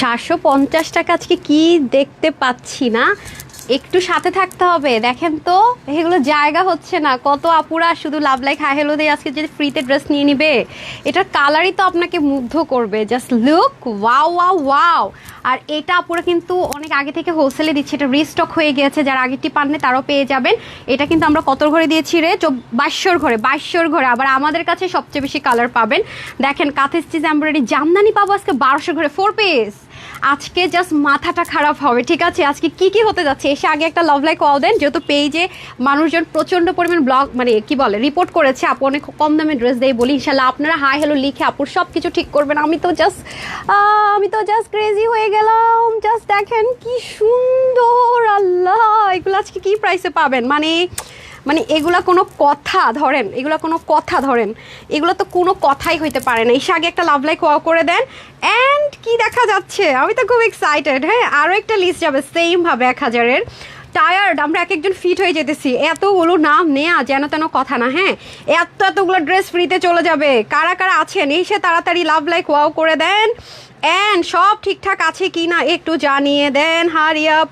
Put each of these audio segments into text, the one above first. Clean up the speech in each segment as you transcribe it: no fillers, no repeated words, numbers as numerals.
450 টাকা আজকে কি দেখতে পাচ্ছি না, একটু সাথে থাকতে হবে। দেখেন তো এগুলো জায়গা হচ্ছে না, কত আপুরা শুধু লাভ লাইক হাই হ্যালো দিয়ে আজকে যদি ফ্রিতে ড্রেস নিয়ে নিবে, এটার কালারই তো আপনাকে মুগ্ধ করবে। Just look, wow wow wow. আর এটা আপুরা কিন্তু অনেক আগে থেকে হোলসেলে দিচ্ছে, এটা রিস্টক হয়ে গিয়েছে, যারা আগেরটি পাননি তারাও পেয়ে যাবেন। এটা কিন্তু আমরা কত ঘরে দিয়েছি রে, 2200 ঘরে। আবার আমাদের কাছে সবচেয়ে বেশি কালার পাবেন। দেখেন কাঁথা স্টিচ এমব্রয়ডারি জামদানি পাবো আজকে 1200 ঘরে 4 পিস। আজকে জাস্ট মাথাটা খারাপ হবে, ঠিক আছে? আজকে কি কি হতে যাচ্ছে, এসে আগে একটা লাভ লাইক ওয়াও দেন, যেহেতু পেজে মানুষজন প্রচণ্ড পরিমাণ ব্লগ মানে কি বলে রিপোর্ট করেছে আপু অনেক কম দামে ড্রেস দেয় বলি। ইনশাল্লাহ আপনারা হাই হ্যালো লিখে আপুর সব কিছু ঠিক করবেন। আমি তো জাস্ট ক্রেজি হয়ে গেলাম। জাস্ট দেখেন কি সুন্দর, আল্লাহ এগুলো আজকে কি প্রাইসে পাবেন, মানে এগুলা কোনো কথা ধরেন, এগুলো তো কোনো কথাই হইতে পারে না। এসে আগে একটা লাভ লাইক ওয়াও করে দেন। অ্যান্ড কি দেখা যাচ্ছে, আমি তো খুব এক্সাইটেড। হ্যাঁ, আরও একটা লিস্ট যাবে সেম ভাবে 1000-এর। টায়ার্ড, আমরা এক একজন ফিট হয়ে যেতেছি, এতগুলো নাম নেয়া যেন তেন কথা না। হ্যাঁ, এতগুলো ড্রেস ফ্রিতে চলে যাবে। কারা কারা আছেন এসে তাড়াতাড়ি লাভ লাইক ওয়াও করে দেন। অ্যান্ড সব ঠিকঠাক আছে কি না একটু জানিয়ে দেন, হারি আপ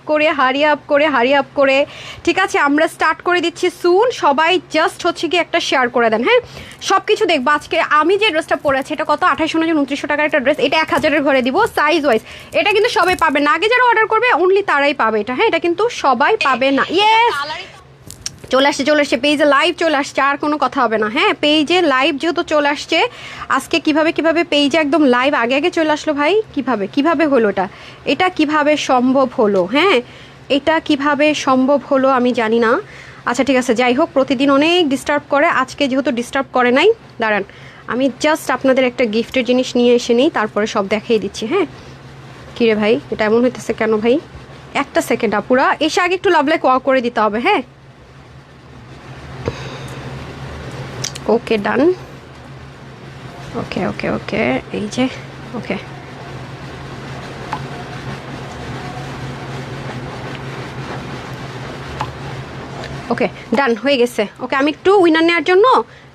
করে। ঠিক আছে, আমরা স্টার্ট করে দিচ্ছি সুন। সবাই জাস্ট হচ্ছে কি একটা শেয়ার করে দেন। হ্যাঁ, সব কিছু দেখবো। আজকে আমি যে ড্রেসটা পরেছি এটা কত, 2829 টাকার একটা ড্রেস, এটা 1000-এর ঘরে দিব সাইজ ওয়াইজ। এটা কিন্তু সবাই পাবে না, আগে যারা অর্ডার করবে অনলি তারাই পাবে এটা। হ্যাঁ, এটা কিন্তু সবাই পাবে না। ইয়েস, চলে আসছে পেজে লাইভ চলে আসছে, আর কোনো কথা হবে না। হ্যাঁ, পেজে লাইভ যেহেতু চলে আসছে, আজকে কিভাবে পেজে একদম লাইভ আগে চলে আসলো ভাই, কিভাবে হলো এটা কিভাবে সম্ভব হলো? হ্যাঁ, এটা কিভাবে সম্ভব হলো আমি জানি না। আচ্ছা ঠিক আছে, যাই হোক, প্রতিদিন অনেক ডিস্টার্ব করে, আজকে যেহেতু ডিস্টার্ব করে নাই, দাঁড়ান আমি জাস্ট আপনাদের একটা গিফটের জিনিস নিয়ে এসে নিই, তারপরে সব দেখিয়ে দিচ্ছি। হ্যাঁ, কিরে ভাই এটা এমন হইতেছে কেন ভাই? একটা সেকেন্ড আপুরা, এসে আগে একটু লাভ লাইক ওয়াও করে দিতে হবে। হ্যাঁ, ওকে ডান, ওকে এই যে ওকে ডান হয়ে গেছে। ওকে, আমি একটু উইনার নেওয়ার জন্য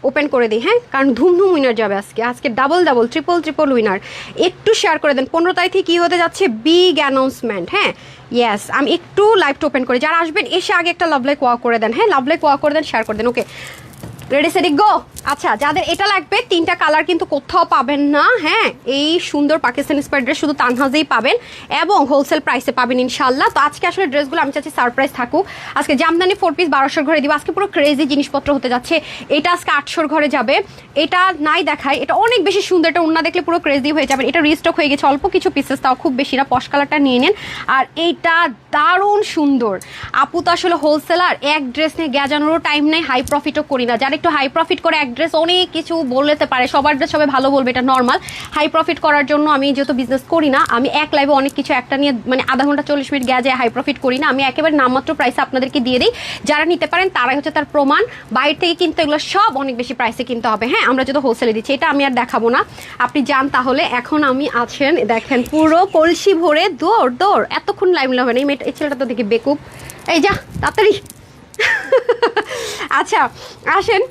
ওপেন করে দিই। হ্যাঁ, কারণ ধুমধুম উইনার যাবে আজকে ডাবল ট্রিপল উইনার। একটু শেয়ার করে দেন। 15 তারিখে কী হতে যাচ্ছে, বিগ অ্যানাউন্সমেন্ট। হ্যাঁ, ইয়েস, আমি একটু লাইভটা ওপেন করি। যারা আসবেন এসে আগে একটা লাভ লাইক ওয়াও করে দেন। হ্যাঁ, লাভ লাইক ওয়াও করে দেন, শেয়ার করে দেন। ওকে, রেডি সেডি গো। আচ্ছা, যাদের এটা লাগবে, 3টা কালার কিন্তু কোথাও পাবেন না। হ্যাঁ, এই সুন্দর পাকিস্তানি স্পাইড ড্রেস শুধু তানহাজেই পাবেন এবং হোলসেল প্রাইসে পাবেন ইনশাল্লাহ। তো আজকে আসলে ড্রেসগুলো আমি চাচ্ছি সারপ্রাইজ থাকুক। আজকে জামদানি 4 পিস 1200 ঘরে দিব। আজকে পুরো ক্রেজি জিনিসপত্র হতে যাচ্ছে। এটা আজকে 800 ঘরে যাবে। এটা নাই দেখায়, এটা অনেক বেশি সুন্দর, এটা অন্য দেখলে পুরো ক্রেজি হয়ে যাবেন। এটা রিস্টক হয়ে গেছে, অল্প কিছু পিসেস, তাও খুব বেশি না। পশ কালারটা নিয়ে নেন। আর এইটা দারুণ সুন্দর। আপু তো আসলে হোলসেলার, এক ড্রেস নিয়ে গ্যাজানোরও টাইম নেই, হাই প্রফিটও করি না। যারা একটু হাই প্রফিট করে এক ড্রেস অনেক কিছু বলতে পারে, সবার ড্রেস সবাই ভালো বলবে, এটা নর্মাল। হাই প্রফিট করার জন্য আমি যেহেতু বিজনেস করি না, আমি এক লাইভে অনেক কিছু একটা নিয়ে মানে আধা ঘন্টা 40 মিনিট গ্যাজে হাই প্রফিট করি না। আমি একেবারে নামমাত্র প্রাইসে আপনাদেরকে দিয়ে দিই। যারা নিতে পারেন তারাই হচ্ছে তার প্রমাণ। বাইরে থেকে কিন্তু এগুলো সব অনেক বেশি প্রাইসে কিনতে হবে। হ্যাঁ, আমরা যেহেতু হোলসেলে দিচ্ছি, এটা আমি আর দেখাবো না, আপনি যান তাহলে। এখন আমি আছেন দেখেন পুরো কলসি ভরে দৌড় এতক্ষণ লাইভ হবে না। এই ছেলেটা তো দেখি বেকুব, এই যা তাড়াতাড়ি। আচ্ছা আসেন,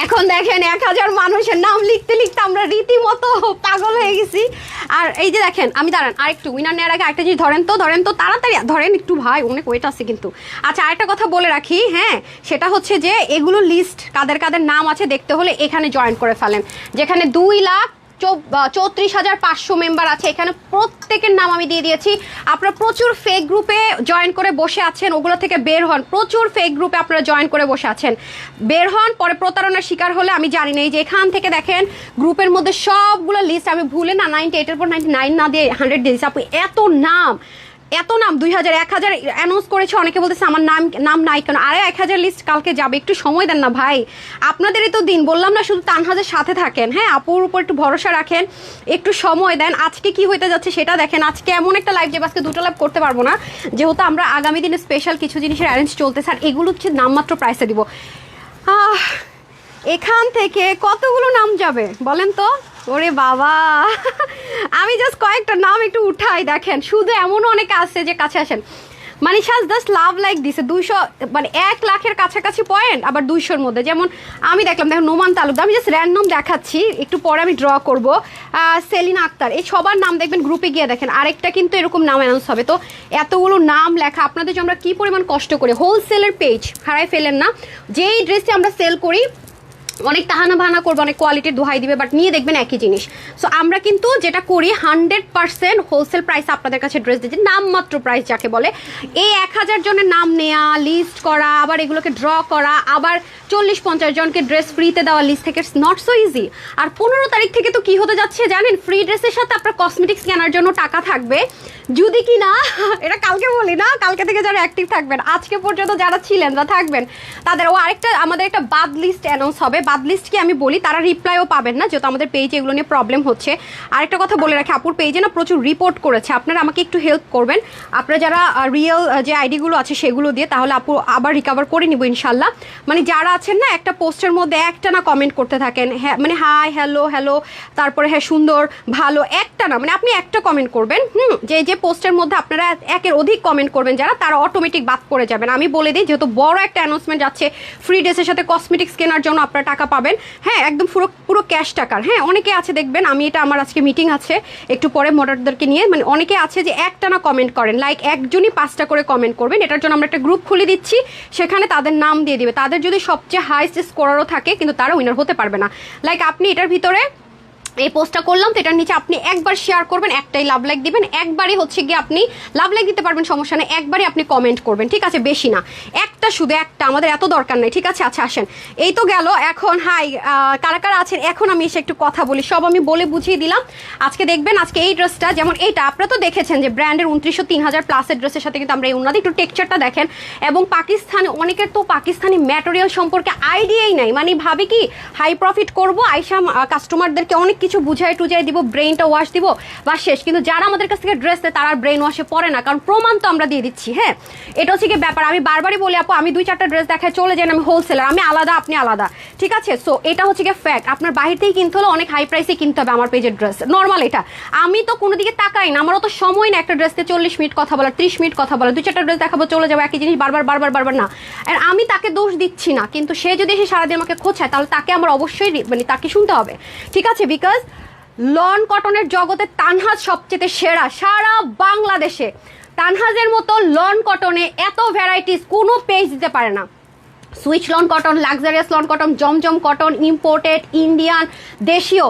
এখন দেখেন 1000 মানুষের নাম লিখতে আমরা রীতিমতো পাগল হয়ে গেছি। আর এই যে দেখেন, আমি দাঁড়ান আরেকটু উইনার নেওয়ার আগে আরেকটা জিনিস ধরেন তো তাড়াতাড়ি ধরেন একটু ভাই, অনেক ওয়েট আছে কিন্তু। আচ্ছা, আরেকটা কথা বলে রাখি। হ্যাঁ, সেটা হচ্ছে যে এগুলো লিস্ট কাদের নাম আছে দেখতে হলে এখানে জয়েন করে ফেলেন, যেখানে 2,34,500 মেম্বার আছে। এখানে প্রত্যেকের নাম আমি দিয়ে দিয়েছি। আপনারা প্রচুর ফেক গ্রুপে জয়েন করে বসে আছেন, ওগুলো থেকে বের হন। প্রচুর ফেক গ্রুপে আপনারা জয়েন করে বসে আছেন, বের হন। পরে প্রতারণার শিকার হলে আমি জানি না। এই যে এখান থেকে দেখেন গ্রুপের মধ্যে সবগুলো লিস্ট আমি ভুলে না 98-এর পর 99 না দিয়ে 100 দিয়েছি। আপনি এত নাম 2000 1000 অ্যানাউন্স করেছে, অনেকে বলতেছে আমার নাম নাই কেন। আরে 1000 লিস্ট কালকে যাবে, একটু সময় দেন না ভাই। আপনাদেরই তো দিন, বললাম না শুধু তানহাজের সাথে থাকেন। হ্যাঁ, আপুর উপর একটু ভরসা রাখেন, একটু সময় দেন। আজকে কি হইতে যাচ্ছে সেটা দেখেন। আজকে এমন একটা লাইভ যাবে, আজকে 2টা লাইভ করতে পারবো না, যেহেতু আমরা আগামী দিনে স্পেশাল কিছু জিনিসের অ্যারেঞ্জ চলতেছে। আর এগুলো হচ্ছে নামমাত্র প্রাইসে দিব। এখান থেকে কতগুলো নাম যাবে বলেন তো? ওরে বাবা, আমি জাস্ট কয়েকটা নাম একটু উঠাই। দেখেন শুধু এমনও অনেকে আসছে যে কাছে আসেন, মানে সাজ জাস্ট লাভ লাইক দিছে 200 মানে 1 লাখের কাছাকাছি পয়েন্ট, আবার 200-র মধ্যে। যেমন আমি দেখলাম, দেখো নোমান তালুকদার, আমি জাস্ট র্যান্ডম দেখাচ্ছি, একটু পরে আমি ড্র করব। সেলিনা আক্তার, এই সবার নাম দেখবেন গ্রুপে গিয়ে দেখেন, আরেকটা কিন্তু এরকম নাম অ্যানাউন্স হবে। তো এতগুলো নাম লেখা, আপনাদের জন্য আমরা কি পরিমাণ কষ্ট করে, হোলসেলের পেজ হারাই ফেলেন না। যেই ড্রেসটি আমরা সেল করি অনেক তাহানা বাহানা করবো, অনেক কোয়ালিটির দোহাই দিবে, বাট নিয়ে দেখবেন একই জিনিস। সো আমরা কিন্তু যেটা করি 100% হোলসেল প্রাইস আপনাদের কাছে ড্রেস দিচ্ছি, নামমাত্র প্রাইস যাকে বলে। এই 1000 জনের নাম নেওয়া, লিস্ট করা, আবার এগুলোকে ড্র করা, আবার 40-50 জনকে ড্রেস ফ্রিতে দেওয়া লিস্ট থেকে, নট সো ইজি। আর 15 তারিখ থেকে তো কি হতে যাচ্ছে জানেন, ফ্রি ড্রেসের সাথে আপনার কসমেটিক্স কেনার জন্য টাকা থাকবে। যদি কি না, এটা কালকে বলি না, কালকে থেকে যারা অ্যাক্টিভ থাকবেন, আজকে পর্যন্ত যারা ছিলেন বা থাকবেন তাদের আরেকটা আমাদের একটা বাদ লিস্ট অ্যানাউন্স হবে। বাদ লিস্ট কি আমি বলি, তারা রিপ্লাইও পাবেন না, যেহেতু আমাদের পেজে এগুলো নিয়ে প্রবলেম হচ্ছে। আরেকটা কথা বলে রাখি, আপুর পেজে না প্রচুর রিপোর্ট করেছে, আপনারা আমাকে একটু হেল্প করবেন। আপনারা যারা রিয়েল যে আইডিগুলো আছে সেগুলো দিয়ে, তাহলে আপু আবার রিকভার করে নিব ইনশাল্লাহ। মানে যারা আছেন না, একটা পোস্টের মধ্যে একটা না কমেন্ট করতে থাকেন, হ্যাঁ মানে হাই হ্যালো হ্যালো, তারপরে হ্যাঁ সুন্দর ভালো, একটা না, মানে আপনি একটা কমেন্ট করবেন। যে পোস্টের মধ্যে আপনারা একের অধিক কমেন্ট করবেন যারা, তারা অটোমেটিক বাদ পড়ে যাবেন। আমি বলে দিই, যেহেতু বড় একটা অ্যানাউন্সমেন্ট যাচ্ছে, ফ্রি ড্রেসের সাথে কসমেটিক্স কেনার জন্য আপনারা টাকা পাবেন, হ্যাঁ একদম পুরো ক্যাশ টাকার। হ্যাঁ অনেকে আছে দেখবেন, আমি এটা আমার আজকে মিটিং আছে একটু পরে মডারেটরদেরকে নিয়ে, মানে অনেকে আছে যে একটা না কমেন্ট করেন, লাইক একজনই 5টা করে কমেন্ট করবেন। এটার জন্য আমরা একটা গ্রুপ খুলে দিচ্ছি, সেখানে তাদের নাম দিয়ে দিবে। তাদের যদি সবচেয়ে হাইস্ট স্কোরারও থাকে, কিন্তু তারা উইনার হতে পারবে না। লাইক আপনি এটার ভিতরে এই পোস্টটা করলাম, তো এটার নিচে আপনি একবার শেয়ার করবেন, একটাই লাভ লাইক দিবেন, একবারই হচ্ছে গিয়ে আপনি লাভ লাইক দিতে পারবেন, সমস্যা নেই, একবারই আপনি কমেন্ট করবেন, ঠিক আছে? বেশি না, একটা, শুধু একটা, আমাদের এত দরকার নেই, ঠিক আছে? আচ্ছা আসেন, এই তো গেল। এখন হাই কারা কারা আছেন, এখন আমি এসে একটু কথা বলি, সব আমি বলে বুঝিয়ে দিলাম। আজকে দেখবেন, আজকে এই ড্রেসটা, যেমন এইটা আপনারা তো দেখেছেন যে ব্র্যান্ডের 2900 3000 প্লাসের ড্রেসের সাথে কিন্তু আমরা এই উন্নতি, একটু টেক্সচারটা দেখেন। এবং পাকিস্তানি, অনেকের তো পাকিস্তানি ম্যাটেরিয়াল সম্পর্কে আইডিয়াই নাই, মানে ভাবি কি হাই প্রফিট করবো, আইসা কাস্টমারদেরকে অনেক কিছু বুঝাই টুঝাই দিব, ব্রেইনটা ওয়াশ দিব বা শেষ। কিন্তু যারা আমাদের কাছ থেকে ড্রেস দেয় তারা ব্রেইন ওয়াশে পড়ে না, কারণ প্রমাণ তো আমরা দিয়ে দিচ্ছি। হ্যাঁ এটা হচ্ছে কি ব্যাপার, আমি বারবারই বলি আপু, আমি 2-4টা ড্রেস দেখায় চলে যাই, আমি হোলসেলার, আমি আলাদা, আপনি আলাদা, ঠিক আছে? সো এটা হচ্ছে কি ফ্যাক্ট, আপনার বাইরে থেকেই কিনতে হলে অনেক হাই প্রাইসে কিনতে হবে আমার পেজের ড্রেস, নর্মাল এটা। আমি তো কোনো দিকে তাকাই না, আমার অত সময় না একটা ড্রেসকে 40 মিনিট কথা বলা, 30 মিনিট কথা বলা, 2-4টা ড্রেস দেখাবো চলে যাবো, একই জিনিস বারবার বারবার বারবার না। আর আমি তাকে দোষ দিচ্ছি না, কিন্তু সে যদি এসে সারাদিন আমাকে খোঁচায়, তাহলে তাকে আমার অবশ্যই মানে তাকে শুনতে হবে, ঠিক আছে? বিকজ লন কটনের জগতে তানহাজ সবচেয়ে সেরা সারা বাংলাদেশে। তানহাজের মতো লন কটনে এত ভ্যারাইটিস কোনো পেজ দিতে পারে না। Swiss lawn cotton, luxurious lawn cotton, Zamzam cotton, imported, Indian, দেশীয়,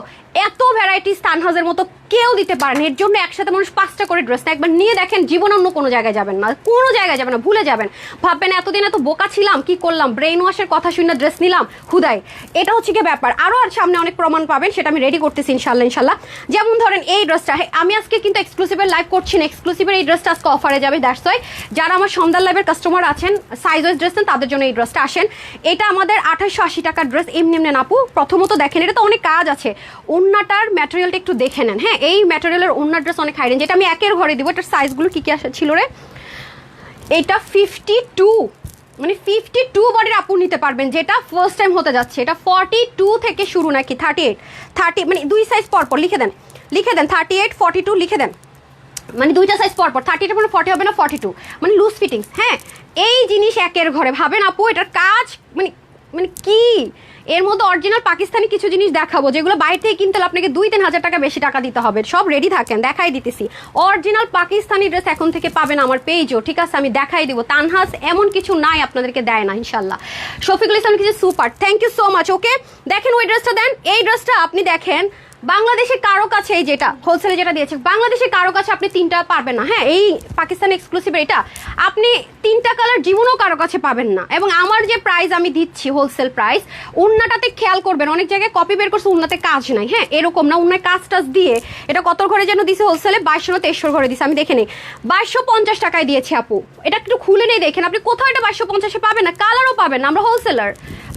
এত ভ্যারাইটিস তানহাজের মতো কেউ দিতে পারেন। এর জন্য একসাথে মানুষ 5টা করে ড্রেস, একবার নিয়ে দেখেন, জীবন অন্য কোনো জায়গায় যাবেন না, কোনো জায়গায় যাবেন না, ভুলে যাবেন, ভাববেন এতদিন এত বোকা ছিলাম, কি করলাম, ব্রেইন ওয়াশের কথা শুনে ড্রেস নিলাম হুদাই। এটা হচ্ছে কি ব্যাপার। আরও আর সামনে অনেক প্রমাণ পাবেন, সেটা আমি রেডি করতেছি ইনশাল্লাহ ইনশাল্লাহ। যেমন ধরেন এই ড্রেসটা, আমি আজকে কিন্তু এক্সক্লুসিভের লাইভ করছি না, এক্সক্লুসিভের এই ড্রেসটা আজকে অফারে যাবে, দ্যাটস ওয়াই যারা আমার সন্ধ্যার লাইভের কাস্টমার আছেন, সাইজ ওয়াইজ ড্রেস নেন, তাদের জন্য এই ড্রেসটা আসেন। এটা আমাদের 2880 টাকার ড্রেস, এমনি এমনি আপু। প্রথমত দেখেন, এটা তো অনেক কাজ আছে, ওন্নাটার ম্যাটেরিয়ালটা একটু দেখে নেন। হ্যাঁ এই ম্যাটেরিয়ালের ওন্নার ড্রেস অনেক হাই রেঞ্জ, এটা আমি একের ঘরে দিব। এটার সাইজগুলো কি কি ছিল রে, এটা 52, মানে 52 বডির আপু নিতে পারবেন, যেটা ফার্স্ট টাইম হতে যাচ্ছে। এটা 42 থেকে শুরু নাকি 38, 30, মানে 2 সাইজ পরপর লিখে দেন 38 42 লিখে দেন, মানে 2টা সাইজ পরপর, 30 মানে 40 হবে না, 42 মানে লুজ ফিটিংস। হ্যাঁ এই জিনিস একের ঘরে, ভাবেন আপু এটার কাজ মানে মানে কি, এর মধ্যে অরিজিনাল পাকিস্তানি কিছু জিনিস দেখাবো, যেগুলো বাইরে থেকে কিনতে হলে আপনাকে 2-3 হাজার টাকা বেশি টাকা দিতে হবে। সব রেডি থাকেন, দেখাই দিতেছি। অরিজিনাল পাকিস্তানি ড্রেস এখন থেকে পাবেন আমার পেজও, ঠিক আছে? আমি দেখাই দিব। তানহাজ এমন কিছু নাই আপনাদেরকে দেয় না ইনশাল্লাহ। শফিকুল ইসলাম কিছু super, thank you so much. Okay দেখেন ওই ড্রেসটা দেন, এই ড্রেসটা আপনি দেখেন বাংলাদেশে কারো কাছে, এই যেটা হোলসেলে যেটা দিয়েছে, বাংলাদেশে কারো কাছে আপনি 3টা পারবেন না। হ্যাঁ এই পাকিস্তান এক্সক্লুসিভ, এটা আপনি 3টা কালার জীবনেও কারো কাছে পাবেন না। এবং আমার যে প্রাইস আমি দিচ্ছি হোলসেল প্রাইস, উন্নাটাতে খেয়াল করবেন, অনেক জায়গায় কপি বের করছে, উন্নাতে কাজ নাই। হ্যাঁ এরকম না, উন্নায় কাজ টাজ দিয়ে, এটা কত ঘরে যেন দিছে হোলসেলে, 2200 না 2300 ঘরে দিছে, আমি দেখে নেই 2250 টাকায় দিয়েছি আপু। এটা একটু খুলে নেই দেখেন, আপনি কোথাও এটা 2250-এ পাবেন না, কালারও পাবেন না, আমরা হোলসেলার,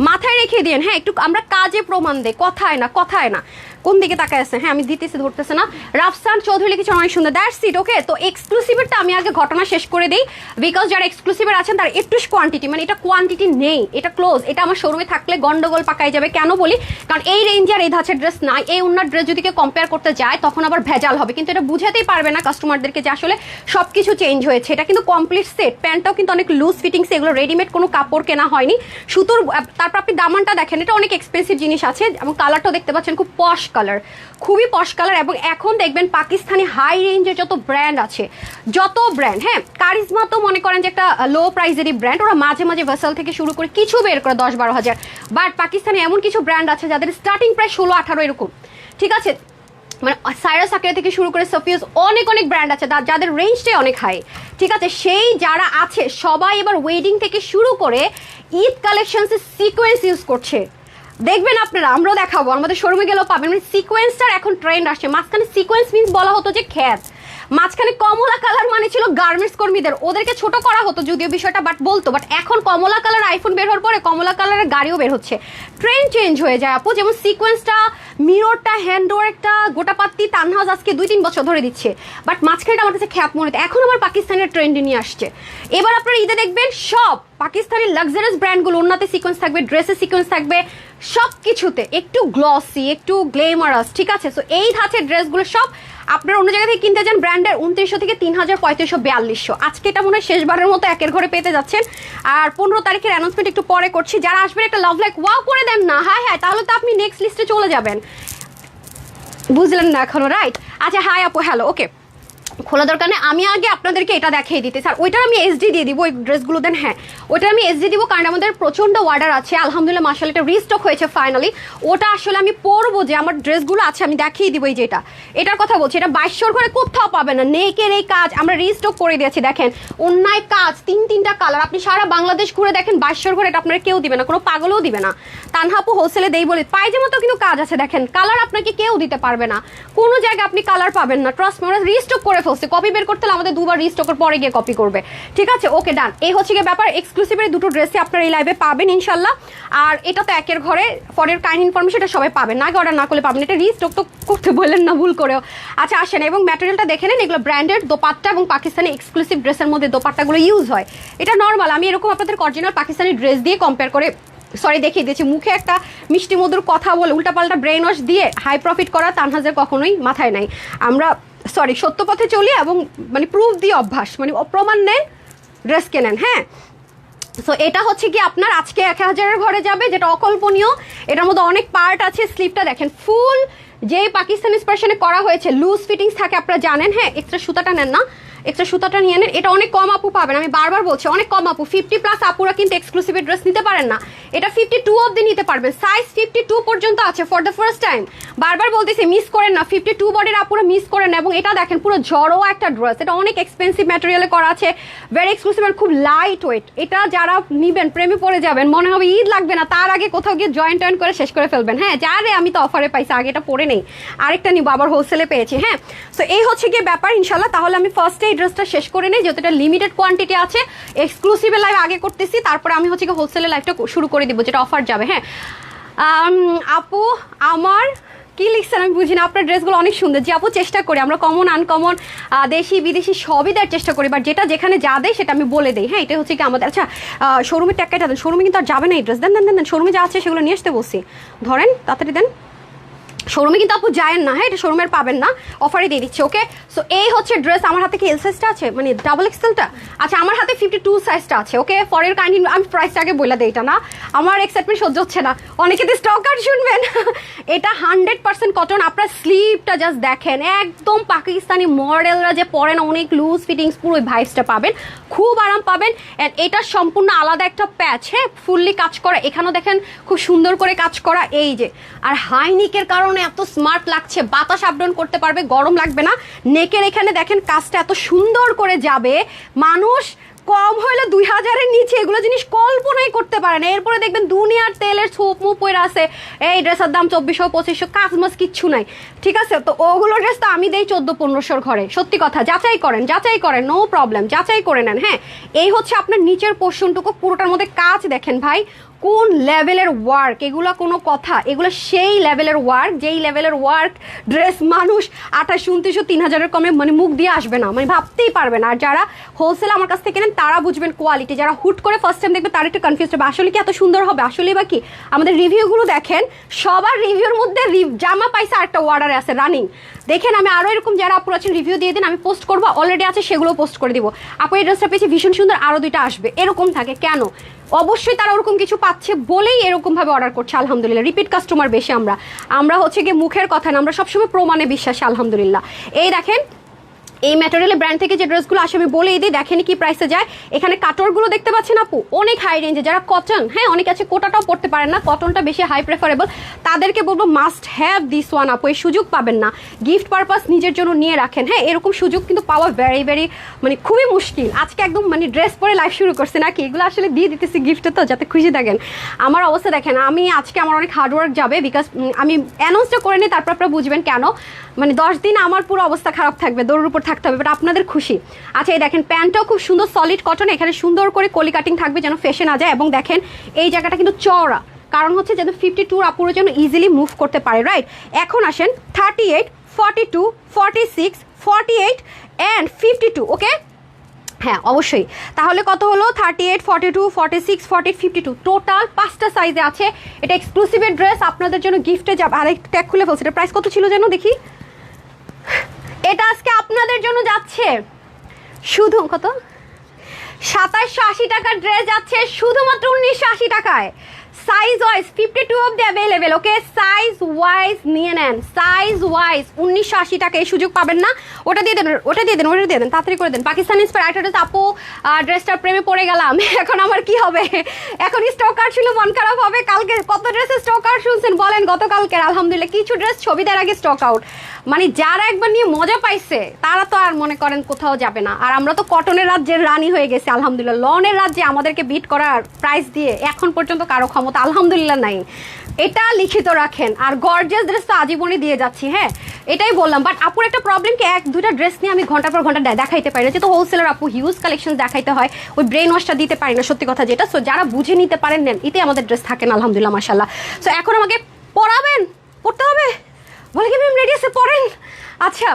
মাথায় রেখে দিন। হ্যাঁ একটু আমরা কাজে প্রমাণ দেই, কথায় না, কথায় না। কোন দিকে তাকায় আছে? হ্যাঁ আমি দিতেছি, ধরতেছে না। রাফসান চৌধুরী লিখেছেন অনেক সুন্দর, দ্যাটস ইট। ওকে, তো এক্সক্লুসিভেরটা আমি আগে ঘটনা শেষ করে দিই, বিকজ যারা এক্সক্লুসিভের আছেন তার একটু কোয়ান্টিটি, মানে এটা কোয়ান্টিটি নেই, এটা ক্লোজ, এটা আমার শোরুমে থাকলে গন্ডগোল পাকাই যাবে। কেন বলি, কারণ এই রেঞ্জে আর এই ধাঁচের ড্রেস নাই, এই অন্য ড্রেস যদি কেউ কম্পেয়ার করতে যায় তখন আবার ভেজাল হবে, কিন্তু এটা বুঝাতেই পারবে না কাস্টমারদেরকে যে আসলে সবকিছু চেঞ্জ হয়েছে। এটা কিন্তু কমপ্লিট সেট, প্যান্টটাও কিন্তু অনেক লুজ ফিটিংস, এগুলো রেডিমেড কোনো কাপড় কেনা হয়নি, সুতোর। তারপর আপনি দামানটা দেখেন, এটা অনেক এক্সপেন্সিভ জিনিস আছে, এবং কালারটাও দেখতে পাচ্ছেন খুব পশ কালার, খুবই পশ কালার। এবং এখন দেখবেন পাকিস্তানি হাই রেঞ্জের যত ব্র্যান্ড আছে, যত ব্র্যান্ড, হ্যাঁ কারিজমা তো মনে করেন যে একটা লো প্রাইজেরই ব্র্যান্ড, ওরা মাঝে মাঝে ভেসেল থেকে শুরু করে কিছু বের করে 10-12 হাজার, বাট পাকিস্তানে এমন কিছু ব্র্যান্ড আছে যাদের স্টার্টিং প্রাইস 16-18 এরকম, ঠিক আছে, মানে সাইরাস সাকিরা থেকে শুরু করে সফিউজ, অনেক অনেক ব্র্যান্ড আছে যাদের রেঞ্জটাই অনেক হাই, ঠিক আছে। সেই যারা আছে সবাই এবার ওয়েডিং থেকে শুরু করে ঈদ কালেকশনসে সিকোয়েন্স ইউজ করছে, দেখবেন আপনারা, আমরাও দেখাবো, আমাদের শোরুমে গেলেও পাবেন। মানে সিকোয়েন্সটার এখন ট্রেন্ড আসছে। মাঝখানে সিকোয়েন্স মিন্স বলা হতো যে খ্যাত, মাঝখানে কমলা কালার মানে ছিল গার্মেন্টস কর্মীদের, ওদেরকে ছোট করা হতো যদিও বিষয়টা, বাট বলতো, বাট এখন কমলা কালার আইফোন বের হওয়ার পরে কমলা কালারের গাড়িও বের হচ্ছে, ট্রেন্ড চেঞ্জ হয়ে যায় আপু। যেমন সিকোয়েন্সটা, মিররটা, হ্যান্ডওয়ার্কটা, গোটাপাত্তি তানহাজ আজকে 2-3 বছর ধরে দিচ্ছে, বাট মাঝখানেটা আমার কাছে খ্যাত মনে হতো, এখন আমার পাকিস্তানের ট্রেন্ডে নিয়ে আসছে। এবার আপনারা ঈদে দেখবেন সব পাকিস্তানি লাক্সারিয়াস ব্র্যান্ডগুলো, ওনাতে সিকোয়েন্স থাকবে, ড্রেসে সিকোয়েন্স থাকবে, সব কিছুতে একটু গ্লসি, একটু গ্লেমারাস, ঠিক আছে। সো এই ধাঁচের ড্রেসগুলো সব আপনারা অন্য জায়গা থেকে কিনতে যান ব্র্যান্ডের 2900 থেকে 3000, 3500, 4200, আজকে এটা মনে হয় শেষবারের মতো একের ঘরে পেতে যাচ্ছেন। আর 15 তারিখের অ্যানাউন্সমেন্ট একটু পরে করছি, যারা আসবেন একটা লাভ লাইক ওয়াও করে দেন না, হ্যাঁ হ্যাঁ, তাহলে তো আপনি নেক্সট লিস্টে চলে যাবেন, বুঝলেন না এখনো, রাইট? আচ্ছা হাই আপু, হ্যালো, ওকে, খোলা দরকার নেই, আমি আগে আপনাদেরকে এটা দেখিয়ে দিতে স্যার, ওইটার আমি এসডি দিয়ে দিব, ওই ড্রেসগুলো দেন, হ্যাঁ ওইটার আমি এসডি দিব, কারণ আমাদের প্রচন্ড অর্ডার আছে আলহামদুলিল্লাহ, মাশাআল্লাহ, এটা রিস্টক হয়েছে ফাইনালি। ওটা আসলে আমি পরবো, যে আমার ড্রেসগুলো আছে আমি দেখিয়ে দিব, এই যেটা, এটার কথা বলছি, এটা 2200 ঘরে কোথাও পাবে না, নেকের এই কাজ আমরা রিস্টক করে দিয়েছি, দেখেন অন্যায় কাজ, 3-3টা কালার, আপনি সারা বাংলাদেশ ঘুরে দেখেন 2200 ঘরে, এটা আপনারা কেউ দিবে না, কোনো পাগলও দিবে না। তানহাপু হোলসেলে দেই বলে, পায়জামাতেও কিন্তু কাজ আছে, দেখেন কালার আপনাকে কেউ দিতে পারবে না, কোনো জায়গায় আপনি কালার পাবেন না, ট্রাস্ট মি, আমরা রিস্টক করে ফেলছি, কপি বের করতে হলে আমাদের 2বার রিস্টকের পরে গিয়ে কপি করবে, ঠিক আছে। ওকে ডান, এই হচ্ছে গিয়ে ব্যাপার। এক্সক্লুসিভের দুটো ড্রেসই আপনারা এই লাইভে পাবেন ইনশাল্লাহ, আর এটা তো একের ঘরে ফরের কাইন্ড ইনফরমেশন, এটা সবাই পাবেন না, আগে অর্ডার না করলে পাবেন, এটা রিস্টক তো করতে বললেন না ভুল করেও। আচ্ছা আসেন, এবং ম্যাটেরিয়ালটা দেখে নেন, এগুলো ব্র্যান্ডেড দোপাট্টা, এবং পাকিস্তানি এক্সক্লুসিভ ড্রেসের মধ্যে দোপাট্টাগুলো ইউজ হয়, এটা নর্মাল, আমি এরকম আপনাদের অরিজিনাল পাকিস্তানি ড্রেস দিয়ে কম্পেয়ার করে দেখিয়ে দিয়েছি। মুখে একটা মিষ্টি মধুর কথা বলে উল্টাপাল্টা ব্রেন ওয়াশ দিয়ে হাই প্রফিট করা তানহাজের কখনোই মাথায় নাই। আমরা সত্য পথে চলি, এবং মানে প্রুফ দিয়ে অভ্যাস, মানে প্রমাণ নেন, ড্রেস কেনেন, হ্যাঁ। সো এটা হচ্ছে কি আপনার আজকে 1000-এর ঘরে যাবে, যেটা অকল্পনীয়, এটার মধ্যে অনেক পার্ট আছে। স্লিপটা দেখেন ফুল, যে পাকিস্তানি স্পেশালে করা হয়েছে, লুজ ফিটিংস থাকে আপনারা জানেন, হ্যাঁ এক্সট্রা সুতাটা নেন না, এক্সট্রা সুতাটা নিয়ে নেন, এটা অনেক কম আপু পাবেন, আমি বারবার বলছি অনেক কম আপু, 50+ আপুরা কিন্তু এক্সক্লুসিভ ড্রেস নিতে পারেন না, এটা 52 অবধি নিতে পারবেন, সাইজ 52 পর্যন্ত আছে ফর দ্য ফার্স্ট টাইম, বারবার বলতেছি মিস করেন না, 52 বডির আপুরা মিস করেন না। এবং এটা দেখেন পুরো জড়ো একটা ড্রেস, এটা অনেক এক্সপেন্সিভ ম্যাটেরিয়ালে করা আছে, ভেরি এক্সক্লুসিভ আর খুব লাইট ওয়েট, এটা যারা নিবেন প্রেমে পড়ে যাবেন, মনে হবে ঈদ লাগবে না, তার আগে কোথাও গিয়ে জয়েন্ট করে শেষ করে ফেলবেন, হ্যাঁ যারে আমি তো অফারে পাইছি, আগে এটা পরে নেই, আরেকটা নিব, আবার হোলসেলে পেয়েছি, হ্যাঁ। সো এই হচ্ছে গিয়ে ব্যাপার ইনশাল্লাহ। তাহলে আমি ফার্স্টে এই ড্রেসটা শেষ করে নেই, যেহেতু এটা লিমিটেড কোয়ান্টিটি আছে, এক্সক্লুসিভের লাইভ আগে করতেছি, তারপরে আমি হচ্ছে গিয়ে হোলসেলের লাইভটা শুরু করে দিব, যেটা অফার যাবে, হ্যাঁ। আপু আমার কি লিখছেন আমি বুঝি না, আপনার ড্রেসগুলো অনেক সুন্দর, যে আপু চেষ্টা করি আমরা কমন আনকমন দেশি বিদেশি সবই দেওয়ার চেষ্টা করি, বাট যেটা যেখানে যা দেয় সেটা আমি বলে দিই, হ্যাঁ এটা হচ্ছে কি আমাদের। আচ্ছা শোরুমের টাকাটা দেন, শোরুমে কিন্তু আর যাবে না এই ড্রেস, দেন দেন দেন, শোরুমে যা আছে সেগুলো নিয়ে আসতে বসি, ধরেন তাড়াতাড়ি দেন, শোরুমে কিন্তু আপু যায়েন না, হ্যাঁ এটা শোরুমের পাবেন না, অফারে দিয়ে দিচ্ছে, ওকে। সো এই হচ্ছে ড্রেস, আমার হাতে কি এল সাইজটা আছে, মানে ডাবল এক্সেলটা, আচ্ছা আমার হাতে 52 সাইজটা আছে, ওকে। ফরের কাইন্ড আমি প্রাইসটা আগে বলে দিই, এটা না আমার এক্সাইটমেন্ট সহ্য হচ্ছে না, অনেকে তো স্টক আর শুনবেন, এটা 100% কটন, আপনার স্লিভটা জাস্ট দেখেন, একদম পাকিস্তানি মডেলরা যে পরে না, অনেক লুজ ফিটিংস, পুরো ওই ভাইবসটা পাবেন, খুব আরাম পাবেন। অ্যান্ড এটা সম্পূর্ণ আলাদা একটা প্যাচ, হ্যাঁ ফুললি কাজ করা, এখানেও দেখেন খুব সুন্দর করে কাজ করা, এই যে, আর হাইনিকের কারণে এত স্মার্ট লাগছে, বাতাস আপ ডাউন করতে পারবে, গরম লাগবে না। নেকের এখানে দেখেন কাজটা এত সুন্দর করে যাবে, মানুষ কম হইলে 2000-এর নিচে এগুলো জিনিস কল্পনাই করতে পারে না। এরপরে দেখবেন দুনিয়ার তেলের ছোপ মুপ পরে আছে, এই ড্রেসের দাম 2400-2500, কাজ মাস কিচ্ছু নাই, ঠিক আছে। তো ওগুলো ড্রেস তো আমি দেই 1400-1500-র ঘরে, সত্যি কথা, যাচাই করেন, নো প্রবলেম, যাচাই করে নেন, হ্যাঁ। এই হচ্ছে আপনার নিচের পোর্শনটুকু, পুরোটার মধ্যে কাজ দেখেন ভাই, কোন লেভেলের ওয়ার্ক, এগুলো কোনো কথা, এগুলো সেই লেভেলের ওয়ার্ক যেই লেভেলের ওয়ার্ক ড্রেস মানুষ 2800 3000-এর কমে মানে মুখ দিয়ে আসবে না, মানে ভাবতেই পারবে না। আর যারা হোলসেল আমার কাছ থেকে নেন তারা বুঝবেন কোয়ালিটি, যারা হুট করে ফার্স্ট টাইম দেখবে তারা একটু কনফিউজ হবে আসলে কি এত সুন্দর হবে, আসলেই বা কি। আমাদের রিভিউগুলো দেখেন, সবার রিভিউর মধ্যে জামা পাইছে আরেকটা অর্ডারে আছে রানিং। দেখেন আমি আরও এরকম যারা আপুর আছেন রিভিউ দিয়ে দিন, আমি পোস্ট করবো, অলরেডি আছে সেগুলো পোস্ট করে দিব। আপু এই ড্রেসটা পেয়েছি ভীষণ সুন্দর, আরও 2টা আসবে, এরকম থাকে কেন? অবশ্যই তারা ওরকম কিছু পাচ্ছে বলেই এরকমভাবে অর্ডার করছে। আলহামদুলিল্লাহ রিপিট কাস্টমার বেশি। আমরা হচ্ছে গিয়ে মুখের কথা না, আমরা সবসময় প্রমাণে বিশ্বাসী আলহামদুলিল্লাহ। এই দেখেন এই ম্যাটেরিয়ালের ব্র্যান্ড থেকে যে ড্রেসগুলো আসে আমি বলেই দিই, দেখেন কি প্রাইসে যায়। এখানে কাটরগুলো দেখতে পাচ্ছেন আপু, অনেক হাই রেঞ্জে। যারা কটন, হ্যাঁ অনেক আছে কোটাটাও পড়তে পারেন না, কটনটা বেশি হাই প্রেফারেবল, তাদেরকে বলবো মাস্ট হ্যাভ দিস ওয়ান আপু। এই সুযোগ পাবেন না, গিফট পারপাস নিজের জন্য নিয়ে রাখেন। হ্যাঁ এরকম সুযোগ কিন্তু পাওয়া ভেরি ভেরি মানে খুবই মুশকিল। আজকে একদম মানে ড্রেস পরে লাইভ শুরু করছে নাকি, এগুলো আসলে দিয়ে দিতেছি গিফটে, তো যাতে খুশি থাকেন। আমার অবস্থা দেখেন, আমি আজকে আমার অনেক হার্ডওয়ার্ক যাবে, বিকজ আমি অ্যানাউন্সটা করে নিই, তারপর আপনারা বুঝবেন কেন। মানে 10 দিন আমার পুরো অবস্থা খারাপ থাকবে, দৌড়ের উপর থাকতে হবে, বাট আপনাদের খুশি। আচ্ছা এই দেখেন প্যান্টটাও খুব সুন্দর সলিড কটন, এখানে সুন্দর করে কলি কাটিং থাকবে যেন ফেসে না যায়। এবং দেখেন এই জায়গাটা কিন্তু চওড়া, কারণ হচ্ছে যেন 52 আপুরো যেন ইজিলি মুভ করতে পারে, রাইট। এখন আসেন 38, 42, 46, 48 অ্যান্ড 52, ওকে হ্যাঁ অবশ্যই। তাহলে কত হলো? 38, 42, 46, 48, 52, টোটাল 5টা সাইজে আছে। এটা এক্সক্লুসিভের ড্রেস, আপনাদের জন্য গিফটে যাবে। আর একটা ট্যাগ খুলে ফেলছে, এটা প্রাইস কত ছিল যেন দেখি। এটা আজকে আপনাদের জন্য যাচ্ছে শুধু কত, 2780 টাকার ড্রেস যাচ্ছে শুধুমাত্র 1980 টাকায়। সাইজ ওয়াইজ 52 অবধি অ্যাভেলেবেল, ওকে সাইজ ওয়াইজ নিয়ে নেন, সাইজ ওয়াইজ 1980 টাকা। এই সুযোগ পাবেন না, ওটা দিয়ে দেন, ওটা দিয়ে দেন, ওটা দিয়ে দেন, তাড়াতাড়ি করে দেন। পাকিস্তানি ইন্সপায়ার একটা ড্রেস আপু, ড্রেসটার প্রেমে পড়ে গেলাম, এখন আমার কি হবে? এখন স্টক আউট ছিল, মন খারাপ হবে। কালকে কত ড্রেসের স্টক আউট শুনছেন বলেন, গতকালকে আলহামদুলিল্লাহ কিছু ড্রেস ছবি দেওয়ার আগে স্টক আউট। মানে যারা একবার নিয়ে মজা পাইছে তারা তো আর মনে করেন কোথাও যাবে না। আর আমরা তো কটনের রাজ্যের রানী হয়ে গেছি আলহামদুলিল্লাহ, লনের রাজ্যে আমাদেরকে বিট করার প্রাইস দিয়ে এখন পর্যন্ত কারো ক্ষমতা আলহামদুলিল্লাহ নাই, এটা লিখিত রাখেন। আর গর্জিয়াস ড্রেস তো আজীবনই দিয়ে যাচ্ছি, হ্যাঁ এটাই বললাম। বাট আপুর একটা প্রবলেম কি, 1-2টা ড্রেস নিয়ে আমি ঘন্টার পর ঘন্টা দেখাইতে পারি না, যেহেতু হোলসেলার আপু হিউজ কালেকশন দেখাইতে হয়, ওই ব্রেন ওয়াশটা দিতে পারি না, সত্যি কথা যেটা। সো যারা বুঝে নিতে পারেন নেন, এতে আমাদের ড্রেস থাকেন আলহামদুলিল্লাহ মাশাল্লাহ। সো এখন আমাকে পড়াবেন, পড়তে হবে, বলে কি ম্যাম রেডি আছে পড়েন। আচ্ছা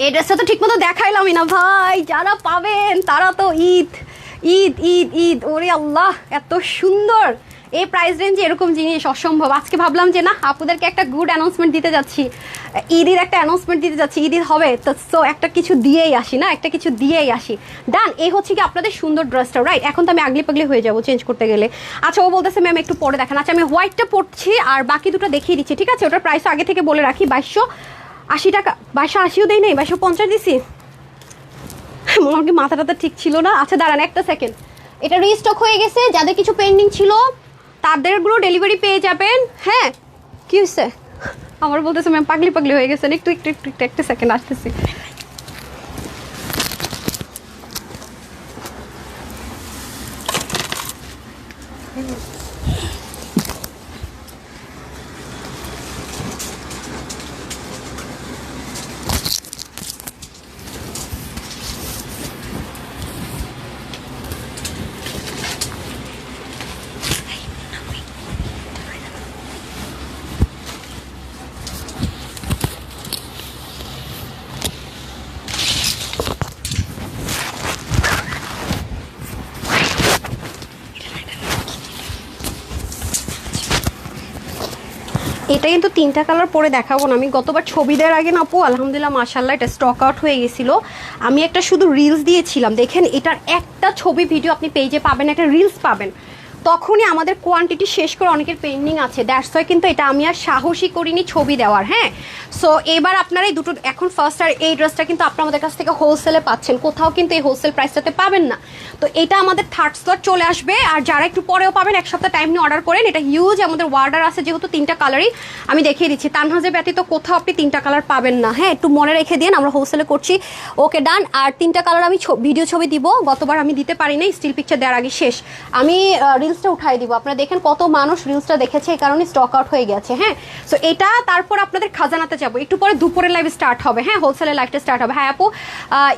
এই ড্রেসটা তো ঠিক মতো দেখাইলামই না ভাই, যারা পাবেন তারা তো ঈদ ঈদ ঈদ ঈদ, ওরে আল্লাহ এত সুন্দর। এই প্রাইস রেঞ্জে এরকম জিনিস অসম্ভব। আজকে ভাবলাম যে না আপুদেরকে একটা গুড অ্যানাউন্সমেন্ট দিতে যাচ্ছি, ঈদের একটা অ্যানাউন্সমেন্ট দিতে যাচ্ছি, ঈদ হবে তো, সো একটা কিছু দিয়েই আসি না, একটা কিছু দিয়েই আসি। ডান, এই হচ্ছে কি আপনাদের সুন্দর ড্রেসটা, রাইট। এখন তো আমি আগলি পাগলি হয়ে যাবো চেঞ্জ করতে গেলে। আচ্ছা ও বলতেছে ম্যাম একটু পরে দেখান। আচ্ছা আমি হোয়াইটটা পড়ছি আর বাকি দুটো দেখিয়ে দিচ্ছি, ঠিক আছে। ওটার প্রাইস আগে থেকে বলে রাখি, 2280 টাকা। 2280ও দেই নাই, 2250 দিছি। আমার কি মাথাটা ঠিক ছিল না? আচ্ছা দাঁড়ান একটা সেকেন্ড, এটা রিস্টক হয়ে গেছে, যাদের কিছু পেন্ডিং ছিল তাদেরগুলো ডেলিভারি পেয়ে যাবেন। হ্যাঁ কি হয়েছে? আমার বলতেছে ম্যাম পাগলি পাগলি হয়ে গেছেন, একটু একটু একটু একটু একটা সেকেন্ড আসতেছি। এটা কিন্তু 3টা কালার পরে দেখাবো না, আমি গতবার ছবি দেওয়ার আগে না আপু আলহামদুলিল্লাহ মাশাল্লাহ এটা স্টক আউট হয়ে গেছিলো। আমি একটা শুধু রিলস দিয়েছিলাম, দেখেন এটার একটা ছবি ভিডিও আপনি পেজে পাবেন, একটা রিলস পাবেন, তখনই আমাদের কোয়ান্টিটি শেষ করে অনেকের পেন্ডিং আছে। দ্যাটস ওয়াই কিন্তু এটা আমি আর সাহসী করিনি ছবি দেওয়ার। হ্যাঁ সো এবার আপনারা এই দুটো এখন ফার্স্ট আর এই ড্রেসটা কিন্তু আপনারা আমাদের কাছ থেকে হোলসেলে পাচ্ছেন, কোথাও কিন্তু এই হোলসেল প্রাইসটাতে পাবেন না। তো এটা আমাদের থার্ড স্লট চলে আসবে, আর যারা একটু পরেও পাবেন 1 সপ্তাহ টাইম নিয়ে অর্ডার করেন। এটা হিউজ আমাদের অর্ডার আছে, যেহেতু 3টা কালারই আমি দেখিয়ে দিচ্ছি, তানহাজে ব্যতীত কোথাও আপনি 3টা কালার পাবেন না। হ্যাঁ একটু মনে রেখে দিন, আমরা হোলসেলে করছি, ওকে ডান। আর 3টা কালার আমি ভিডিও ছবি দিব, গতবার আমি দিতে পারি না, স্টিল পিকচার দেওয়ার আগে শেষ। আমি রিলস রিলসটা উঠাই দিব, আপনারা দেখেন কত মানুষ রিলসটা দেখেছে, এই কারণে স্টক আউট হয়ে গেছে। হ্যাঁ, সো এটা তারপর আপনাদের খাজানাতে যাবো, একটু পরে দুপুরের লাইভ স্টার্ট হবে। হ্যাঁ, হোলসেলের লাইভটা স্টার্ট হবে। হ্যাঁ আপু,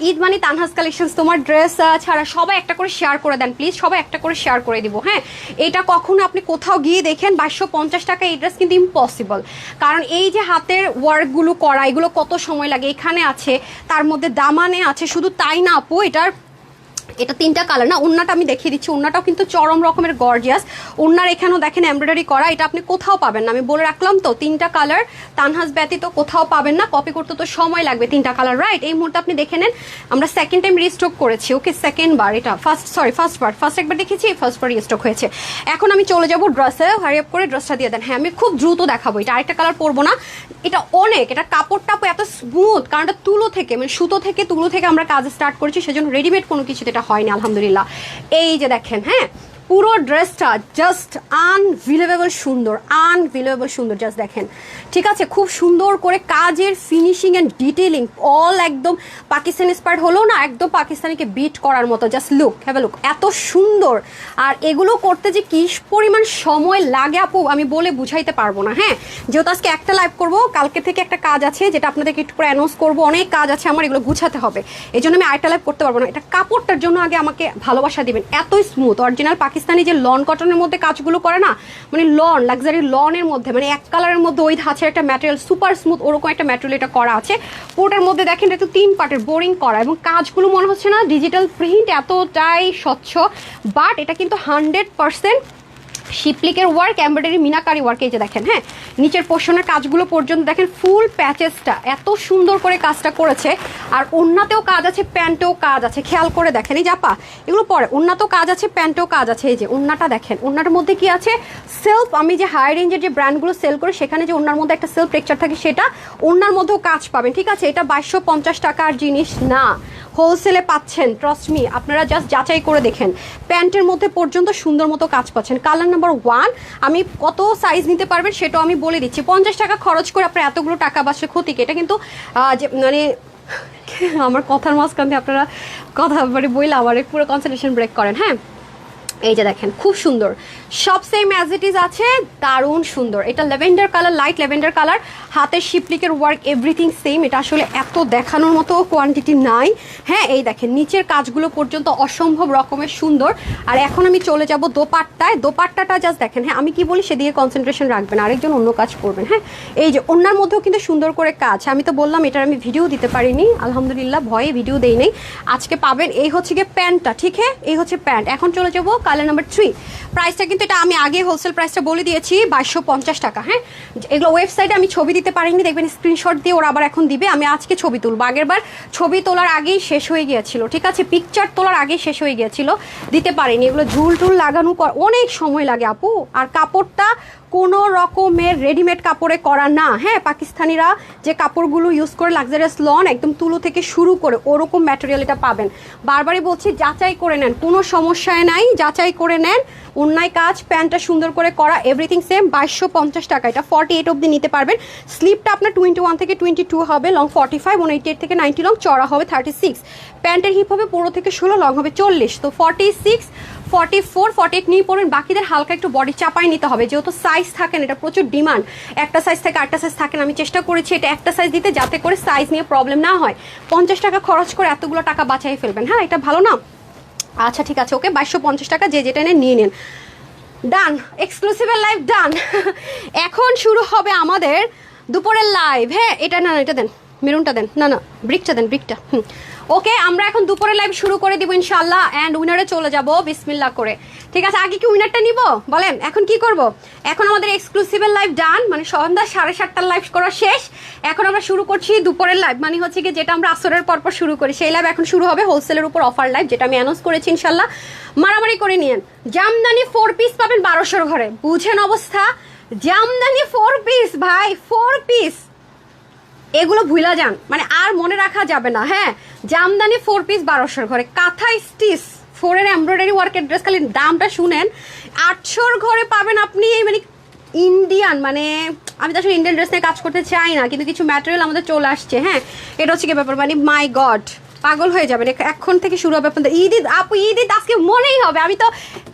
ঈদ মানে তানহাস কালেকশনস, তোমার ড্রেস ছাড়া সবাই একটা করে শেয়ার করে দেন প্লিজ, সবাই একটা করে শেয়ার করে দিব। হ্যাঁ, এটা কখনো আপনি কোথাও গিয়ে দেখেন 2250 টাকা এই ড্রেস কিন্তু ইম্পসিবল, কারণ এই যে হাতের ওয়ার্কগুলো করা, এগুলো কত সময় লাগে। এখানে আছে, তার মধ্যে দামানে আছে, শুধু তাই না আপু, এটা 3টা কালার না, ওন্নাটা আমি দেখিয়ে দিচ্ছি, ওন্নাটাও কিন্তু চরম রকমের গর্জিয়াস। ওন্নার এখানেও দেখেন এমব্রয়ডারি করা, এটা আপনি কোথাও পাবেন না, আমি বলে রাখলাম তো। 3টা কালার তানহাস ব্যতীত কোথাও পাবেন না, কপি করতে তো সময় লাগবে। 3টা কালার, রাইট? এই মুহূর্তে আপনি দেখে নেন, আমরা সেকেন্ড টাইম রিস্টক করেছি। ওকে, সেকেন্ড বার, এটা ফার্স্ট একবার দেখেছি, ফার্স্ট বার রিস্টক হয়েছে। এখন আমি চলে যাবো ড্রেসে, হারি আপ করে ড্রেসটা দিয়ে দেন। হ্যাঁ, আমি খুব দ্রুত দেখাবো, এটা আরেকটা কালার পরবো না। এটা অনেক, এটা কাপড়টা এত স্মুথ, কারণ এটা তুলো থেকে, মানে সুতো থেকে, তুলো থেকে আমরা কাজ স্টার্ট করেছি, সেজন্য রেডিমেড কোনো কিছু এটা হয়নি আলহামদুলিল্লাহ। এই যে দেখেন, হ্যাঁ, পুরো ড্রেসটা জাস্ট আনবিলিভেবল সুন্দর, জাস্ট দেখেন, ঠিক আছে? খুব সুন্দর করে কাজের ফিনিশিং অ্যান্ড ডিটেইলিং অল একদম পাকিস্তানি ইন্সপায়ার্ড হলো না, একদম পাকিস্তানিকে বিট করার মতো। Just look, have a look, এত সুন্দর। আর এগুলো করতে যে কি পরিমাণ সময় লাগে আপু, আমি বলে বুঝাইতে পারবো না। হ্যাঁ, যেহেতু আজকে একটা লাইভ করবো, কালকে থেকে একটা কাজ আছে যেটা আপনাদেরকে একটু করে অ্যানাউন্স করবো, অনেক কাজ আছে আমার, এগুলো গুছাতে হবে, এই জন্য আমি আরেকটা লাইভ করতে পারবো না। এটা কাপড়টার জন্য আগে আমাকে ভালোবাসা দিবেন, এতই স্মুথ, অরিজিনাল পাকিস্তানি যে লন কটনের মধ্যে কাজগুলো করে না, মানে লন, লাক্সারি লনের মধ্যে, মানে এক কালারের মধ্যে ওই ধাঁচের একটা ম্যাটেরিয়াল, সুপার স্মুথ, ওরকম একটা ম্যাটেরিয়াল এটা করা আছে। পুরোটার মধ্যে দেখেন এটা তো 3 পার্টের বোরিং করা, এবং কাজগুলো মনে হচ্ছে না ডিজিটাল প্রিন্ট, এতটাই স্বচ্ছ। বাট এটা কিন্তু 100% শিপলিকের ওয়ার্ক, এমব্রয়ডারি, মিনাকারি ওয়ার্ক। এই যে দেখেন, হ্যাঁ, নিচের পোর্শনের কাজগুলো পর্যন্ত দেখেন, ফুল প্যাচেসটা এত সুন্দর করে কাজটা করেছে। আর ওন্নাতেও কাজ আছে, প্যান্টেও কাজ আছে, খেয়াল করে দেখেন। এই জাপা, এগুলো পরে ওন্নাতেও কাজ আছে, প্যান্টেও কাজ আছে। এই যে ওন্নাটা দেখেন, ওন্নাটার মধ্যে কি আছে, সেলফ, আমি যে হাই রেঞ্জের যে ব্র্যান্ডগুলো সেল করে সেখানে যে ওন্নার মধ্যে একটা সেলফ টেক্সচার থাকে, সেটা ওন্নার মধ্যেও কাজ পাবেন, ঠিক আছে? এটা 2250 টাকার জিনিস না, হোলসেলে পাচ্ছেন, ট্রাস্ট মি। আপনারা জাস্ট যাচাই করে দেখেন, প্যান্টের মধ্যে পর্যন্ত সুন্দর মতো কাজ পাচ্ছেন। কালার নাম্বার 1, আমি কত সাইজ নিতে পারবেন সেটাও আমি বলে দিচ্ছি। 50 টাকা খরচ করে আপনার এতগুলো টাকা বাঁচলে ক্ষতি কি? এটা কিন্তু যে মানে আমার কথার মাঝখান দিয়ে আপনারা কথা মানে বইলে আবার পুরো কনসেন্ট্রেশন ব্রেক করেন। হ্যাঁ, এই যে দেখেন, খুব সুন্দর, সব সেম অ্যাজ ইট ইজ আছে, দারুণ সুন্দর। এটা lavender colour, light lavender colour, হাতের শিপলিকের ওয়ার্ক, এভরিথিং সেম। এটা আসলে এত দেখানোর মতো কোয়ান্টিটি নাই। হ্যাঁ, এই দেখেন নিচের কাজগুলো পর্যন্ত অসম্ভব রকমের সুন্দর। আর এখন আমি চলে যাব দোপাট্টায়। দোপাট্টাটা জাস্ট দেখেন, হ্যাঁ, আমি কি বলি সেদিকে কনসেন্ট্রেশন রাখবেন, আরেকজন অন্য কাজ করবেন। হ্যাঁ, এই যে ওনার মধ্যেও কিন্তু সুন্দর করে কাজ, আমি তো বললাম এটার আমি ভিডিও দিতে পারিনি আলহামদুলিল্লাহ, ভয়ে ভিডিও দেই নেই, আজকে পাবেন। এই হচ্ছে গিয়ে প্যান্টটা, ঠিক হ্যাঁ, এই হচ্ছে প্যান্ট। এখন চলে যাবো কালার নাম্বার 3। প্রাইসটা কিন্তু এটা আমি আগে হোলসেল প্রাইসটা বলে দিয়েছি, 2250 টাকা। হ্যাঁ, এগুলো ওয়েবসাইটে আমি ছবি দিতে পারিনি, দেখবেন স্ক্রিনশট দিয়ে ওরা আবার এখন দিবে। আমি আজকে ছবি তুলবো, আগের বার ছবি তোলার আগেই শেষ হয়ে গিয়েছিল, ঠিক আছে? পিকচার তোলার আগেই শেষ হয়ে গিয়েছিল, দিতে পারিনি। এগুলো ঝুল টুল লাগানো অনেক সময় লাগে আপু, আর কাপড়টা কোনো রকমের রেডিমেড কাপড়ে করা না। হ্যাঁ, পাকিস্তানিরা যে কাপড়গুলো ইউজ করে লাক্সারিয়াস লন, একদম তুলো থেকে শুরু করে ওরকম ম্যাটেরিয়াল এটা পাবেন। বারবারই বলছি, যাচাই করে নেন, কোনো সমস্যায় নাই, যাচাই করে নেন। অন্যায় কাজ, প্যান্টটা সুন্দর করে করা, এভরিথিং সেম। 2250 টাকা, এটা 48 অবধি নিতে পারবেন। স্লিপটা আপনার 21 থেকে 22 হবে, লং 45, 188 থেকে 90 লং, চড়া হবে 36। প্যান্টের হিপ হবে 15 থেকে 16, লং হবে 40। তো 46, 44, 48 নিয়ে পড়বেন। বাকিদের হালকা একটু বডি চাপাই নিতে হবে, যেহেতু সাইজ থাকেন, এটা প্রচুর ডিমান্ড। একটা সাইজ থেকে আরেকটা সাইজ থাকেন, আমি চেষ্টা করেছি এটা একটা সাইজ দিতে, যাতে করে সাইজ নিয়ে প্রবলেম না হয়। 50 টাকা খরচ করে এতগুলো টাকা বাঁচাই ফেলবেন। হ্যাঁ, এটা ভালো না? আচ্ছা ঠিক আছে, ওকে, 2250 টাকা, যে যেটা নেন নিয়ে নেন। ডান, এক্সক্লুসিভের লাইভ ডান। এখন শুরু হবে আমাদের দুপুরের লাইভ। হ্যাঁ, এটা না, এটা দেন, মেরুনটা দেন, না ব্রিকটা দেন, ব্রিকটা। ওকে, আমরা এখন দুপুরের লাইভ শুরু করে দিব ইনশাল্লাহ, অ্যান্ড উইনারে চলে যাব বিসমিল্লাহ করে। ঠিক আছে, আগে কি উইনারটা নিব বলেন? এখন কি করব? এখন আমাদের এক্সক্লুসিভের লাইভ ডান, মানে সন্ধ্যা 7:30টার লাইভ করা শেষ। এখন আমরা শুরু করছি দুপুরের লাইভ, মানে হচ্ছে কি যেটা আমরা আসরের পরপর শুরু করি, সেই লাইভ এখন শুরু হবে। হোলসেলের উপর অফার লাইভ, যেটা আমি অ্যানাউন্স করেছি ইনশাল্লাহ। মারামারি করে নিয়েন। জামদানি 4 পিস পাবেন 1200 ঘরে, বুঝেন অবস্থা? জামদানি 4 পিস ভাই, 4 পিস, এগুলো ভুলা যান, মানে আর মনে রাখা যাবে না। হ্যাঁ, জামদানি 4 পিস 1200 ঘরে, কাঁথা স্টিচ 4 এমব্রয়ডারি ওয়ার্কের ড্রেস, খালি দামটা শুনেন, 800 ঘরে পাবেন আপনি। মানে ইন্ডিয়ান, মানে আমি তো আসলে ইন্ডিয়ান ড্রেস নিয়ে কাজ করতে চাই না, কিন্তু কিছু ম্যাটেরিয়াল আমাদের চলে আসছে। হ্যাঁ, এটা হচ্ছে কি ব্যাপার, মানে মাই গড, পাগল হয়ে যাবেন। এখন থেকে শুরু হবে আপনাদের ঈদ। আপু ঈদ আজকে মনেই হবে, আমি তো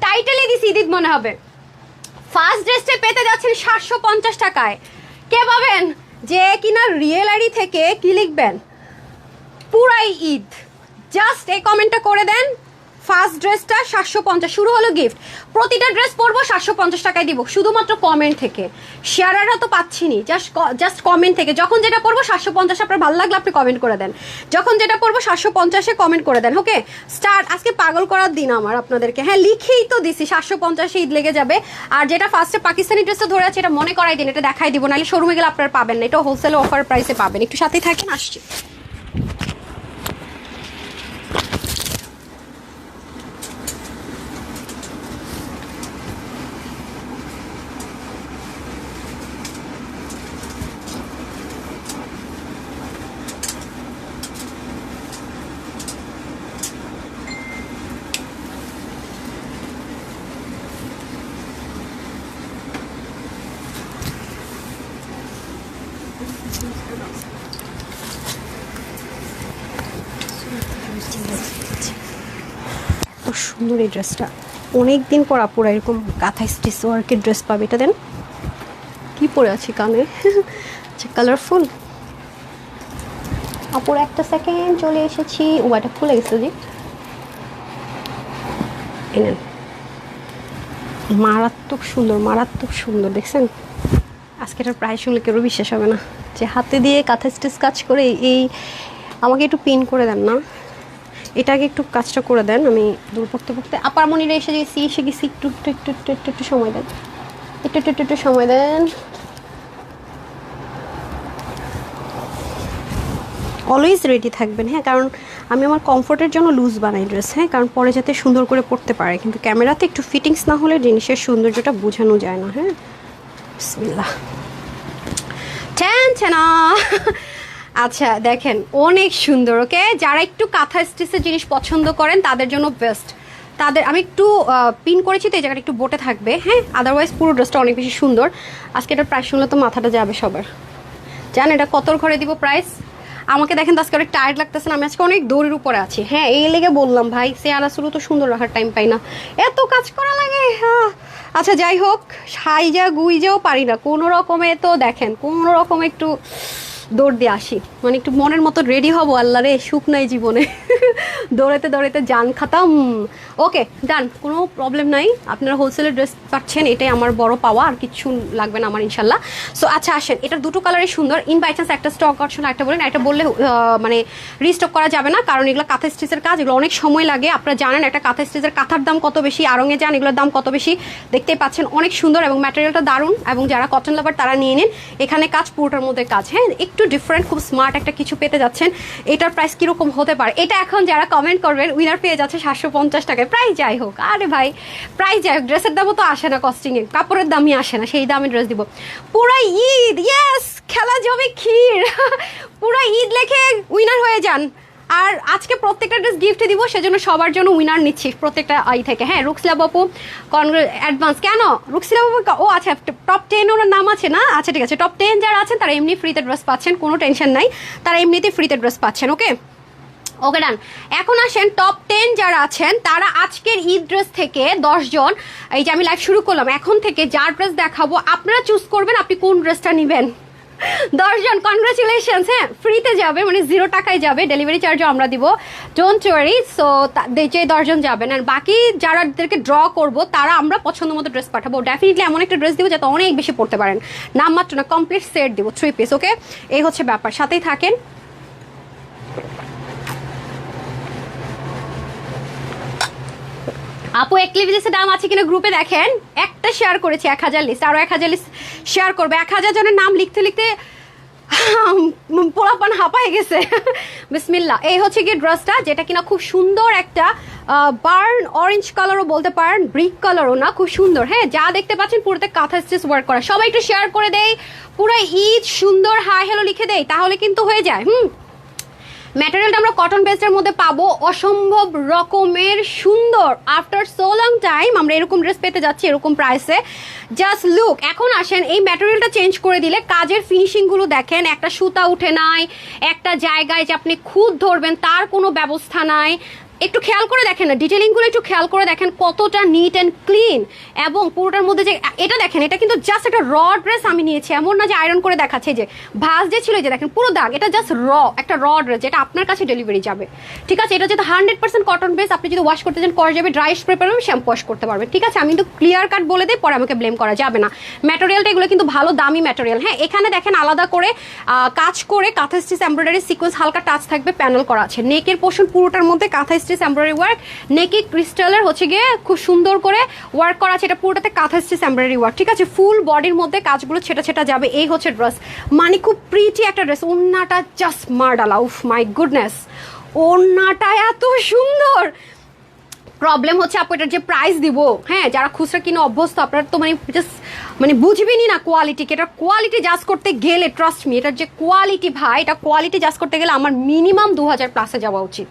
টাইটেলে দিছি ঈদ মনে হবে। ফার্স্ট ড্রেসটা পেতে যাচ্ছেন 750 টাকায়। কে পাবেন? যে কিনা রিয়েল আইডি থেকে কি লিখবেন পুরাই ঈদ, জাস্ট এই কমেন্টটা করে দেন। ফার্স্ট ড্রেসটা 750, শুরু হলো গিফট। প্রতিটা ড্রেস পরবো 750 টাকায় দিব, শুধুমাত্র কমেন্ট থেকে। শেয়ারাররা তো পাচ্ছিনি, জাস্ট কমেন্ট থেকে। যখন যেটা পরবো 750, আপনার ভালো লাগলে আপনি কমেন্ট করে দেন। যখন যেটা পরবো 750-এ কমেন্ট করে দেন। Okay start. আজকে পাগল করার দিন আমার আপনাদেরকে। হ্যাঁ লিখেই তো দিছি 750-এ ঈদ লেগে যাবে। আর যেটা ফার্স্টে পাকিস্তানি ড্রেসটা ধরে আছে এটা মনে করাই দিন, এটা দেখাই দিব, নাহলে শোরুমে গেলে আপনারা পাবেন না। এটা হোলসেল অফার প্রাইসে পাবেন। একটু সাথেই থাকেন, আসছি। এত সুন্দর এই ড্রেসটা, অনেকদিন পর আপুরা এরকম কাঁথা স্টিচ ওয়ার্কের ড্রেস পাবে। এটা দেন, কি পরে আছি কানে, আচ্ছা কালারফুল। আপুর একটা সেকেন্ড, চলে এসেছি। ও এটা খুলে গেছে জি, এনেন। মারাত্মক সুন্দর, মারাত্মক সুন্দর, দেখছেন? আজকে এটার প্রাইস শুনলে কেউ বিশ্বাস হবে না যে হাতে দিয়ে কাঁথা স্টিচ কাজ করে। এই আমাকে একটু পিন করে দেন না, এটাকে একটু কাজটা করে দেন। আমি দূর পড়তে পড়তে আপার মনিরে এসে গেছি, একটু একটু একটু একটু একটু একটু সময় দেন, একটু একটু একটু একটু সময় দেন। অলওয়েজ রেডি থাকবেন, হ্যাঁ, কারণ আমি আমার কমফোর্টের জন্য লুজ বানাই ড্রেস, হ্যাঁ, কারণ পরে যাতে সুন্দর করে পরতে পারে। কিন্তু ক্যামেরাতে একটু ফিটিংস না হলে জিনিসের সৌন্দর্যটা বোঝানো যায় না। হ্যাঁ, বিসমিল্লাহ। আচ্ছা দেখেন, অনেক সুন্দর। ওকে, যারা একটু কাঁথা স্টিচের জিনিস পছন্দ করেন তাদের জন্য বেস্ট। তাদের আমি একটু পিন করেছি তো এই জায়গাটা একটু বোটে থাকবে, হ্যাঁ, আদারওয়াইজ পুরো ড্রেসটা অনেক বেশি সুন্দর। আজকে এটার প্রাইস শুনলে তো মাথাটা যাবে সবার। জান এটা কতর ঘরে দিব প্রাইস? আমাকে দেখেন তো আজকে অনেক টায়ার্ড লাগতেছে না, আমি আজকে অনেক দৌড়ের উপরে আছি। হ্যাঁ এই লেগে বললাম ভাই, চেহারা শুরু তো সুন্দর রাখার টাইম পাই না, এত কাজ করা লাগে। আচ্ছা যাই হোক, সাইজা গুইজাও পারি না কোনো রকমে। তো দেখেন কোনো রকমে একটু দৌড় দিয়ে আসি, মানে একটু মনের মতো রেডি হবো। আল্লাহ রে, সুখ নাই জীবনে, দৌড়াতে দৌড়াতে জান খাতাম। ওকে ডান, কোনো প্রবলেম নাই। আপনারা হোলসেলের ড্রেস পাচ্ছেন, এটাই আমার বড় পাওয়া, আর কিছু লাগবে না আমার ইনশাল্লাহ। সো আচ্ছা আসেন, এটার দুটো কালারই সুন্দর। ইন বাই চান্স একটা স্টক অপশন একটা বলেন, একটা বললে মানে রিস্টক করা যাবে না, কারণ এগুলো কাঁথা স্টিচের কাজ, এগুলো অনেক সময় লাগে। আপনারা জানেন একটা কাঁথা স্টিচের কাঁথার দাম কত বেশি, আরঙে যান এগুলোর দাম কত বেশি। দেখতেই পাচ্ছেন অনেক সুন্দর এবং ম্যাটেরিয়ালটা দারুণ। এবং যারা কটন লাভার তারা নিয়ে নিন, এখানে কাজ পুরোটার মধ্যে কাজ। হ্যাঁ একটু ডিফারেন্ট, খুব স্মার্ট একটা কিছু পেতে যাচ্ছেন। এটার প্রাইস কিরকম হতে পারে, এটা এখন যারা কমেন্ট করবেন উইনার পেয়ে যাচ্ছে 750 টাকায়। প্রাইস যাই হোক, আরে ভাই প্রাইস যাই হোক, ড্রেসের দামও তো আসে না, কস্টিংয়ে কাপড়ের দামই আসে না, সেই দামে ড্রেস দিব। পুরা ঈদ, ইয়েস, খেলা যাবে ক্ষীর। পুরা ঈদ লেখে উইনার হয়ে যান। আর আজকে প্রত্যেকটা ড্রেস গিফটে দিব, সেজন্য সবার জন্য উইনার নিচ্ছি প্রত্যেকটা আই থেকে। হ্যাঁ রুকসিলা বাপু অ্যাডভান্স। কেন রুকসিলা বাপু? ও আচ্ছা, টপ 10 ওনার নাম আছে না? আচ্ছা ঠিক আছে, টপ 10 যারা আছেন তারা এমনি ফ্রিতে ড্রেস পাচ্ছেন, কোনো টেনশন নাই, তারা এমনিতে ফ্রিতে ড্রেস পাচ্ছেন। ওকে ওকে ডান। এখন আসেন টপ 10 যারা আছেন তারা আজকের ঈদ ড্রেস থেকে 10 জন, এই যে আমি লাইভ শুরু করলাম এখন থেকে, যার ড্রেস দেখাবো আপনারা চুজ করবেন আপনি কোন ড্রেসটা নেবেন। 10 জন কনগ্রাচুলেশনস। হ্যাঁ ফ্রিতে যাবে, মানে 0 টাকায় যাবে, ডেলিভারি চার্জও আমরা দিব, ডোন্ট ওয়ারি। সো যে 10 জন যাবেন, আর বাকি যারাদেরকে ড্র করবো তারা আমরা পছন্দ মতো ড্রেস পাঠাবো। ডেফিনেটলি এমন একটা ড্রেস দিব যাতে অনেক বেশি পড়তে পারেন, নামমাত্র না, কমপ্লিট সেট দিব, 3 পিস। ওকে এই হচ্ছে ব্যাপার, সাথেই থাকেন। আপু এক্লিভিজেসের দাম আছে কিনা গ্রুপে দেখেন, একটা শেয়ার করেছি 1000 লিস্ট, আরো 1000 লিস্ট শেয়ার করবে। 1000 জনের নাম লিখতে লিখতে পোলাপান হাঁপায় গেছে। বিসমিল্লাহ। এই হচ্ছে কি ড্রেসটা, যেটা কিনা খুব সুন্দর একটা বার্ন অরেঞ্জ কালারও বলতে পারেন, ব্রিক কালারও না, খুব সুন্দর। হ্যাঁ যা দেখতে পাচ্ছেন পুরোতে কাঁথা স্টিচ ওয়ার্ক করা। সবাই একটু শেয়ার করে দেই, পুরো ঈদ সুন্দর হাই হ্যালো লিখে দেই, তাহলে কিন্তু হয়ে যায়। ম্যাটেরিয়ালটা আমরা কটন বেসডের মধ্যে পাবো, অসম্ভব রকমের সুন্দর। আফটার সো লং টাইম আমরা এরকম ড্রেস পেতে যাচ্ছি এরকম প্রাইসে। Just look. এখন আসেন এই ম্যাটেরিয়ালটা চেঞ্জ করে দিলে কাজের ফিনিশিংগুলো দেখেন, একটা সুতা উঠে নাই, একটা জায়গায় যে আপনি খুদ ধরবেন তার কোনো ব্যবস্থা নাই। একটু খেয়াল করে দেখেন না, ডিটেলিংগুলো একটু খেয়াল করে দেখেন কতটা নিট অ্যান্ড ক্লিন। এবং পুরোটার মধ্যে যে এটা দেখেন, এটা কিন্তু জাস্ট একটা র ড্রেস আমি নিয়েছি, এমন না যে আয়রন করে দেখাচ্ছে। যে ভাঁজ যে ছিল যে দেখেন পুরো দাগ, এটা জাস্ট একটা র ড্রেস যেটা আপনার কাছে ডেলিভারি যাবে। ঠিক আছে, এটা যেহেতু 100% কটন বেস, আপনি যদি ওয়াশ করতে চান করা যাবে, ড্রাই স্প্রে পারবেন, শ্যাম্পু ওয়াশ করতে পারবেন। ঠিক আছে, আমি কিন্তু ক্লিয়ার কাট বলে দিই, পরে আমাকে ব্লেম করা যাবে না। ম্যাটেরিয়ালটা এগুলো কিন্তু ভালো দামি ম্যাটেরিয়াল। হ্যাঁ, এখানে দেখেন আলাদা করে কাজ করে কাঁথা স্টিচ এমব্রয়ডারি সিকোয়েন্স হালকা টাচ থাকবে, প্যানেল করা আছে। নেকের পোর্শন পুরোটার মধ্যে কাঁথা স্টিচ এমব্রয়ডারি ওয়ার্ক, নেকি ক্রিস্টালের হচ্ছে গিয়ে খুব সুন্দর করে ওয়ার্ক করা আছে। এটা পুরোটাতে কাঁথা স্টিচ এমব্রয়ডারি ওয়ার্ক। ঠিক আছে, ফুল বডির মধ্যে কাজগুলো ছেটা ছেটা যাবে। এই হচ্ছে ড্রেস, মানে খুব প্রিটি একটা ড্রেস। ওড়নাটা জাস্ট মার্ডালা, উফ মাই গুডনেস, ওড়নাটা এত সুন্দর। প্রবলেম হচ্ছে আপু এটার যে প্রাইস দিব, হ্যাঁ যারা খুচরা কিনে অভ্যস্ত আপনারা তো মানে জাস্ট মানে বুঝবেনই না কোয়ালিটিকে। এটার কোয়ালিটি জাজ করতে গেলে ট্রাস্ট মি, এটার যে কোয়ালিটি ভাই, এটা কোয়ালিটি জাজ করতে গেলে আমার মিনিমাম 2000 প্লাসে যাওয়া উচিত।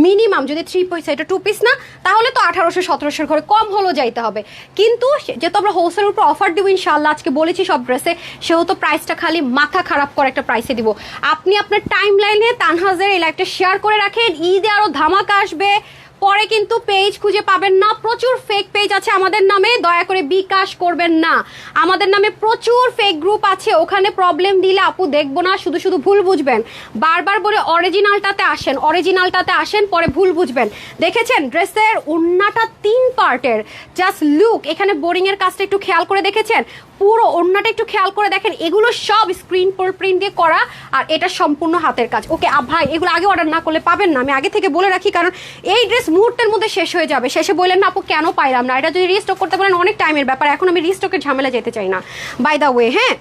মিনিমাম যদি 3 পিস, এটা 2 পিস না, তাহলে তো 1800-1700 ঘরে কম হলেও যাইতে হবে। কিন্তু যেহেতু আমরা হোলসেলের উপর অফার দিব ইনশাল্লাহ, আজকে বলেছি সব ড্রেসে, সেহেতু প্রাইসটা খালি মাথা খারাপ করে একটা প্রাইসে দিব। আপনি আপনার টাইম লাইনে তানহাজের এই লাইভটা শেয়ার করে রাখেন, ঈদে আরও ধামাকা আসবে। পরে কিন্তু পেজ খুঁজে পাবেন না, প্রচুর ফেক পেজ আছে আমাদের নামে, দয়া করে বিকাশ করবেন না। আমাদের নামে প্রচুর ফেক গ্রুপ আছে, ওখানে প্রবলেম দিলে আপু দেখবো না, শুধু শুধু ভুল বুঝবেন। বারবার বলে অরিজিনালটাতে আসেন, অরিজিনালটাতে আসেন, পরে ভুল বুঝবেন। দেখেছেন ড্রেসের ওড়নাটা 3 পার্টের, জাস্ট লুক। এখানে বোরিং এর কাজটা একটু খেয়াল করে দেখেছেন, পুরো ওড়নাটা একটু খেয়াল করে দেখেন, এগুলো সব স্ক্রিন প্রিন্ট দিয়ে করা, আর এটা সম্পূর্ণ হাতের কাজ। ওকে ভাই, এগুলো আগে অর্ডার না করলে পাবেন না, আমি আগে থেকে বলে রাখি, কারণ এই ড্রেস মুহূর্তের মধ্যে শেষ হয়ে যাবে। শেষে বললেন না আপু কেন পাইলাম না, এটা যদি রিস্টক করতে পারেন অনেক টাইমের ব্যাপার, এখন আমি রিস্টকের ঝামেলা যেতে চাই না বাই দ্য ওয়ে। হ্যাঁ,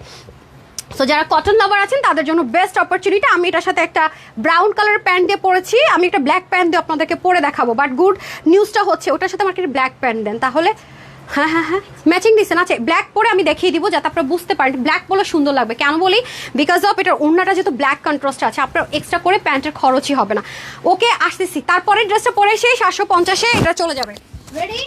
সো যারা কটন লাভার আছেন তাদের জন্য বেস্ট অপরচুনিটি। আমি এটার সাথে একটা ব্রাউন কালারের প্যান্ট দিয়ে পরেছি, আমি একটা ব্ল্যাক প্যান্ট দিয়ে আপনাদেরকে পরে দেখাবো। বাট গুড নিউজটা হচ্ছে ওটার সাথে আমাকে ব্ল্যাক প্যান্ট দেন, তাহলে হ্যাঁ হ্যাঁ হ্যাঁ ম্যাচিং দিচ্ছেন। আচ্ছা, ব্ল্যাক পরে আমি দেখিয়ে দিব যাতে আপনারা বুঝতে পারেন ব্ল্যাক পরে সুন্দর লাগবে। কেন বলি, বিকজ অফ এটার ওড়নাটা যেহেতু ব্ল্যাক কন্ট্রাস্ট আছে, আপনার এক্সট্রা করে প্যান্টের খরচই হবে না। ওকে, আসতেছি। তারপরে ড্রেসটা পরে এসে 750-এ এটা চলে যাবে। রেডি?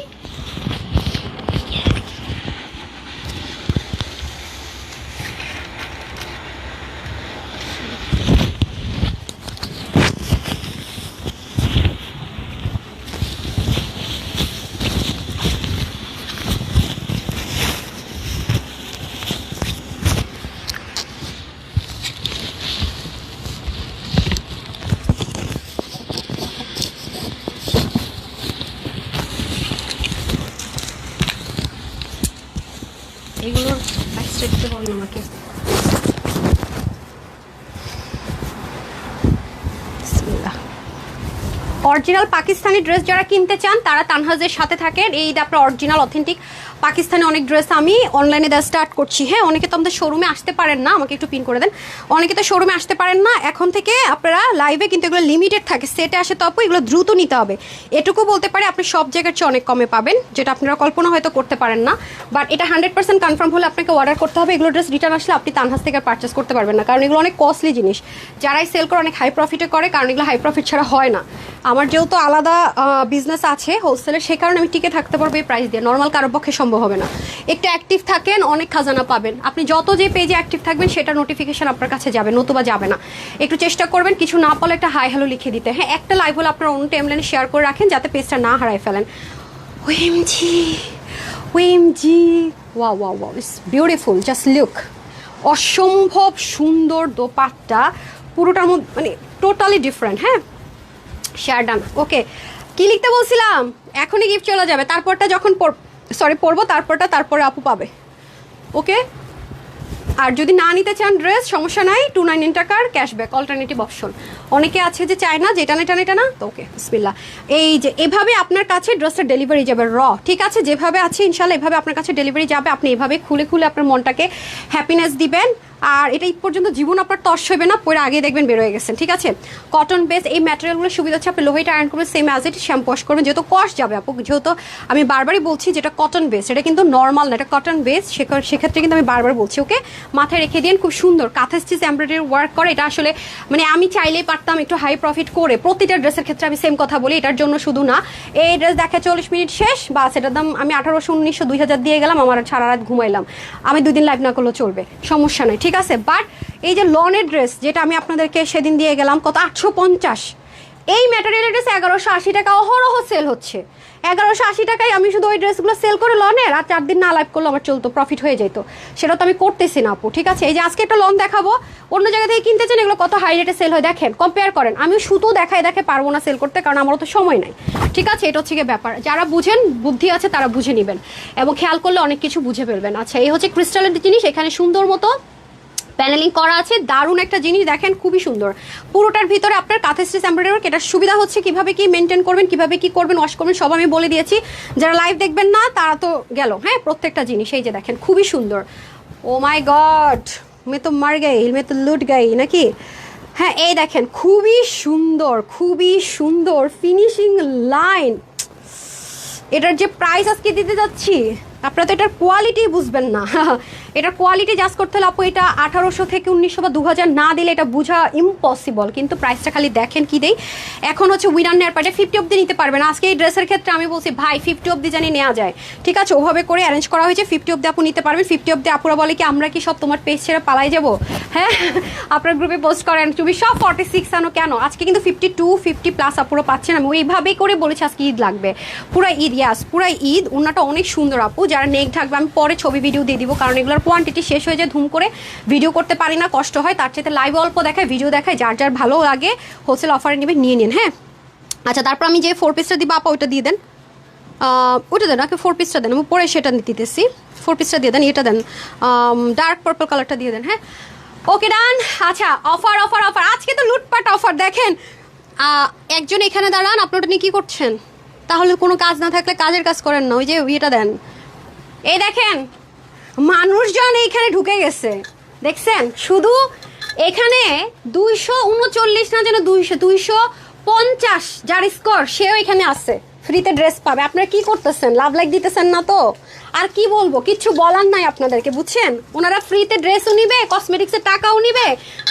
এগুলোর প্রাইসটা দিতে বলুন আমাকে। অরিজিনাল পাকিস্তানি ড্রেস যারা কিনতে চান তারা তানহাজের সাথে থাকেন। এই আপনার অরিজিনাল অথেন্টিক পাকিস্তানি অনেক ড্রেস আমি অনলাইনে দেওয়া স্টার্ট করছি। হ্যাঁ, অনেকে তো আমাদের শোরুমে আসতে পারেন না, আমাকে একটু পিন করে দেন। অনেকে তো শোরুমে আসতে পারেন না, এখন থেকে আপনারা লাইভে কিন্তু এগুলো লিমিটেড থাকে, সেটে আসে তো আপু এগুলো দ্রুত নিতে হবে। এটুকু বলতে পারে আপনি সব জায়গার চেয়ে অনেক কমে পাবেন, যেটা আপনারা কল্পনা হয়তো করতে পারেন না। বাট এটা 100% কনফার্ম হলে আপনাকে অর্ডার করতে হবে। এগুলো ড্রেস রিটার্ন আসলে আপনি তানহাজ থেকে পারচেস করতে পারবেন না, কারণ এগুলো অনেক কস্টলি জিনিস। যারাই সেল করে অনেক হাই প্রফিটে করে, কারণ এগুলো হাই প্রফিট ছাড়া হয় না। আমার যেহেতু আলাদা বিজনেস আছে হোলসেলের, সেই কারণে আমি টিকে থাকতে পারবো এই প্রাইস দিয়ে, নর্মাল কারোর পক্ষে সম্ভব হবে না। একটু অ্যাক্টিভ থাকেন, অনেক খাজানা পাবেন। আপনি যত যে পেজে অ্যাক্টিভ থাকবেন সেটা নোটিফিকেশন আপনার কাছে যাবে, নতুবা যাবে না। একটু চেষ্টা করবেন কিছু না পারলে একটা হাই হ্যালো লিখে দিতে। হ্যাঁ, একটা লাইভ হলে আপনার অন্য টাইমলাইনে শেয়ার করে রাখেন যাতে পেজটা না হারায় ফেলেন। OMG OMG, wow wow wow, it's beautiful, just look. অসম্ভব সুন্দর দোপাট্টা, পুরোটার মধ্যে মানে টোটালি ডিফারেন্ট। হ্যাঁ, শেয়ার ডান। ওকে, কি লিখতে বলছিলাম, এখনই গিফট চলে যাবে, তারপরটা যখন পরবো তারপরে আপু পাবে। ওকে, আর যদি না নিতে চান ড্রেস সমস্যা নাই, 299 টাকার ক্যাশব্যাক অল্টারনেটিভ অপশন। অনেকে আছে যে চায় না, যে এটা না, তো ওকে বিসমিল্লাহ। এই যে এভাবে আপনার কাছে ড্রেসটা ডেলিভারি যাবে র, ঠিক আছে, যেভাবে আছে ইনশাল্লাহ এভাবে আপনার কাছে ডেলিভারি যাবে। আপনি এভাবে খুলে খুলে আপনার মনটাকে হ্যাপিনেস দিবেন। আর এটা এই পর্যন্ত জীবন আপনার তস হবে না, পরে আগে দেখবেন বের হয়ে গেছেন, ঠিক আছে। কটন বেস এই ম্যাটেরিয়ালগুলো সুবিধা হচ্ছে আপনি লোহাইটা আয়রন করবেন same as it, shampoo wash করবেন, যেহেতু কস যাবে আপু, যেহেতু আমি বারবারই বলছি যেটা কটন বেস, এটা কিন্তু নর্মাল না, এটা কটন বেস, সেক্ষেত্রে কিন্তু আমি বারবার বলছি। ওকে, মাথায় রেখে দিন। খুব সুন্দর কাঁথা স্টিচ এমব্রয়ডারি ওয়ার্ক করে, এটা আসলে মানে আমি চাইলেই পারতাম একটু হাই প্রফিট করে, প্রতিটা ড্রেসের ক্ষেত্রে আমি সেম কথা বলি, এটার জন্য শুধু না। এই ড্রেস দেখে 40 মিনিট শেষ, বাস এটার দাম আমি 1800, 1900, 2000 দিয়ে গেলাম, আমার সারা রাত ঘুমাইলাম, আমি 2 দিন লাইভ না করলেও চলবে, সমস্যা নেই, ঠিক আছে। বাট এই যে লনের ড্রেস যেটা আমি আপনাদেরকে সেদিন দিয়ে গেলাম কত 850, এই ম্যাটেরিয়ালের ড্রেস 1180 টাকা অহরহ সেল হচ্ছে। 1180 টাকায় আমি শুধু ওই ড্রেসগুলো সেল করে লনের, আর 4 দিন না লাইভ করলে আমার চলতো, প্রফিট হয়ে যেত, সেটা তো আমি করতেছি না আপু, ঠিক আছে। এই যে আজকে একটা লন দেখাবো, অন্য জায়গা থেকে কিনতে চান, এগুলো কত হাই রেটে সেল হয় দেখেন, কম্পেয়ার করেন। আমি শুধু দেখে পারবো না সেল করতে, কারণ আমারও তো সময় নাই, ঠিক আছে। এটা হচ্ছে গিয়ে ব্যাপার, যারা বুঝেন, বুদ্ধি আছে তারা বুঝে নেবেন এবং খেয়াল করলে অনেক কিছু বুঝে ফেলবেন। আচ্ছা, এই হচ্ছে ক্রিস্টালের জিনিস, এখানে সুন্দর মতো প্যানেলিং করা আছে, দারুণ একটা জিনিস দেখেন, খুবই সুন্দর। পুরোটার ভিতরে আপনার কাঁথা স্টিচ এমব্রয়ডারি ওয়ার্ক। এটার সুবিধা হচ্ছে কিভাবে কি মেনটেন করবেন, কিভাবে কি করবেন, ওয়াশ করবেন, সব আমি বলে দিয়েছি। যারা লাইভ দেখবেন না তারা তো গেল, হ্যাঁ, প্রত্যেকটা জিনিস এই যে দেখেন, খুবই সুন্দর। ও মাই গড, মে তো মার গাই, মে তো লুট গাই নাকি। হ্যাঁ, এই দেখেন, খুবই সুন্দর, খুবই সুন্দর ফিনিশিং লাইন। এটার যে প্রাইস আজকে দিতে যাচ্ছি, আপনারা তো এটার কোয়ালিটি বুঝবেন না। এটার কোয়ালিটি জাস্ট করতে হলে আপু এটা 1800 থেকে 1900 বা 2000 না দিলে এটা বোঝা ইম্পসিবল। কিন্তু প্রাইসটা খালি দেখেন কি দেই। এখন হচ্ছে উইনার নেয়ার পার্টে 50 অব্দি নিতে পারবেন। আজকে এই ড্রেসের ক্ষেত্রে আমি বলছি ভাই 50 অব্দি জানি নেওয়া যায়, ঠিক আছে, ওভাবে করে অ্যারেঞ্জ করা হয়েছে। 50 অব্দি আপু নিতে পারবেন। 50 অব্দি আপুরা বলে কি আমরা কি সব তোমার পেজ ছেড়ে পালাই যাবো? হ্যাঁ, আপনার গ্রুপে পোস্ট করেন তুমি সব 46 আনো কেন? আজকে কিন্তু 52, 50+ আপুরা পাচ্ছেন। আমি ওইভাবেই করে বলেছি আজকে ঈদ লাগবে, পুরো ঈদ, ইয়াস পুরো ঈদ। ওনাটা অনেক সুন্দর আপু, যারা নেক থাকবে আমি পরে ছবি ভিডিও দিয়ে দিব, কারণ এগুলোর কোয়ান্টিটি শেষ হয়ে যায়, ধুম করে ভিডিও করতে পারি না, কষ্ট হয়। তার চাইতে লাইভ অল্প দেখায়, ভিডিও দেখায়, যার যার ভালো লাগে হোলসেল অফারে নেবে নিয়ে নিন। হ্যাঁ, আচ্ছা, তারপর আমি যে 4 পিসটা দিব আপা ওইটা দিয়ে দেন, ওইটা দেন, ওকে 4 পিসটা দেন, আমি পরে সেটা দিতেছি। 4 পিসটা দিয়ে দেন, এটা দেন, ডার্ক পার্পল কালারটা দিয়ে দেন। হ্যাঁ, ওকে ডান। আচ্ছা, অফার অফার অফার, আজকে তো লুটপাট অফার। দেখেন, একজন এখানে দাঁড়ান, আপনি ওটা নিয়ে কী করছেন? তাহলে কোনো কাজ না থাকলে কাজের কাজ করেন না, ওই যে ইয়েটা দেন। এই দেখেন, মানুষজন এইখানে ঢুকে গেছে, দেখছেন? শুধু এখানে 239 না যেন 250 যার স্কোর সেও এখানে আছে, ফ্রিতে ড্রেস পাবে। আপনারা কি করতেছেন? লাভ লাইক দিতেছেন না তো? আর কি বলবো, কিচ্ছু বলার নাই আপনাদেরকে, বুঝছেন? ওনারা ফ্রিতে ড্রেসও নিবে, কসমেটিক্সের টাকাও নিবে,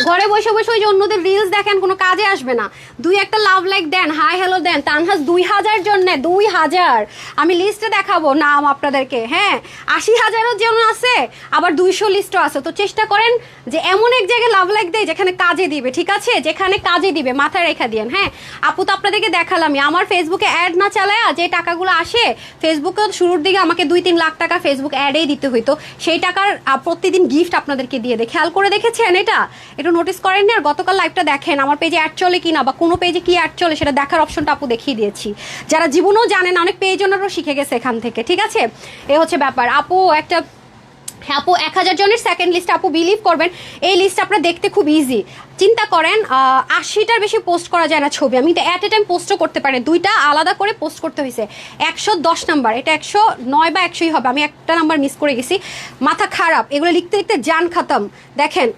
ঘরে বসে বসে ওই যে অন্যদের রিলস দেখেন, কোনো কাজে আসবে না। 2-1টা লাভ লাইক দেন, হাই হ্যালো দেন। তানহাজ 2000 জন্য, 2000 আমি লিস্টে দেখাবো নাম আপনাদেরকে। হ্যাঁ, 80,000-ও যেমন আছে, আবার 200 লিস্টও আছে। তো চেষ্টা করেন যে এমন এক জায়গায় লাভ লাইক দেয় যেখানে কাজে দিবে, ঠিক আছে? যেখানে কাজে দিবে মাথায় রেখা দিয়েন। হ্যাঁ আপু, তো আপনাদেরকে দেখালামই, আমার ফেসবুকে অ্যাড না চালায় যে টাকাগুলো আসে, ফেসবুকে শুরুর দিকে আমাকে 2-3 লাখ টাকা ফেসবুক অ্যাডেই দিতে হইতো, সেই টাকার প্রতিদিন গিফট আপনাদেরকে দিয়ে দেয়। খেয়াল করে দেখেছেন এটা? একটু নোটিস করেননি? আর গতকাল লাইভটা দেখেন, আমার পেজে অ্যাড চলে কিনা বা কোনো পেজে কি অ্যাড চলে সেটা দেখার অপশনটা আপু দেখিয়ে দিয়েছি। যারা জীবনেও জানে না, অনেক পেজ ওনারও শিখে গেছে এখান থেকে, ঠিক আছে? এ হচ্ছে ব্যাপার আপু। একটা হ্যাঁ আপু, 1000 জনের সেকেন্ড লিস্ট আপু, বিলিভ করবেন এই লিস্ট আপনারা দেখতে খুব ইজি। চিন্তা করেন 80টার বেশি পোস্ট করা যায় না ছবি, আমি অ্যাট এ টাইম পোস্টও করতে পারি, 2টা আলাদা করে পোস্ট করতে হয়েছে। 110 নাম্বার, এটা 109 বা 100ই হবে, আমি একটা নাম্বার মিস করে গেছি, মাথা খারাপ। এগুলো লিখতে লিখতে জান খাতাম। দেখেন,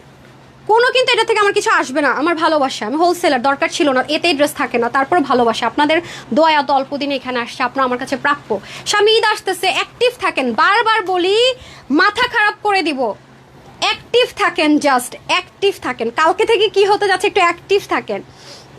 কোনো কিন্তু এটা থেকে আমার কিছু আসবে না, আমার ভালোবাসা। আমি হোলসেলার, দরকার ছিল না, এতেই ড্রেস থাকে না, তারপর ভালোবাসা। আপনাদের দোয়া এত অল্প দিনে এখানে আসছে, আপনার আমার কাছে প্রাপ্য। সামনে ঈদ আসতেছে, অ্যাক্টিভ থাকেন, বারবার বলি, মাথা খারাপ করে দিব। অ্যাক্টিভ থাকেন, জাস্ট অ্যাক্টিভ থাকেন। কালকে থেকে কি হতে যাচ্ছে, একটু অ্যাক্টিভ থাকেন,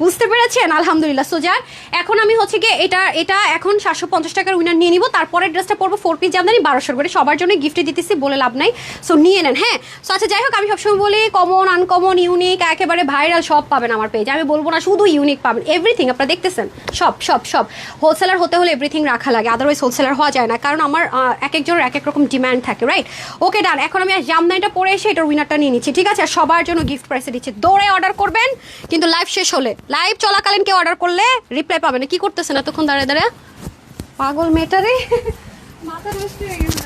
বুঝতে পেরেছেন? আলহামদুলিল্লাহ। সোজার এখন আমি হচ্ছে গিয়ে এটা এখন 750 টাকার উইনার নিয়ে নিব। তারপরে ড্রেসটা পরবো 4 পিস জামদানি 1200 করে, সবার জন্য গিফটে দিতেছি, বলে লাভ নাই, সো নিয়ে নেন। হ্যাঁ, সো আচ্ছা, যাই হোক, আমি সবসময় বলি কমন, আনকমন, ইউনিক, একেবারে ভাইরাল সব পাবেন আমার পেজে। আমি বলবো না শুধু ইউনিক পাবেন, এভরিথিং আপনারা দেখতেছেন, সব সব সব। হোলসেলার হতে হলে এভরিথিং রাখা লাগে, আদারওয়াইজ হোলসেলার হওয়া যায় না, কারণ আমার এক একজনের এক এক রকম ডিমান্ড থাকে, রাইট? ওকে ডান। এখন আমি জামদানিটা পরে এসে এটার উইনারটা নিয়ে নিচ্ছি, ঠিক আছে? আর সবার জন্য গিফট প্রাইসে দিচ্ছি, দৌড়ে অর্ডার করবেন, কিন্তু লাইভ শেষ হলে, লাইভ চলাকালীন কেউ অর্ডার করলে রিপ্লাই পাবে না। কি করতেছেন এতক্ষণ দাঁড়িয়ে দাঁড়িয়ে? পাগল মেয়েটারে মাথা নষ্ট হয়ে গেছে,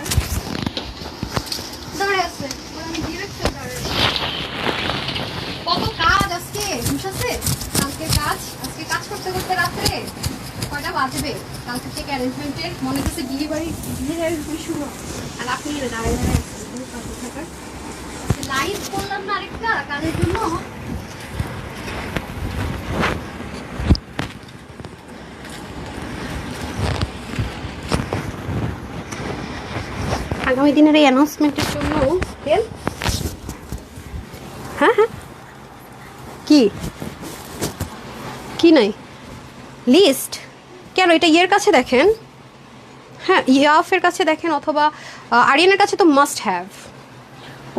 দাঁড়িয়ে আছে, কত কাজ আজকে, বুঝাচ্ছে কালকে কাজ, আজকে কাজ করতে করতে রাত্রে কয়টা বাজবে? কালকে থেকে অ্যারেঞ্জমেন্টের মনে হচ্ছে ডেলিভারি শুরু, আর আপনি দাঁড়িয়ে দাঁড়িয়ে আছেন, লাইভ করলাম না আরেকটা কাজের জন্য। আগামী দিনের এই অ্যানাউন্সমেন্টের জন্য তেল। হ্যাঁ হ্যাঁ, কি কি নাই লিস্ট কেন? এটা ইয়ের কাছে দেখেন, হ্যাঁ ইয়াফের কাছে দেখেন, অথবা আরিয়ানের কাছে তো মাস্ট হ্যাভ,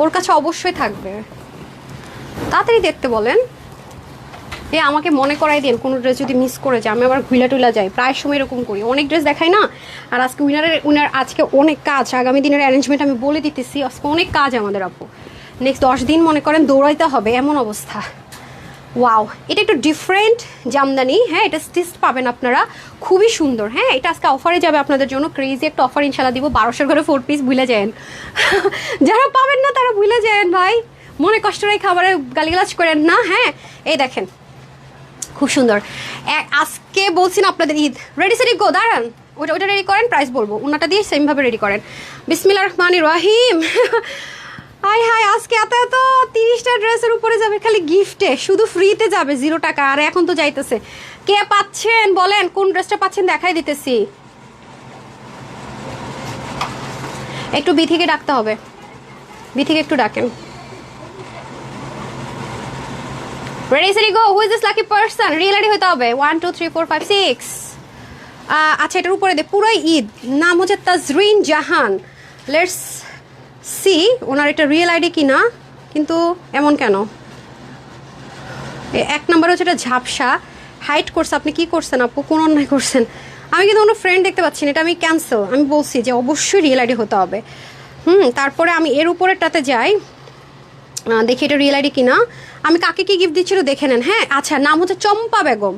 ওর কাছে অবশ্যই থাকবে। তাড়াতাড়ি দেখতে বলেন। আমাকে মনে করাই দিন কোনো ড্রেস যদি মিস করে যায়, আমি আবার ঘুইলা টুইলা যাই, প্রায় সময় এরকম করি, অনেক ড্রেস দেখাই না। আর আজকে উইনার আজকে অনেক কাজ, আগামী দিনের অ্যারেঞ্জমেন্ট আমি বলে দিতেছি, আজকে অনেক কাজ আমাদের আপু। নেক্সট 10 দিন মনে করেন দৌড়াইতে হবে, এমন অবস্থা। ওয়াও, এটা একটু ডিফারেন্ট জামদানি, হ্যাঁ এটা স্টিচ পাবেন আপনারা, খুবই সুন্দর। হ্যাঁ এটা আজকে অফারে যাবে আপনাদের জন্য, ক্রেজি একটা অফার ইনশাল্লাহ দিব। 1200 করে 4 পিস, ভুলে যান। যারা পাবেন না তারা ভুলে যান ভাই, মনে কষ্ট রেখে খাবারে গালিগালাজ করেন না। হ্যাঁ এই দেখেন খুব সুন্দর। আজকে বলছি না আপনাদের ঈদ, রেডি সেডি গো, দাঁড়ান ওটা রেডি করেন, প্রাইস বলবো, ওনাটা দিয়ে সেমভাবে রেডি করেন। বিসমিল্লাহির রহমানির রহিম। হাই হাই, আজকে এত 30টা ড্রেসের উপরে যাবে খালি গিফটে, শুধু ফ্রিতে যাবে 0 টাকা। আর এখন তো যাইতেছে, কে পাচ্ছেন বলেন, কোন ড্রেসটা পাচ্ছেন দেখাই দিতেছি। একটু বিথিকে ডাকতে হবে, বিথিকে একটু ডাকেন। Ready steady go, who is this lucky person? রিয়েলারি হতে হবে। 1 2 3 4 5 6। আচ্ছা এটার উপরে দে, পুরাই ঈদ। নাম হচ্ছে তাজরিন জাহান। লেটস সি ওনার এটা রিয়েল আইডি কি না, কিন্তু এমন কেন? 1 নম্বর হচ্ছে এটা ঝাপসা, হাইট করছে। আপনি কি করছেন আপু, কোন অন্যায় করছেন? আমি কিন্তু কোনো ফ্রেন্ড দেখতে পাচ্ছি না, এটা আমি ক্যান্সেল। আমি বলছি যে অবশ্যই রিয়েল আইডি হতে হবে। তারপরে আমি এর উপরেরটাতে যাই, দেখি এটা রিয়েল আইডি কিনা। আমি কাকে কি গিফট দিচ্ছিল দেখে নেন। হ্যাঁ আচ্ছা, নাম হচ্ছে চম্পা বেগম।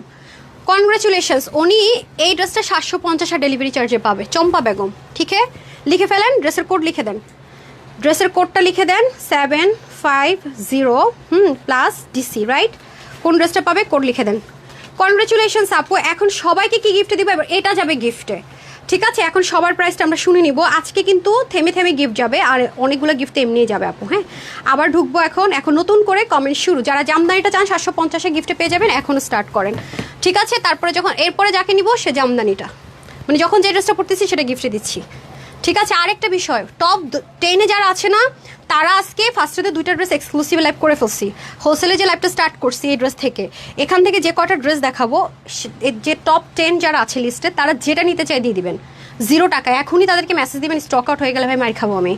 কনগ্রাচুলেশনস, উনি এই ড্রেসটা 750 ডেলিভারি চার্জে পাবে। চম্পা বেগম, ঠিক আছে, লিখে ফেলেন, ড্রেসের কোড লিখে দেন, ড্রেসের কোডটা লিখে দেন 750 প্লাস ডিসি, রাইট? কোন ড্রেসটা পাবে কোড লিখে দেন। কনগ্রাচুলেশনস আপু। এখন সবাইকে কি গিফট দিব, এবার এটা যাবে গিফটে, ঠিক আছে? এখন সবার প্রাইসটা আমরা শুনে নিব। আজকে কিন্তু থেমে থেমে গিফট যাবে, আর অনেকগুলো গিফট এমনিই যাবে আপু। হ্যাঁ আবার ঢুকবো এখন নতুন করে কমেন্ট শুরু। যারা জামদানিটা চান 750 গিফটে পেয়ে যাবেন, এখনও স্টার্ট করেন, ঠিক আছে? তারপরে যখন এরপরে যাকে নিব সে জামদানিটা, মানে যখন যে ড্রেসটা পড়তেছি সেটা গিফটে দিচ্ছি, ঠিক আছে? আরেকটা বিষয়, টপ 10-এ যারা আছে না, তারা আজকে ফার্স্টেতে 2টা ড্রেস এক্সক্লুসিভ লাইভ করে ফেলছি। হোলসেলে যে লাইভটা স্টার্ট করছি এই ড্রেস থেকে, এখান থেকে যে কটা ড্রেস দেখাবো, যে টপ 10 যারা আছে লিস্টে, তারা যেটা নিতে চাই দিয়ে দিবেন 0 টাকা। এখনই তাদেরকে মেসেজ দিবেন, স্টক আউট হয়ে গেলে ভাই মার খাবো আমি।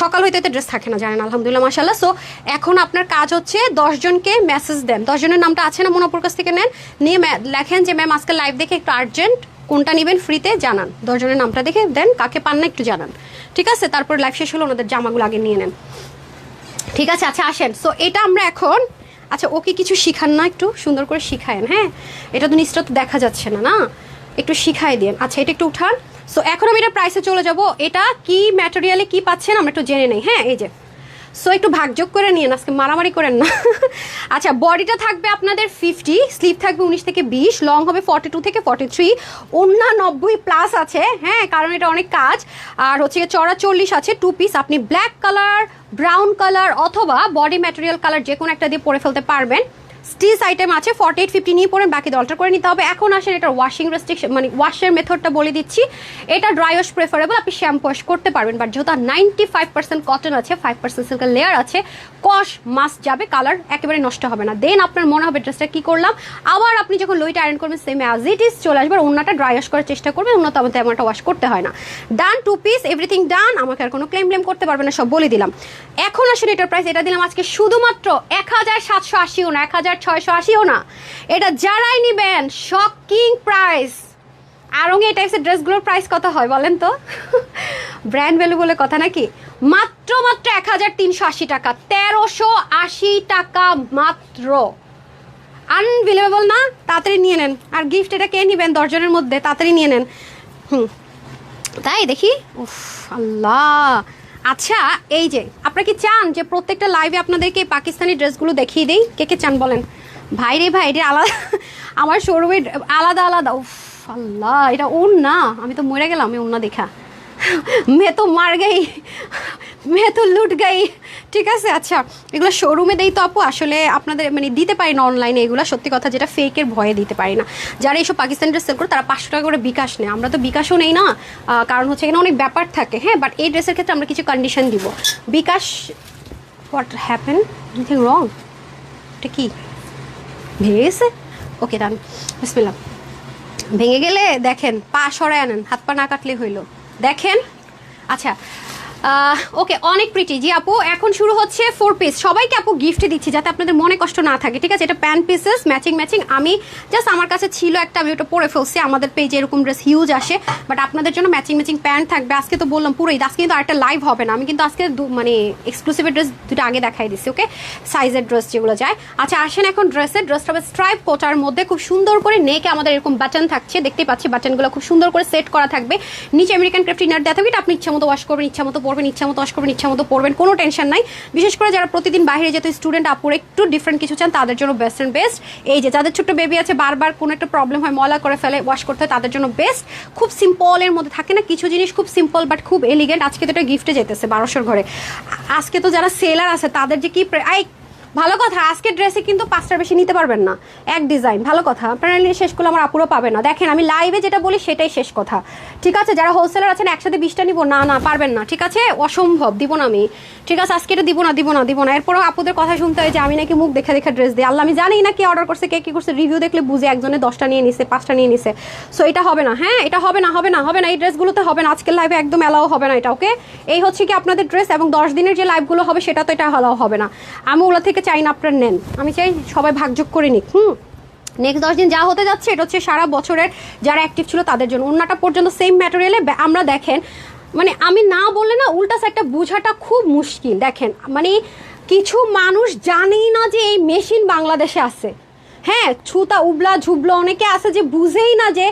সকাল হইতে ড্রেস থাকে না, জানেন, আলহামদুলিল্লাহ মাশাআল্লাহ। সো এখন আপনার কাজ হচ্ছে 10 জনকে মেসেজ দেন, 10 জনের নামটা আছে না মনোপুর কাছ থেকে নেন, নিয়ে লেখেন যে ম্যাম আজকে লাইভ দেখে একটু আর্জেন্ট কোনটা নেবেন ফ্রিতে, জানান। 10 জনের নামটা দেখে দেন, কাকে পান না একটু জানান, ঠিক আছে? তারপর লাইভ শেষ হলো ওনাদের জামাগুলো আগে নিয়ে নেন, ঠিক আছে? আচ্ছা আসেন, সো এটা আমরা এখন, আচ্ছা ওকে কিছু শিখান না, একটু সুন্দর করে শিখায়েন। হ্যাঁ এটা তো নিচটা তো দেখা যাচ্ছে না, না একটু শিখাই দেন। আচ্ছা এটা একটু উঠান। সো এখন আমি এটা প্রাইসে চলে যাব। এটা কি ম্যাটেরিয়ালে কি পাচ্ছেন আমরা একটু জেনে নেই। হ্যাঁ এই যে, সো একটু ভাগযোগ করে নিন, আজকে মারামারি করেন না। আচ্ছা বডিটা থাকবে আপনাদের 50, স্লিভ থাকবে 19 থেকে 20, লং হবে 42 থেকে 43, ওন্না 90+ আছে। হ্যাঁ কারণ এটা অনেক কাজ। আর হচ্ছে চড়া 40 আছে, 2 পিস। আপনি ব্ল্যাক কালার, ব্রাউন কালার অথবা বডি ম্যাটেরিয়াল কালার যে কোনো একটা দিয়ে পরে ফেলতে পারবেন। স্টিচ আইটেম আছে, 48-50 নিয়ে পড়েন, বাকি অল্টার করে নিতে হবে। এখন আসেন এটা ওয়াশিং রেস্ট্রিকশন, মানে ওয়াশের মেথডটা বলে দিচ্ছি। এটা ড্রাই ওয়াশ প্রেফারেবল, আপনি শ্যাম্পু ওয়াশ করতে পারবেন, বাট যেহেতু 95% কটন আছে, 5% সিল্কের লেয়ার আছে, কস মাস্ট যাবে, কালার একেবারে নষ্ট হবে না। দেন আপনার মনে হবে ড্রেসটা কি করলাম, আবার আপনি যখন লইটা আয়রন করবেন সেম অ্যাজ ইট ইজ চলে আসবে। ওনাটা ড্রাই ওয়াশ করার চেষ্টা করবেন, ওনা তো আমাদের তেমন একটা ওয়াশ করতে হয় না। ডান, 2 পিস, এভরিথিং ডান, আমাকে আর কোনো ক্লেম করতে পারবেন না, সব বলে দিলাম। এখন আসেন এটার প্রাইস, এটা দিলাম আজকে শুধুমাত্র 1780 না, 1680 না, এটা যারাই নিবেন শকিং প্রাইস। আর এই টাইপসের ড্রেসগুলোর প্রাইস কত হয় বলেন তো? ব্র্যান্ড ভ্যালু বলে কথা নাকি? মাত্র 1380 টাকা, 1380 টাকা মাত্র। আনবিলিভেবল না? তাড়াতাড়ি নিয়ে নেন। আর গিফট এটা কে নিবেন 10 জনের মধ্যে? তাড়াতাড়ি নিয়ে নেন। তাই দেখি, উফ আল্লাহ। আচ্ছা এই যে আপনারা কি চান যে প্রত্যেকটা লাইভে আপনাদেরকে পাকিস্তানি ড্রেসগুলো দেখিয়ে দিই? কে কে চান বলেন? ভাই রে ভাই, এটা আলাদা, আমার শোরুমে আলাদা আলাদা। উফ আল্লাহ, এটা ওন না, আমি তো মরে গেলাম এই ওন্না দেখা। मैं तो मार गई, मैं तो লুট গই। ঠিক আছে, আচ্ছা এগুলো শোরুমে দেই তো আপু, আসলে আপনাদের মানে দিতে পারি না অনলাইনে এগুলো, সত্যি কথা, যেটা ফেকের ভয়ে দিতে পারি না। যারা এইসব পাকিস্তানি ড্রেস সেল করে তারা 500 টাকা করে বিকাশ নেয়, আমরা তো বিকাশও নেই না, কারণ হচ্ছে এখানে অনেক ব্যাপার থাকে। হ্যাঁ, বাট এই ড্রেসের ক্ষেত্রে আমরা কিছু কন্ডিশন দিব। বিকাশ, হোয়াট হ্যাপেন, এনিথিং রং? এটা কি ভেঙে গেছে? ওকে ডান, বিসমিল্লাহ। ভেঙে গেলে দেখেন পা সরায় আনেন, হাত পা না কাটলে হইলো। দেখেন, আচ্ছা ওকে, অনেক প্রিটি। জি আপু, এখন শুরু হচ্ছে 4 পিস। সবাইকে আপু গিফট দিচ্ছি যাতে আপনাদের মনে কষ্ট না থাকে, ঠিক আছে? এটা প্যান্ট পিসেস ম্যাচিং ম্যাচিং। আমি জাস্ট আমার কাছে ছিল একটা, আমি ওটা পরে ফেলছি। আমাদের পেজে এরকম ড্রেস হিউজ আসে, বাট আপনাদের জন্য ম্যাচিং ম্যাচিং প্যান্ট থাকবে। আজকে তো বললাম পুরো ঈদ, আজকে কিন্তু আরেকটা লাইভ হবে না। আমি কিন্তু আজকে মানে এক্সক্লুসিভ ড্রেস দুটো আগে দেখাই দিচ্ছি, ওকে? সাইজের ড্রেস যেগুলো যায়। আচ্ছা আসেন এখন ড্রেসটা হবে স্ট্রাইপ কোটার মধ্যে, খুব সুন্দর করে নেকে আমাদের এরকম বাটন থাকছে, দেখতেই পাচ্ছি বাটনগুলো খুব সুন্দর করে সেট করা থাকবে। নিচে আমেরিকান ক্রেফট ইনার দেওয়া থাকবে, এটা আপনি ইচ্ছা মতো ওয়াশ করবেন, ইচ্ছা মতো পরবেন, ইচ্ছা মতো ওয়াশ করবেন, ইচ্ছা মতো পরবেন, কোনো টেনশন নাই। বিশেষ করে যারা প্রতিদিন বাইরে যেত স্টুডেন্ট আপুর একটু ডিফারেন্ট কিছু চান তাদের জন্য বেস্ট অ্যান্ড বেস্ট। এই যে যাদের ছোট্ট বেবি আছে, বারবার কোনো একটা প্রবলেম হয়, ময়লা করে ফেলে, ওয়াশ করতে হয়, তাদের জন্য বেস্ট। খুব সিম্পলের মধ্যে থাকে না কিছু জিনিস, খুব সিম্পল বাট খুব এলিগেন্ট। আজকে তো এটা গিফটে যেতেছে 1200 ঘরে। আজকে তো যারা সেলার আছে তাদের যে কি ভালো কথা, আজকের ড্রেসে কিন্তু 5টার বেশি নিতে পারবেন না, এক ডিজাইন। ভালো কথা, আপনারা নিয়ে শেষ করলে আমার আপুরও পাবে না। দেখেন আমি লাইভে যেটা বলি সেটাই শেষ কথা, ঠিক আছে? যারা হোলসেলার আছেন একসাথে 20টা নিবো না, না পারবেন না, ঠিক আছে? অসম্ভব, দিব না আমি, ঠিক আছে? আজকে এটা দিব না। এরপরও আপুদের কথা শুনতে হয় যে আমি নাকি মুখ দেখা দেখা ড্রেস দিই। আল্লাহ, আমি জানি না কে অর্ডার করছে, কে কি করছে, রিভিউ দেখলে বুঝে একজনে 10টা নিয়ে নিছে, 5টা নিয়ে নিছে। সো এটা হবে না, হ্যাঁ এটা হবে না, এই ড্রেসগুলোতে হবে না, আজকের লাইভে একদম অ্যালাও হবে না এটা, ওকে? এই হচ্ছে কি আপনাদের ড্রেস, এবং 10 দিনের যে লাইভগুলো হবে সেটা তো এটা অ্যালাও হবে না। আমি ওগুলো থেকে চাই না আপনার নেন, আমি চাই সবাই ভাগযোগ করে নিক। নেক্সট 10 দিন যা হতে যাচ্ছে এটা হচ্ছে সারা বছরের যারা অ্যাক্টিভ ছিল তাদের জন্য। ওন্নাটা পর্যন্ত সেম ম্যাটেরিয়ালে আমরা দেখেন, মানে আমি না বললে না উল্টা সাইডটা বোঝাটা খুব মুশকিল। দেখেন মানে কিছু মানুষ জানেই না যে এই মেশিন বাংলাদেশে আছে। হ্যাঁ, ছুতা উবলা ঝুবলা অনেকে আছে যে বুঝেই না যে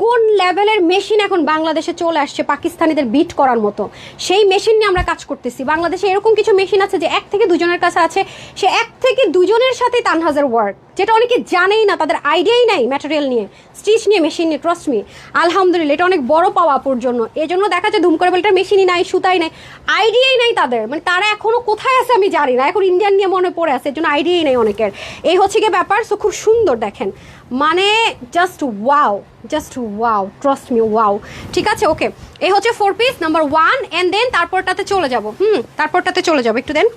কোন লেভেলের মেশিন এখন বাংলাদেশে চলে আসছে পাকিস্তানিদের বিট করার মতো। সেই মেশিন নিয়ে আমরা কাজ করতেছি। বাংলাদেশে এরকম কিছু মেশিন আছে যে 1 থেকে 2 জনের কাছে আছে, সে 1 থেকে 2 জনের সাথে তানহাজের ওয়ার্ক, যেটা অনেকে জানেই না, তাদের আইডিয়াই নাই ম্যাটেরিয়াল নিয়ে, স্টিচ নিয়ে, মেশিন নিয়ে। ট্রাস্ট মি, আলহামদুলিল্লাহ এটা অনেক বড় পাওয়া আপুর জন্য। এই জন্য দেখা যায় ধুম করে বলে এটা মেশিনই নাই, সুতাই নাই, আইডিয়াই নাই তাদের। মানে তারা এখনো কোথায় আছে আমি জানি না, এখন ইন্ডিয়ান নিয়ে মনে পড়ে আছে, এর জন্য আইডিয়াই নাই অনেকের। এই হচ্ছে কি ব্যাপার। সো খুব সুন্দর দেখেন, মানে just wow, trust me, wow. ঠিক আছে, ওকে? এই হচ্ছে 4 পিস নাম্বার 1, এন্ড দেন তারপরটাতে চলে যাব। তারপরটাতে চলে যাব, একটু দেন।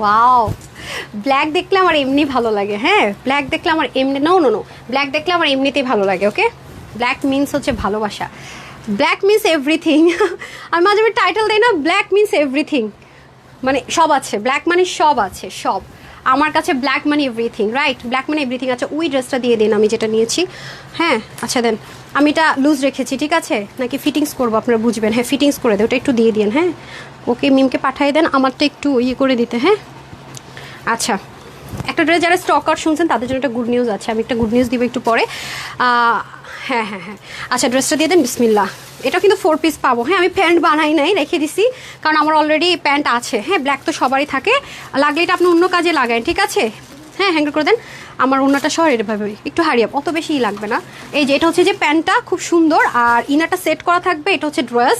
ওয়াও, ব্ল্যাক দেখলে আমার এমনি ভালো লাগে। হ্যাঁ, ব্ল্যাক দেখলে আমার এমনি নো, ব্ল্যাক দেখলে আমার এমনিতেই ভালো লাগে, ওকে? ব্ল্যাক মিন্স হচ্ছে ভালোবাসা, ব্ল্যাক মিন্স এভরিথিং। আমি মাঝে মাঝে টাইটেল দেই না, ব্ল্যাক মিন্স এভরিথিং, মানে সব আছে, ব্ল্যাক মানে সব আছে, সব। আমার কাছে ব্ল্যাক মানে এভরিথিং, রাইট? ব্ল্যাক মানে এভরিথিং। আচ্ছা ওই ড্রেসটা দিয়ে দিন আমি যেটা নিয়েছি। হ্যাঁ আচ্ছা দেন, আমি এটা লুজ রেখেছি, ঠিক আছে? নাকি ফিটিংস করবো আপনারা বুঝবেন। হ্যাঁ ফিটিংস করে দেয়, ওটা একটু দিয়ে দিন। হ্যাঁ ওকে, মিমকে পাঠিয়ে দেন আমারটা একটু ইয়ে করে দিতে। হ্যাঁ আচ্ছা, একটা ড্রেস যারা স্টক আউট শুনছেন তাদের জন্য একটা গুড নিউজ আছে, আমি একটা গুড নিউজ দিব একটু পরে। হ্যাঁ আচ্ছা ড্রেসটা দিয়ে দেন, বিসমিল্লাহ। এটা কিন্তু 4 পিস পাবো। হ্যাঁ আমি প্যান্ট বানাই নাই, রেখে দিছি, কারণ আমার অলরেডি প্যান্ট আছে। হ্যাঁ ব্ল্যাক তো সবারই থাকে, লাগলে এটা আপনি অন্য কাজে লাগান, ঠিক আছে? হ্যাঁ হ্যাঙ্গার করে দেন। আমার ওনাটা সহ এভাবে একটু হারিয়ে, অত বেশিই লাগবে না। এই যে এটা হচ্ছে যে প্যান্টটা খুব সুন্দর, আর ইনারটা সেট করা থাকবে। এটা হচ্ছে ড্রেস,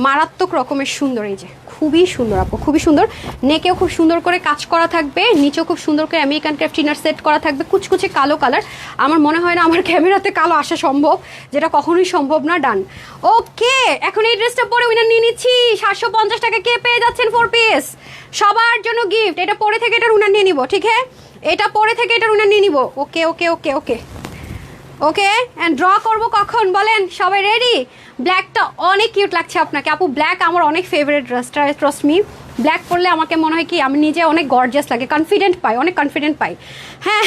মারাত্মক রকমের সুন্দর, এই যে খুবই সুন্দর আপু, খুবই সুন্দর। নেকেও খুব সুন্দর করে কাজ করা থাকবে, নিচেও খুব সুন্দর করে আমেরিকান ক্রাফট ইনার সেট করা থাকবে, কুচকুচে কালো কালার। আমার মনে হয় না আমার ক্যামেরাতে কালো আসা সম্ভব, যেটা কখনোই সম্ভব না। ডান, ওকে। এখন এই ড্রেসটা পরে উইনার নিয়ে নিচ্ছি 750 টাকা। কে পেয়ে যাচ্ছেন 4 পিস? সবার জন্য গিফট। এটা পরে থেকে এটার উইনার নিয়ে নিব, ঠিক আছে? এটা পরে থেকে এটার উইনার নিয়ে নিব। ওকে ওকে ওকে ওকে ওকে, অ্যান্ড ড্র করবো কখন বলেন? সবাই রেডি? ব্ল্যাকটা অনেক কিউট লাগছে আপনাকে আপু। ব্ল্যাক আমার অনেক ফেভারিট ড্রেসটা, ট্রাস্ট মি। ব্ল্যাক পরলে আমাকে মনে হয় কি আমি নিজে অনেক গর্জিয়াস লাগে, কনফিডেন্ট পাই, অনেক কনফিডেন্ট পাই। হ্যাঁ,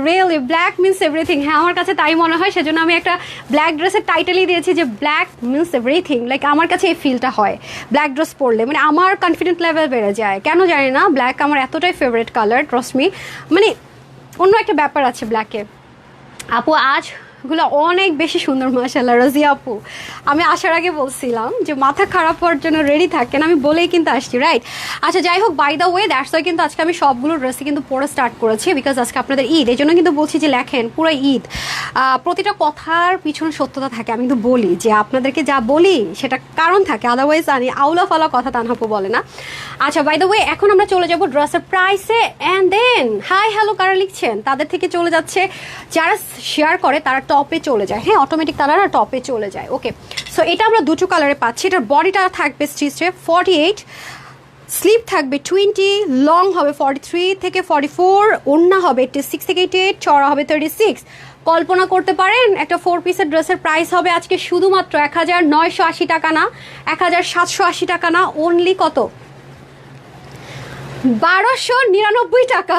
রিয়েলি ব্ল্যাক মিনস এভরিথিং। হ্যাঁ, আমার কাছে তাই মনে হয়, সেজন্য আমি একটা ব্ল্যাক ড্রেসের টাইটেলই দিয়েছি যে ব্ল্যাক মিনস এভরিথিং। লাইক আমার কাছে এই ফিলটা হয় ব্ল্যাক ড্রেস পরলে, মানে আমার কনফিডেন্ট লেভেল বেড়ে যায়, কেন জানি না। ব্ল্যাক আমার এতটাই ফেভারিট কালার, ট্রাস্ট মি। মানে অন্য একটা ব্যাপার আছে ব্ল্যাকে। আপু আজগুলো অনেক বেশি সুন্দর মাশাআল্লাহ। রাজিয়া আপু, আমি আসার আগে বলছিলাম যে মাথা খারাপ হওয়ার জন্য রেডি থাকেন, আমি বলেই কিন্তু আসছি, রাইট? আচ্ছা যাই হোক, by the way that's why কিন্তু আজকে আমি সবগুলো ড্রেসই কিন্তু পরে স্টার্ট করেছি, বিকজ আজকে আপনাদের ঈদ, এই জন্য কিন্তু বলছি যে লেখেন পুরো ঈদ। প্রতিটা কথার পিছনে সত্যতা থাকে, আমি কিন্তু বলি যে আপনাদেরকে যা বলি সেটা কারণ থাকে, আদারওয়াইজ আমি আউলা ফালা কথা তানহাপু বলে না। আচ্ছা বাই দ্য ওয়ে, এখন আমরা চলে যাবো ড্রেসের প্রাইসে, অ্যান্ড দেন হাই হ্যালো কারা লিখছেন তাদের থেকে চলে যাচ্ছে, যারা শেয়ার করে তারা টপে চলে যায়। হ্যাঁ, অটোমেটিক তারা না টপে চলে যায়। ওকে, সো এটা আমরা দুটো কালারে পাচ্ছি। এটার বডিটা থাকবে স্টিচে 48, স্লিপ থাকবে 20, লং হবে 43 থেকে 44, ওড়না হবে 86 থেকে 88, চড়া হবে 36। কল্পনা করতে পারেন একটা 4 পিসের ড্রেসের প্রাইস হবে আজকে শুধুমাত্র 1980 টাকা না, 1780 টাকা না, অনলি কত? 1299 টাকা।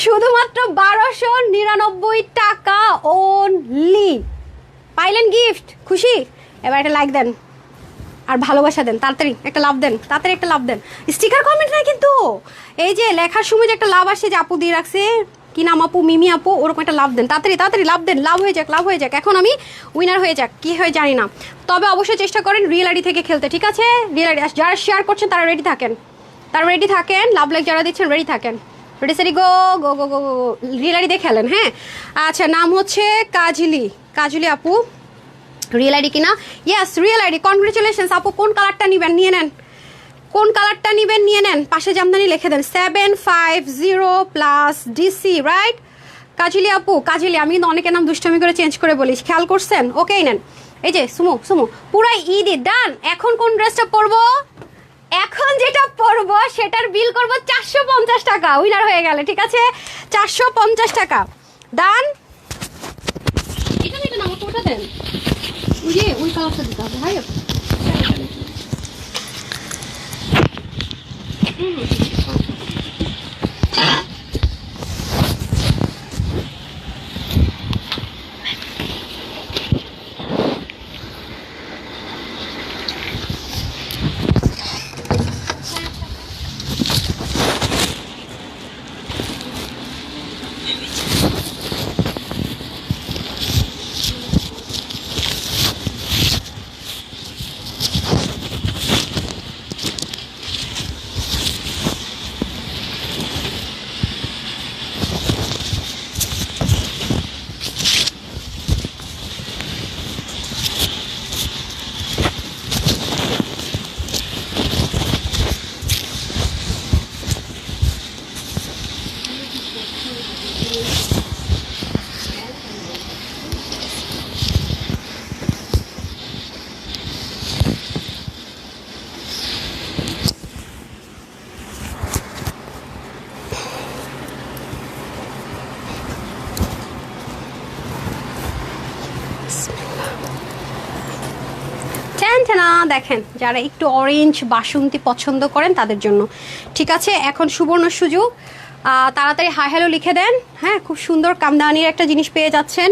শুধুমাত্র 1299 টাকা অনলি। পাইলেন গিফট, খুশি? এবার একটা লাইক দেন আর ভালোবাসা দেন, তাড়াতাড়ি একটা লাভ দেন, তাড়াতাড়ি একটা লাভ দেন। স্টিকার কমেন্ট নাই কিন্তু, এই যে লেখার সময় যে একটা লাভ আসে যে আপু দিয়ে রাখছে, কি নাম আপু, মিমি আপু, ওরকম একটা লাভ দেন, তাড়াতাড়ি তাড়াতাড়ি লাভ দেন, লাভ হয়ে যাক, লাভ হয়ে যাক। এখন আমি উইনার হয়ে যাক, কি হয় জানি না, তবে অবশ্যই চেষ্টা করেন রিয়েল আইডি থেকে খেলতে, ঠিক আছে? রিয়েল আইডি যারা শেয়ার করছেন তারা রেডি থাকেন, তারা রেডি থাকেন, লাভ লাইক যারা দিচ্ছেন রেডি থাকেন, রেডি সেরি গো গো গো গো গো, রিয়েল আইডি দিয়ে খেলেন। হ্যাঁ, আচ্ছা নাম হচ্ছে কাজলি, কাজলি আপু, রিয়েল আইডি কিনা? ইয়েস রিয়েল আইডি, কনগ্রেচুলেশনস আপু। কোন কালারটা নেবেন নিয়ে নেন, কোন কালারটা নেবেন নিয়ে নেন, পাশে জামদানি লিখে দেন 750 ডিসি, রাইট? কাজলি আপু, কাজলি, আমি কিন্তু অনেকের নাম দুষ্টামি করে চেঞ্জ করে বলিস, খেয়াল করছেন? ওকেই নেন। এই যে সুমু, সুমু পুরাই ঈদই ডান। এখন কোন ড্রেসটা পরবো? এখন যেটা পরবো সেটার বিল করবো 450 টাকা, উইনার হয়ে গেলে, ঠিক আছে? 450 টাকা ডান। এটা না, এটা না, আমাকে ওটা দেন, ওই কালারটা দিতে হবে ভাই। দেখেন, যারা একটু অরেঞ্জ বাসন্তী পছন্দ করেন তাদের জন্য, ঠিক আছে? এখন সুবর্ণ সুযোগ, তাড়াতাড়ি হাই হ্যালো লিখে দেন। হ্যাঁ, খুব সুন্দর কামদানির একটা জিনিস পেয়ে যাচ্ছেন।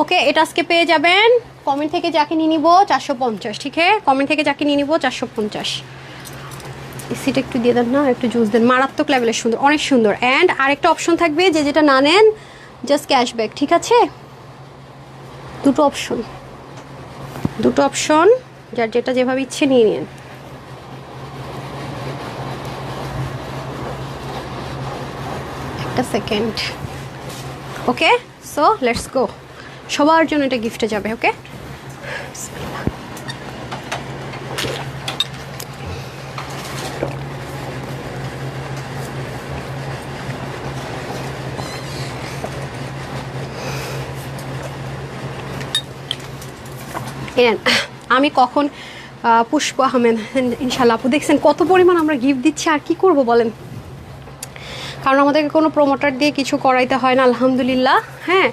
ওকে, এটা আজকে পেয়ে যাবেন কমেন্ট থেকে যাকে নিয়ে নিব 450, ঠিক আছে? কমেন্ট থেকে যাকে নিয়ে নিব 450। এসিটা একটু দিয়ে দেন না, একটু জুস দেন, মারাত্মক লেভেলের সুন্দর, অনেক সুন্দর। অ্যান্ড আরেকটা অপশন থাকবে, যে যেটা না নেন জাস্ট ক্যাশব্যাক, ঠিক আছে? দুটো অপশন, দুটো অপশন, যার যেটা যেভাবে ইচ্ছে নিয়ে নিন। একটা second. Okay, so let's go, সবার জন্য এটা গিফটে যাবে। ওকে, আমি কখন পুষ্প আহমেদ, ইনশাল্লাহ আপু দেখছেন কত পরিমাণ আমরা গিফট দিচ্ছি, আর কি করব বলেন? কারণ আমাদেরকে কোনো প্রমোটার দিয়ে কিছু করাইতে হয় না, আলহামদুলিল্লাহ। হ্যাঁ,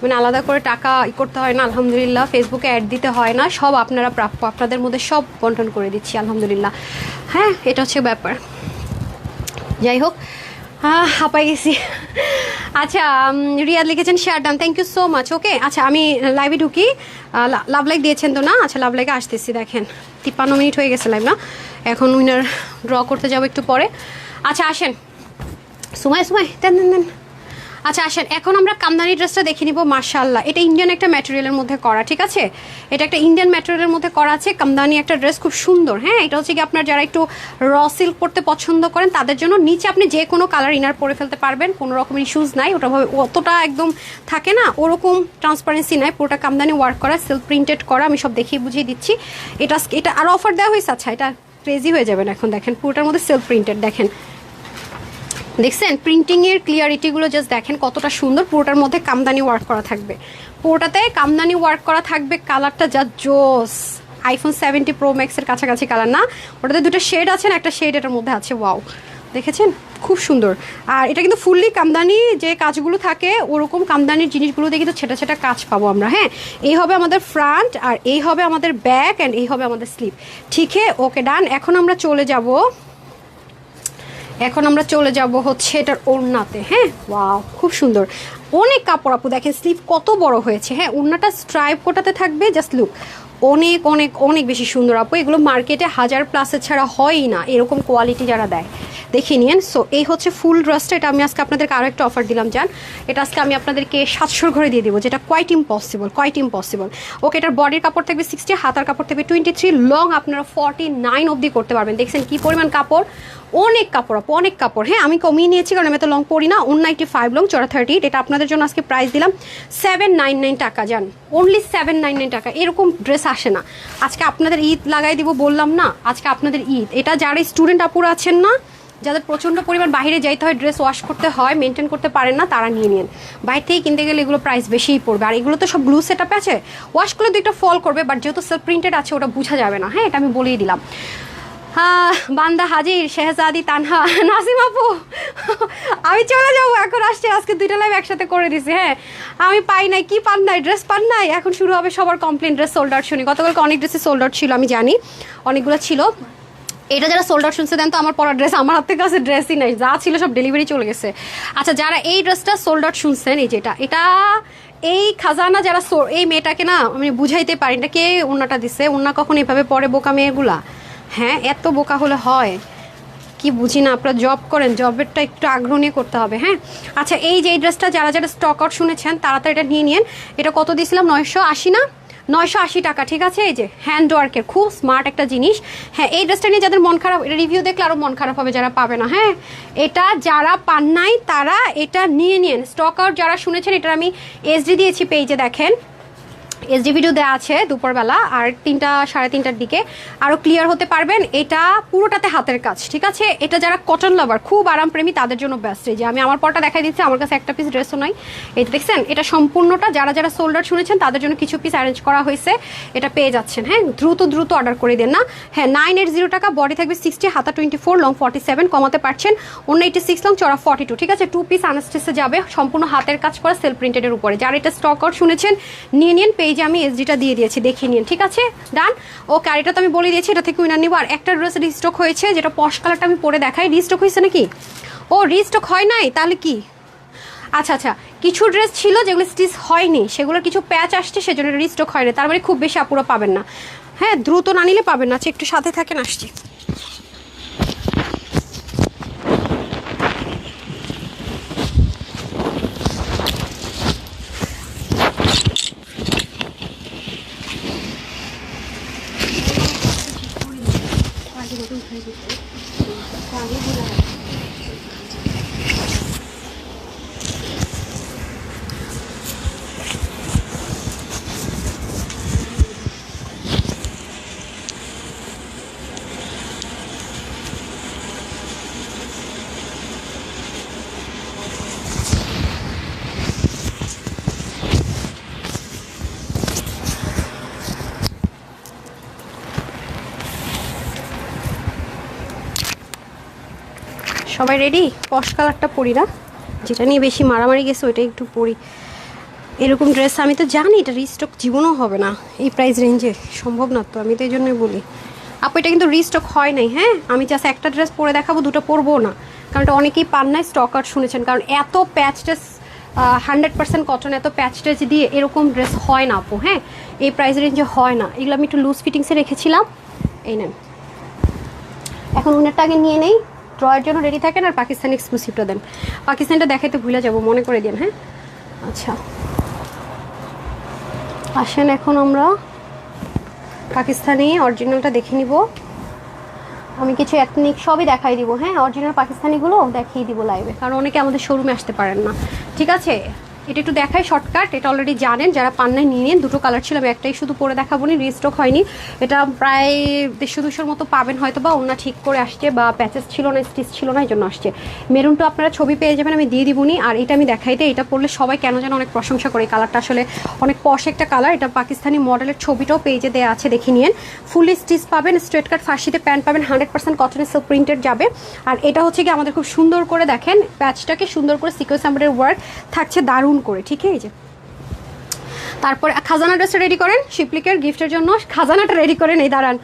মানে আলাদা করে টাকা করতে হয় না, আলহামদুলিল্লাহ। ফেসবুকে অ্যাড দিতে হয় না, সব আপনারা প্রাপ্য, আপনাদের মধ্যে সব বন্টন করে দিচ্ছি আলহামদুলিল্লাহ। হ্যাঁ, এটা হচ্ছে ব্যাপার। যাই হোক, হাঁপাই গেছি। আচ্ছা, রিয়াদ লিখেছেন share done, thank you so much. Okay, আচ্ছা আমি লাইভে ঢুকি। লাভ লাইক দিয়েছেন তো না? আচ্ছা, লাভ লাইকে আসতেছি। দেখেন 53 মিনিট হয়ে গেছে লাইভ না, এখন উইনার ড্র করতে যাবো একটু পরে। আচ্ছা আসেন, সুমাই দেন দেন দেন। আচ্ছা আসেন, এখন আমরা কামদানি ড্রেসটা দেখে নিব। মাশাআল্লাহ, এটা ইন্ডিয়ান একটা ম্যাটেরিয়ালের মধ্যে করা, ঠিক আছে? এটা একটা ইন্ডিয়ান ম্যাটেরিয়ালের মধ্যে করা আছে, কামদানি একটা ড্রেস, খুব সুন্দর। হ্যাঁ, এটা হচ্ছে কি আপনার যারা একটু র সিল্ক পরতে পছন্দ করেন তাদের জন্য। নিচে আপনি যে কোনো কালার ইনার পরে ফেলতে পারবেন, কোনো রকমের ইস্যুজ নাই। ওটা ভাবে অতটা একদম থাকে না, ওরকম ট্রান্সপারেন্সি নাই। পুরোটা কামদানি ওয়ার্ক করা, সিল্ক প্রিন্টেড করা। আমি সব দেখিয়ে বুঝিয়ে দিচ্ছি। এটা আরও অফার দেওয়া হয়েছে। আচ্ছা, এটা ক্রেজি হয়ে যাবেন এখন। দেখেন পুরোটার মধ্যে সিল্ক প্রিন্টেড, দেখেন দেখছেন প্রিন্টিংয়ের ক্লিয়ারিটিগুলো, জাস্ট দেখেন কতটা সুন্দর। পুরোটার মধ্যে কামদানি ওয়ার্ক করা থাকবে, পুরোটাতে কামদানি ওয়ার্ক করা থাকবে। কালারটা যা জোস, আইফোন 70 প্রো ম্যাক্সের কাছাকাছি কালার না? ওটাতে দুটো শেড আছে, একটা শেড এটার মধ্যে আছে। ওয়াও, দেখেছেন খুব সুন্দর। আর এটা কিন্তু ফুললি কামদানি, যে কাজগুলো থাকে ওরকম কামদানির জিনিসগুলোতে কিন্তু ছেটা ছেটা কাজ পাবো আমরা। হ্যাঁ, এই হবে আমাদের ফ্রন্ট, আর এই হবে আমাদের ব্যাক, অ্যান্ড এই হবে আমাদের স্লিভ। ঠিক আছে, ওকে ডান। এখন আমরা চলে যাব হচ্ছে এটার ওড়নাতে। হ্যাঁ, ওয়াও, খুব সুন্দর, অনেক কাপড় আপু। দেখেন স্লিভ কত বড় হয়েছে। হ্যাঁ, ওড়নাটা স্ট্রাইপ কোটাতে থাকবে, জাস্ট লুক, অনেক অনেক অনেক বেশি সুন্দর আপু। এগুলো মার্কেটে 1000+ ছাড়া হয়ই না, এরকম কোয়ালিটি যারা দেয়, দেখে নিন। সো এই হচ্ছে ফুল ড্রেসটা। এটা আমি আজকে আপনাদেরকে আরও একটা অফার দিলাম, জান। এটা আজকে আমি আপনাদেরকে 700 ঘরে দিয়ে দেবো, যেটা কোয়াইট ইম্পসিবল। ওকে, এটার বডির কাপড় থাকবে 60, হাতার কাপড় থাকবে 23, লং আপনারা 49 অবধি করতে পারবেন। দেখছেন কি পরিমাণ কাপড়, অনেক কাপড় আপু, অনেক কাপড়। হ্যাঁ, আমি কমিয়ে নিয়েছি কারণ আমি এত লং পরি না। 195 লং, চড়া 38। এটা আপনাদের জন্য আজকে প্রাইস দিলাম 799 টাকা, জান। অনলি 799 টাকা। এরকম ড্রেস আসে না। আজকে আপনাদের ঈদ লাগাই দিব, বললাম না, আজকে আপনাদের ঈদ। এটা যারা স্টুডেন্ট আপুরা আছেন না, যাদের প্রচণ্ড পরিমাণ বাইরে যাইতে হয়, ড্রেস ওয়াশ করতে হয়, মেনটেন করতে পারেন না, তারা নিয়ে নিন। বাইরে থেকে কিনতে গেলে এগুলো প্রাইস বেশিই পড়বে। আর এগুলো তো সব গ্লু সেট আপ আছে, ওয়াশ করলে দুইটা ফল করবে, বাট যেহেতু সেলফ প্রিন্টেড আছে ওটা বোঝা যাবে না। হ্যাঁ, এটা আমি বলেই দিলাম। বান্দা হাজির, শেহজাদি তানহা, নাসিম আপু আমি চলে যাবো এখন, আসছে। আজকে 2টা লাইভ একসাথে করে দিছি। হ্যাঁ, আমি পাই নাই, কি পান নাই, ড্রেস পান নাই। এখন শুরু হবে সবার কমপ্লেন, ড্রেস সোল্ড আউট শুনি। গতকালকে অনেক ড্রেসে সোল্ড আউট ছিল, আমি জানি অনেকগুলো ছিল। এটা যারা সোল্ড আউট শুনছে দেন তো, আমার পরা ড্রেস, আমার হাতের কাছে ড্রেসই নাই, যা ছিল সব ডেলিভারি চলে গেছে। আচ্ছা, যারা এই ড্রেসটা সোল্ড আউট শুনছেন, এই যেটা, এটা এই খাজানা যারা, এই মেয়েটাকে না আমি বুঝাইতে পারি না, কে ওনাটা দিছে। ওনা কখন এভাবে পরে বোকা মেয়েগুলা? হ্যাঁ, এত বোকা হলে হয় কি বুঝি না। আপনারা জব করেন, জবেরটা একটু আগ্রহ নিয়ে করতে হবে। হ্যাঁ, আচ্ছা, এই যে এই ড্রেসটা যারা স্টক আউট শুনেছেন তাড়াতাড়ি এটা নিয়ে নিন। এটা কত দিয়েছিলাম? 980 না? 980 টাকা, ঠিক আছে? এই যে হ্যান্ড ওয়ার্কের খুব স্মার্ট একটা জিনিস। হ্যাঁ, এই ড্রেসটা নিয়ে যাদের মন খারাপ, এটা রিভিউ দেখলে আরও মন খারাপ হবে যারা পাবে না। হ্যাঁ, এটা যারা পান নাই তারা এটা নিয়ে নিন। স্টক আউট যারা শুনেছেন, এটার আমি এসডি দিয়েছি পেজে, দেখেন এসডি ভিডিও দেওয়া আছে দুপুরবেলা, আর 3টা 3:30টার দিকে আরও ক্লিয়ার হতে পারবেন। এটা পুরোটাতে হাতের কাজ, ঠিক আছে? এটা যারা কটন লাভার, খুব আরামপ্রেমী, তাদের জন্য বেস্ট। এই যে আমি আমার পরটা দেখাই দিচ্ছি, আমার কাছে একটা পিস ড্রেসও নাই। এই দেখছেন, এটা সম্পূর্ণটা যারা সোল্ডার শুনেছেন তাদের জন্য কিছু পিস অ্যারেঞ্জ করা হয়েছে, এটা পেয়ে যাচ্ছেন। হ্যাঁ, দ্রুত অর্ডার করে দেন না। হ্যাঁ, 980 টাকা, বডি থাকবে 60, হাতা 24, লং 47, কমাতে পারছেন। 186 লং, চড়া 42, ঠিক আছে? 2 পিস আনস্টেসে যাবে, সম্পূর্ণ হাতের কাজ করা, সেলফ প্রিন্টেডের উপরে। যারা এটা স্টক আউট শুনেছেন নিয়ে নিন, পেজে আমি এসডিটা দিয়ে দিয়েছি, দেখে নিন, ঠিক আছে? ডান। ওকে, আর এটা তো আমি বলে দিয়েছি, এটা থেকে উইনার নিব। আর একটা ড্রেস রিস্টক হয়েছে, যেটা পশ কালারটা আমি পরে দেখাই। রিস্টক হয়েছে নাকি? ও, রিস্টক হয় নাই, তাহলে কি? আচ্ছা, কিছু ড্রেস ছিল যেগুলো স্টিচ হয়নি, সেগুলোর কিছু প্যাচ আসছে, সেজন্য রিস্টক হয়নি। তার মানে খুব বেশি আপুরা পাবেন না। হ্যাঁ, দ্রুত না নিলে পাবেন না। আচ্ছা, একটু সাথে থাকেন, আসছি। সবাই রেডি? পশ কালারটা পরি না, যেটা নিয়ে বেশি মারামারি গেছে ওইটাই একটু পরি। এরকম ড্রেস আমি তো জানি এটা রিস্টক জীবনও হবে না এই প্রাইস রেঞ্জে, সম্ভব না তো, আমি তো এই জন্যই বলি। আপু এটা কিন্তু রিস্টক হয় নাই, হ্যাঁ আমি জাস্ট একটা ড্রেস পরে দেখাবো, দুটো পরবো না, কারণ এটা অনেকেই পান নাই, স্টক আউট শুনেছেন, কারণ এত প্যাচটেস 100% কটন, এত প্যাচটেস দিয়ে এরকম ড্রেস হয় না আপু, হ্যাঁ এই প্রাইস রেঞ্জে হয় না। এগুলো আমি একটু লুজ ফিটিংসে রেখেছিলাম, এই নেন। এখন উনারটা আগে নিয়ে নেই, ড্রয়ের জন্য রেডি থাকেন, আর পাকিস্তানি এক্সক্লুসিভটা দেন। পাকিস্তানটা দেখাইতে ভুলে যাবো, মনে করে দিন, হ্যাঁ। আচ্ছা আসেন এখন আমরা পাকিস্তানি অরিজিনালটা দেখে নিব। আমি কিছু এথনিক সবই দেখাই দিব, হ্যাঁ অরিজিনাল পাকিস্তানিগুলো দেখিয়ে দিব লাইভে, কারণ অনেকে আমাদের শোরুমে আসতে পারেন না। ঠিক আছে, এটা একটু দেখাই শর্টকাট, এটা অলরেডি জানেন, যারা পান্নায় নিয়ে নিন। দুটো কালার ছিল, আমি একটাই শুধু পরে দেখাবো নি, রিস্টক হয়নি। এটা প্রায় 150-200 মতো পাবেন হয়তো, বা অন্য ঠিক করে আসছে, বা প্যাচেস ছিল না, স্টিচ ছিল না, এই জন্য আসছে। মেরুনটা আপনারা ছবি পেয়ে যাবেন, আমি দিয়ে দিবনি। আর এটা আমি দেখাই দিই, এটা পরলে সবাই কেন যেন অনেক প্রশংসা করে, এই কালারটা আসলে অনেক পশ একটা কালার। এটা পাকিস্তানি মডেলের ছবিটাও পেজে দেওয়া আছে, দেখে নিন। ফুলি স্টিচ পাবেন, স্ট্রেট কাট ফার্সিতে প্যান্ট পাবেন, 100% কটনের সিল্ক প্রিন্টেড যাবে। আর এটা হচ্ছে কি আমাদের খুব সুন্দর করে দেখেন, প্যাচটাকে সুন্দর করে সিকোয়েন্স এমব্রয়ডারি ওয়ার্ক থাকছে দারুণ করে, ঠিক আছে। তারপর খাজানা ড্রেসটা রেডি করেন, শিপলিকের গিফটের জন্য খাজানাটা রেডি করেন, এই দাঁড়ান।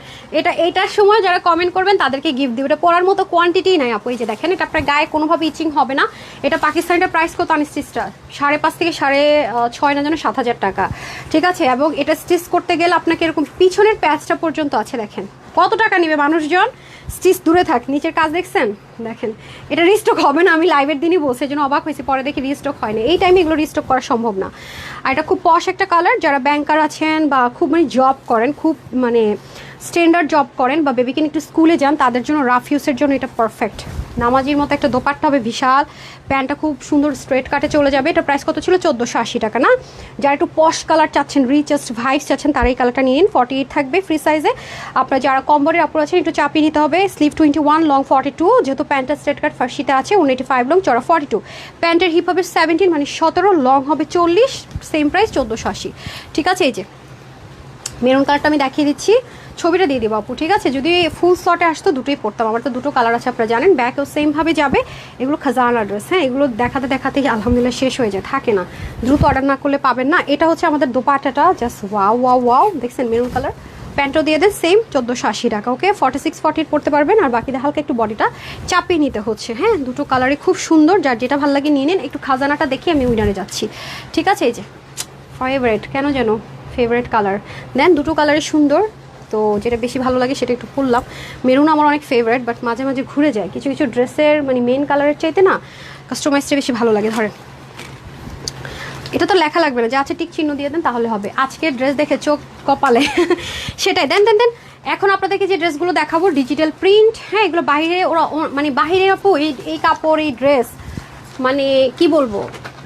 এইটার সময় যারা কমেন্ট করবেন তাদেরকে গিফট দিবে। এটা পরার মতো কোয়ান্টিটি নাই আপু, এই যে দেখেন, এটা আপনার গায়ে কোনোভাবে ইচিং হবে না। এটা পাকিস্তানিটার প্রাইস কত আনস্টিচটা 5.5 থেকে 6.5 না যেন 7,000 টাকা, ঠিক আছে। এবং এটা স্টিচ করতে গেলে আপনাকে এরকম পিছনের প্যাচটা পর্যন্ত আছে, দেখেন কত টাকা নেবে মানুষজন। স্টিচ দূরে থাক, নিচের কাজ দেখছেন, দেখেন এটা রিস্টক হবে না, আমি লাইভের দিনই বলছি, এই জন্য অবাক হয়েছি, পরে দেখি রিস্টক হয় না। এই টাইমে এগুলো রিস্টক করা সম্ভব না। আর এটা খুব পশ একটা কালার, যারা ব্যাংকার আছেন বা খুব মানে জব করেন, খুব মানে স্ট্যান্ডার্ড জব করেন, বা বেবিকে একটু স্কুলে যান, তাদের জন্য রাফ ইউজের জন্য এটা পারফেক্ট। নামাজির মতো একটা দোপাট্টা হবে বিশাল, প্যান্টটা খুব সুন্দর স্ট্রেট কাটে চলে যাবে। এটা প্রাইস কত ছিল 1480 টাকা না। যারা একটু পশ কালার চাচ্ছেন, রিচেস্ট ভাইবস চাচ্ছেন, তারা এই কালারটা নিয়ে নিন। 48 থাকবে ফ্রি সাইজে। আপনারা যারা কম্বরের আপুর আছেন একটু চাপিয়ে নিতে হবে। স্লিভ 21, লং 42, যেহেতু প্যান্টের স্ট্রেট কাট ফার্সিতে আছে। 185 লং, চড়া 42। প্যান্টের হিপ হবে 17 মানে 17, লং হবে 40, সেম প্রাইস 1480, ঠিক আছে। এই যে মেরুন কালারটা আমি দেখিয়ে দিচ্ছি, ছবিটা দিয়ে দেবো আপু, ঠিক আছে। যদি ফুল স্লটে আসতো দুটোই পরতাম, আমার তো দুটো কালার আছে আপনারা জানেন। ব্যাকেও সেমভাবে যাবে। এগুলো খাজানা ড্রেস, হ্যাঁ এগুলো দেখাতে দেখাতে আলহামদুলিল্লাহ শেষ হয়ে যায়, থাকে না, দ্রুত অর্ডার না করলে পাবেন না। এটা হচ্ছে আমাদের দোপাট্টাটা, জাস্ট ওয়াও ওয়াও ওয়াও, দেখছেন মেরুন কালার। প্যান্টও দিয়ে দেন সেম 1480 টাকা, ওকে। 46-40 পড়তে পারবেন। আর বাকিটা হালকা একটু বডিটা চাপিয়ে নিতে হচ্ছে, হ্যাঁ দুটো কালারই খুব সুন্দর, যার যেটা ভালো লাগে নিয়ে নিন। একটু খাজানাটা দেখি আমি উইনারে যাচ্ছি, ঠিক আছে। এই যে ফেভারিট, কেন যেন ফেভারিট কালার, দেন দুটো কালারই সুন্দর, তো যেটা বেশি ভালো লাগে সেটা একটু পরলাম। মেরুন আমার অনেক ফেভারিট, বাট মাঝে মাঝে ঘুরে যায়, কিছু কিছু ড্রেসের মানে মেন কালারের চাইতে না কাস্টমাইজটা বেশি ভালো লাগে। ধরেন এটা তো লেখা লাগবে না, যে আছে টিক চিহ্ন দিয়ে দেন তাহলে হবে। আজকের ড্রেস দেখে চোখ কপালে সেটাই, দেন দেন দেন। এখন আপনাদেরকে যে ড্রেসগুলো দেখাবো ডিজিটাল প্রিন্ট, হ্যাঁ এগুলো বাইরে ওরা মানে বাইরে আপু এই কাপড় এই ড্রেস মানে কি বলবো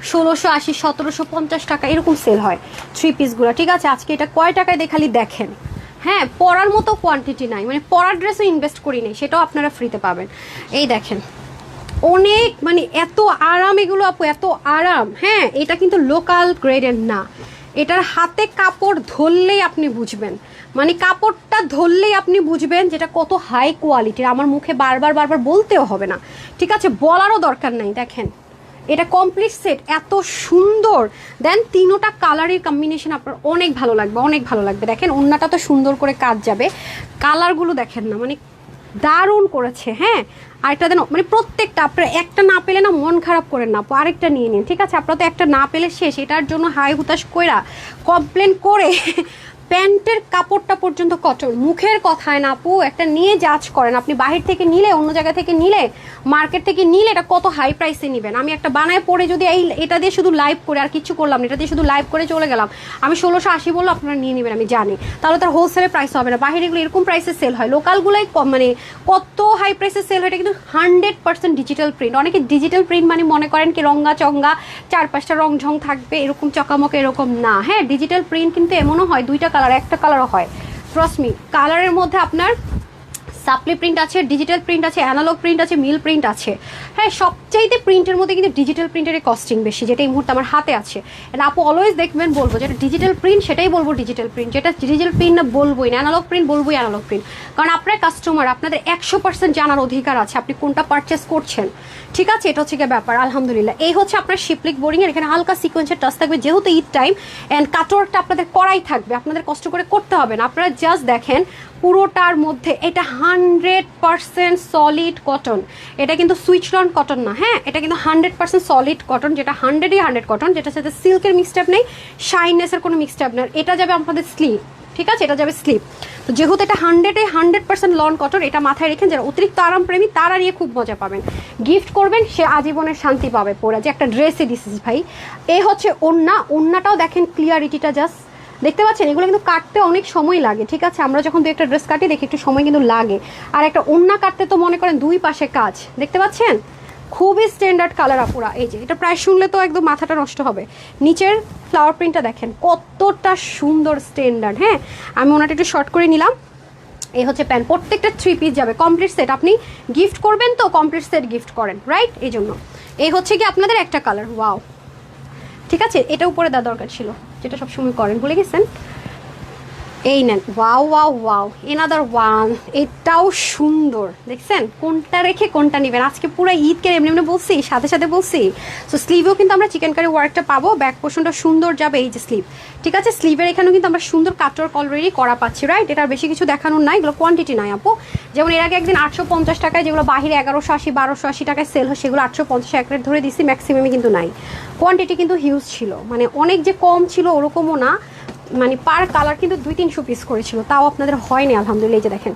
1680, 1750 টাকা এরকম সেল হয় থ্রি পিসগুলো, ঠিক আছে। আজকে এটা কয় টাকায় দেখালি দেখেন, হ্যাঁ পরার মতো কোয়ান্টিটি নাই, মানে পরার ড্রেসও ইনভেস্ট করি নাই, সেটাও আপনারা ফ্রিতে পাবেন। এই দেখেন অনেক মানে এত আরাম এগুলো আপু, এত আরাম, হ্যাঁ এটা কিন্তু লোকাল গ্রেডের না, এটার হাতে কাপড় ধরলেই আপনি বুঝবেন, মানে কাপড়টা ধরলেই আপনি বুঝবেন যেটা কত হাই কোয়ালিটির। আমার মুখে বারবার বারবার বলতেও হবে না, ঠিক আছে, বলারও দরকার নাই। দেখেন এটা কমপ্লিট সেট, এত সুন্দর। দেন তিনোটা কালারের কম্বিনেশন আপনার অনেক ভালো লাগবে, অনেক ভালো লাগবে। দেখেন ওড়নাটা তো সুন্দর করে কাজ যাবে, কালারগুলো দেখেন না মানে দারুণ করেছে, হ্যাঁ। আরেকটা দেন, মানে প্রত্যেকটা আপনারা একটা না পেলে না মন খারাপ করেন না, আরেকটা নিয়ে নিন, ঠিক আছে। আপনারা তো একটা না পেলে শেষ, এটার জন্য হাই হুতাশ কইরা কমপ্লেন করে প্যান্টের কাপড়টা পর্যন্ত কটন, মুখের কথায় না আপু, একটা নিয়ে জাজ করেন। আপনি বাহির থেকে নিলে, অন্য জায়গা থেকে নিলে, মার্কেট থেকে নিলে এটা কত হাই প্রাইসে নেবেন। আমি একটা বানায় পরে যদি এটা দিয়ে শুধু লাইভ করে আর কিছু করলাম না, এটা দিয়ে শুধু লাইভ করে চলে গেলাম, আমি 1680 বললো আপনারা নিয়ে নেবেন, আমি জানি, তাহলে তার হোলসেলে প্রাইস হবে না। বাহিরে এগুলো এরকম প্রাইসে সেল হয়, লোকালগুলোই মানে কত হাই প্রাইসে সেল হয়। এটা কিন্তু 100% ডিজিটাল প্রিন্ট। অনেকে ডিজিটাল প্রিন্ট মানে মনে করেন কি রঙ্গা চঙ্গা 4-5টা রং ঝং থাকবে এরকম চকামকা, এরকম না, হ্যাঁ ডিজিটাল প্রিন্ট কিন্তু এমনও হয় 2টা কালার, একটা কালারও হয়, ট্রাস্ট মি। কালারের মধ্যে আপনার সাপ্লি প্রিন্ট আছে, ডিজিটাল প্রিন্ট আছে, অ্যানালগ প্রিন্ট আছে, মিল প্রিন্ট আছে। হ্যাঁ, সবচাইতে প্রিন্টের মধ্যে কিন্তু ডিজিটাল প্রিন্টের কস্টিং বেশি, যেটা এই মুহূর্তে আমার হাতে আছে। এন্ড আপু অলওয়েজ দেখবেন বলবো যেটা ডিজিটাল প্রিন্ট সেটাই বলবো ডিজিটাল প্রিন্ট, যেটা ডিজিটাল প্রিন্ট না বলবোই না, অ্যানালগ প্রিন্ট বলবোই অ্যানালগ প্রিন্ট। কারণ আপনার কাস্টমার, আপনাদের 100% জানার অধিকার আছে আপনি কোনটা পারচেস করছেন। ঠিক আছে, এটা হচ্ছে গিয়ে ব্যাপার। আলহামদুলিল্লাহ, এই হচ্ছে আপনার শিপলিক বোরিং এর, এখানে হালকা সিকোয়েন্সের টাচ থাকবে, যেহেতু ঈদ টাইম অ্যান্ড কাটওয়ার্কটা আপনাদের করাই থাকবে, আপনাদের কষ্ট করে করতে হবে না। আপনারা জাস্ট দেখেন পুরোটার মধ্যে এটা 100% সলিড কটন, এটা কিন্তু সুইচলন কটন না। হ্যাঁ, এটা কিন্তু 100% সলিড কটন, যেটা 100 কটন, যেটার সাথে সিল্কের মিক্সড আপ নেই, শাইনেসের কোনো মিক্সড আপ নেই। এটা যাবে আপনাদের স্লিভ, ঠিক আছে, এটা যাবে স্লিপ। তো যেহেতু এটা 100% লন কটন, এটা মাথায় রেখেন যারা অতিরিক্ত আরামপ্রেমী তারা নিয়ে খুব মজা পাবেন। গিফট করবেন, সে আজীবনের শান্তি পাবে পরে, যে একটা ড্রেসে দিছিস ভাই। এই হচ্ছে ওড়না, ওড়নাটাও দেখেন ক্লিয়ারিটিটা জাস্ট দেখতে পাচ্ছেন। এগুলো কিন্তু কাটতে অনেক সময় লাগে, ঠিক আছে, আমরা যখন দু একটা ড্রেস কাটি দেখি একটু সময় কিন্তু লাগে। আর একটা ওড়না কাটতে তো মনে করেন দুই পাশে কাজ, দেখতে পাচ্ছেন, খুবই স্ট্যান্ডার্ড কালার আপুরা। এই যে এটা প্রায় শুনলে তো একদম মাথাটা নষ্ট হবে। নিচের ফ্লাওয়ার প্রিন্টটা দেখেন কতটা সুন্দর স্ট্যান্ডার্ড। হ্যাঁ, আমি ওনাটা একটু শর্ট করে নিলাম। এই হচ্ছে প্যান্ট, প্রত্যেকটা 3 পিস যাবে কমপ্লিট সেট। আপনি গিফট করবেন তো কমপ্লিট সেট গিফট করেন, রাইট? এই জন্য এই হচ্ছে কি আপনাদের একটা কালার। ওয়াও, ঠিক আছে, এটা উপরে দেওয়া দরকার ছিল, যেটা সবসময় করেন, ভুলে গেছেন। এই নেন, wow wow wow, another one. এটাও সুন্দর, দেখছেন কোনটা রেখে কোনটা নেবেন। আজকে পুরো ঈদকে এমনি এমনি বলছি, সাথে সাথে বলছি। সো স্লিভেও কিন্তু আমরা চিকেন কারি ওয়ার্কটা পাবো, ব্যাক পোর্শনটা সুন্দর যাবে। এই যে স্লিভ, ঠিক আছে, স্লিভের এখানেও কিন্তু আমরা সুন্দর কাটওয়ার্ক অলরেডি করা পাচ্ছি, রাইট? এটার বেশি কিছু দেখানোর নাই, এগুলো কোয়ান্টিটি নাই আপু। যেমন এর আগে একদিন 850 টাকায় যেগুলো বাহিরে 1180 1280 টাকায় সেল হয়, সেগুলো 850 এক রেট ধরে দিচ্ছি, ম্যাক্সিমামই কিন্তু নাই। কোয়ান্টিটি কিন্তু হিউজ ছিল, মানে অনেক যে কম ছিল ওরকমও না, মানে পার কালার কিন্তু 200-300 পিস করেছিল, তাও আপনাদের হয়নি আলহামদুলিল্লাহ। এই যে দেখেন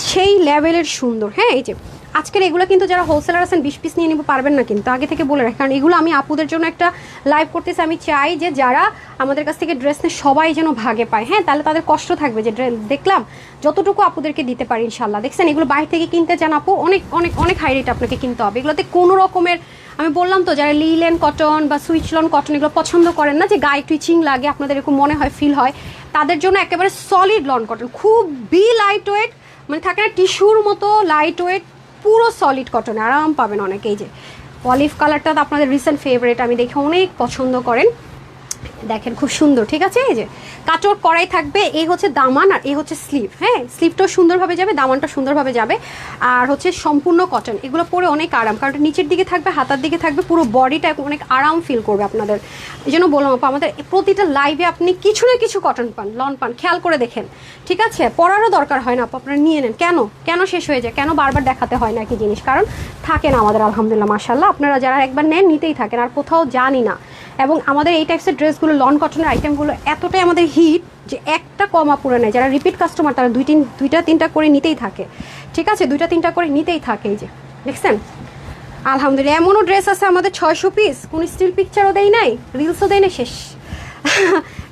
সেই লেভেলের সুন্দর। হ্যাঁ, এই যে আজকের এগুলো কিন্তু যারা হোলসেলার আছেন 20 পিস নিয়ে নিতে পারবেন না, কিন্তু আগে থেকে বলে রাখি, কারণ এগুলো আমি আপুদের জন্য একটা লাইভ করতেছি। আমি চাই যে যারা আমাদের কাছ থেকে ড্রেস নেয় সবাই যেন ভাগে পায়। হ্যাঁ, তাহলে তাদের কষ্ট থাকবে যে দেখলাম যতটুকু আপুদেরকে দিতে পারি ইনশাল্লাহ। দেখছেন এগুলো বাইরে থেকে কিনতে চান আপু, অনেক অনেক অনেক হাই রেট আপনাকে কিনতে হবে। এগুলোতে কোনো রকমের, আমি বললাম তো, যারা লিলেন কটন বা সুইচলন কটন এগুলো পছন্দ করেন না, যে গায়ে টুইচিং লাগে, আপনাদের এরকম মনে হয়, ফিল হয়, তাদের জন্য একেবারে সলিড লন কটন, খুবই লাইট ওয়েট, মানে থাকে না টিস্যুর মতো লাইট ওয়েট, পুরো সলিড কটনে আরাম পাবেন অনেক। এই যে অলিভ কালারটা তো আপনাদের রিসেন্ট ফেভারিট, আমি দেখে অনেক পছন্দ করেন, দেখেন খুব সুন্দর, ঠিক আছে। এই যে কাটওয়ার্ক করাই থাকবে। এই হচ্ছে দামান আর এই হচ্ছে স্লিভ। হ্যাঁ, স্লিভটাও সুন্দরভাবে যাবে, দামানটা সুন্দরভাবে যাবে, আর হচ্ছে সম্পূর্ণ কটন। এগুলো পরে অনেক আরাম, কারণ নিচের দিকে থাকবে, হাতার দিকে থাকবে, পুরো বডিটা অনেক আরাম ফিল করবে আপনাদের। এই জন্য বললাম আপু, আমাদের প্রতিটা লাইভে আপনি কিছু না কিছু কটন পান, লন পান, খেয়াল করে দেখেন, ঠিক আছে। পরারও দরকার হয় না আপু, আপনারা নিয়ে নেন। কেন কেন শেষ হয়ে যায়, কেন বারবার দেখাতে হয় না কি জিনিস? কারণ থাকে না আমাদের আলহামদুলিল্লাহ মাশাআল্লাহ। আপনারা যারা একবার নেন নিতেই থাকেন, আর কোথাও জানি না। এবং আমাদের এই টাইপসের ড্রেসগুলো, লন কটনের আইটেমগুলো এতটাই আমাদের হিট যে একটা কমা পুরো নেই। যারা রিপিট কাস্টমার তারা দুইটা তিনটা করে নিতেই থাকে, ঠিক আছে, 2-3টা করে নিতেই থাকে। এই যে দেখছেন আলহামদুলিল্লাহ, এমনও ড্রেস আছে আমাদের 600 পিস, কোনো স্টিল পিকচারও দেয় নাই, রিলসও দেয় না, শেষ।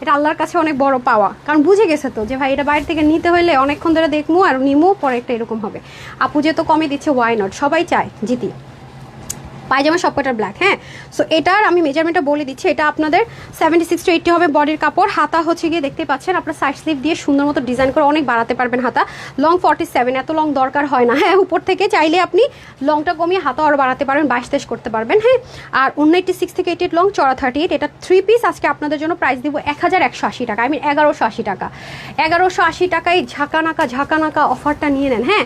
এটা আল্লাহর কাছে অনেক বড় পাওয়া, কারণ বুঝে গেছে তো যে ভাই এটা বাইরে থেকে নিতে হলে অনেকক্ষণ ধরে দেখবো আর নিমো, পরে একটা এরকম হবে। আপু যেহেতু কমে দিচ্ছে, ওয়াই নট, সবাই চায় জিতি। পায়জামা সবকটার ব্ল্যাক। হ্যাঁ, সো এটার আমি মেজারমেন্টটা বলে দিচ্ছি। এটা আপনাদের 76 to 80 হবে বডির কাপড়। হাতা হচ্ছে গিয়ে দেখতেই পাচ্ছেন, আপনার সাইড স্লিভ দিয়ে সুন্দর মতো ডিজাইন করে অনেক বাড়াতে পারবেন হাতা। লং 47, এত লং দরকার হয় না। হ্যাঁ, উপর থেকে চাইলে আপনি লংটা কমিয়ে হাতা আরও বাড়াতে পারবেন, 22-23 করতে পারবেন। হ্যাঁ, আর 86 থেকে 88 লং, চড়া 38। এটা 3 পিস আজকে আপনাদের জন্য প্রাইস দিব 1180 টাকা, আমি 1180 টাকা। 1180 টাকায় ঝাঁকানাকা অফারটা নিয়ে নেন। হ্যাঁ,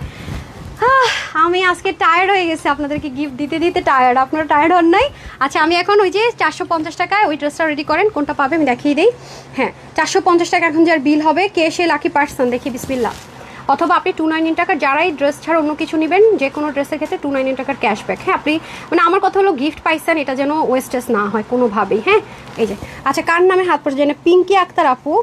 আমি আজকে টায়ার্ড হয়ে গেছি, আপনাদেরকে গিফট দিতে দিতে টায়ার্ড। আপনারা টায়ার্ড হন নাই? আচ্ছা, আমি এখন ওই যে 450 টাকায় ওই ড্রেসটা রেডি করেন, কোনটা পাবে আমি দেখিয়ে দিই। হ্যাঁ, 450 টাকা এখন যার বিল হবে, কে সে লাকি পার্সন দেখি, বিসমিল্লাহ। অথবা আপনি 299 টাকার, যারাই ড্রেস ছাড়া অন্য কিছু নেবেন, যে কোনো ড্রেসের ক্ষেত্রে 299 টাকার ক্যাশব্যাক। হ্যাঁ, আপনি মানে আমার কথা হলো গিফট পাইছেন, এটা যেন ওয়েস্টেজ না হয় কোনোভাবেই। হ্যাঁ, এই যে আচ্ছা, কার নামে হাত পড়ে যেন, পিঙ্কি আক্তার আপু।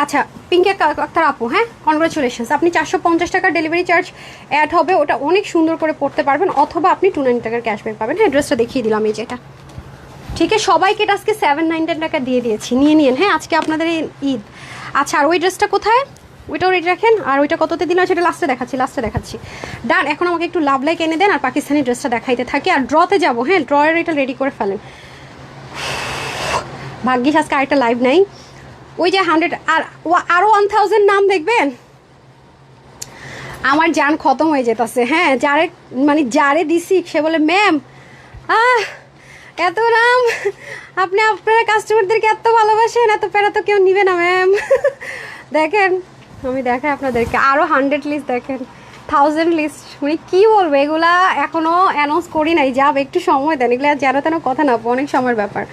আচ্ছা, পিঙ্কি আক্তার আপু, হ্যাঁ কনগ্রাচুলেশনস। আপনি 450 টাকার ডেলিভারি চার্জ অ্যাড হবে, ওটা অনেক সুন্দর করে পড়তে পারবেন, অথবা আপনি 290 টাকার ক্যাশব্যাক পাবেন। হ্যাঁ, ড্রেসটা দেখিয়ে দিলাম, এই যেটা, ঠিক আছে। সবাইকে এটা আজকে 799 টাকা দিয়ে দিয়েছি, নিয়ে নিন। হ্যাঁ, আজকে আপনাদের ঈদ। আচ্ছা, আর ওই ড্রেসটা কোথায়, ওইটাও রেডি রাখেন। আর ওইটা কততে দিলাম সেটা লাস্টে দেখাচ্ছি। ডান, এখন আমাকে একটু লাভ লাইক এনে দেন, আর পাকিস্তানি ড্রেসটা দেখাইতে থাকি, আর ড্রতে যাবো। হ্যাঁ, ড্রয়ের এটা রেডি করে ফেলেন। ভাগ্যিস আজকে আরেকটা লাইভ নাই। ওই যে 100 আর আরও 1000 নাম দেখবেন, আমার জান খতম হয়ে যেতেছে। হ্যাঁ, যারে দিছি সে বলে ম্যাম এত নাম, আপনারা কাস্টমারদেরকে এত ভালোবাসেন, এত প্যারা তো কেউ নিবে না ম্যাম। দেখেন আমি দেখাই আপনাদেরকে আরও 100 লিস্ট, দেখেন 1000 লিস্ট। মানে কী বলবো, এগুলা এখনও অ্যানাউন্স করি নাই, যাবে একটু সময় দেন। এগুলো যেন তেন কথা না, অনেক সময়ের ব্যাপার।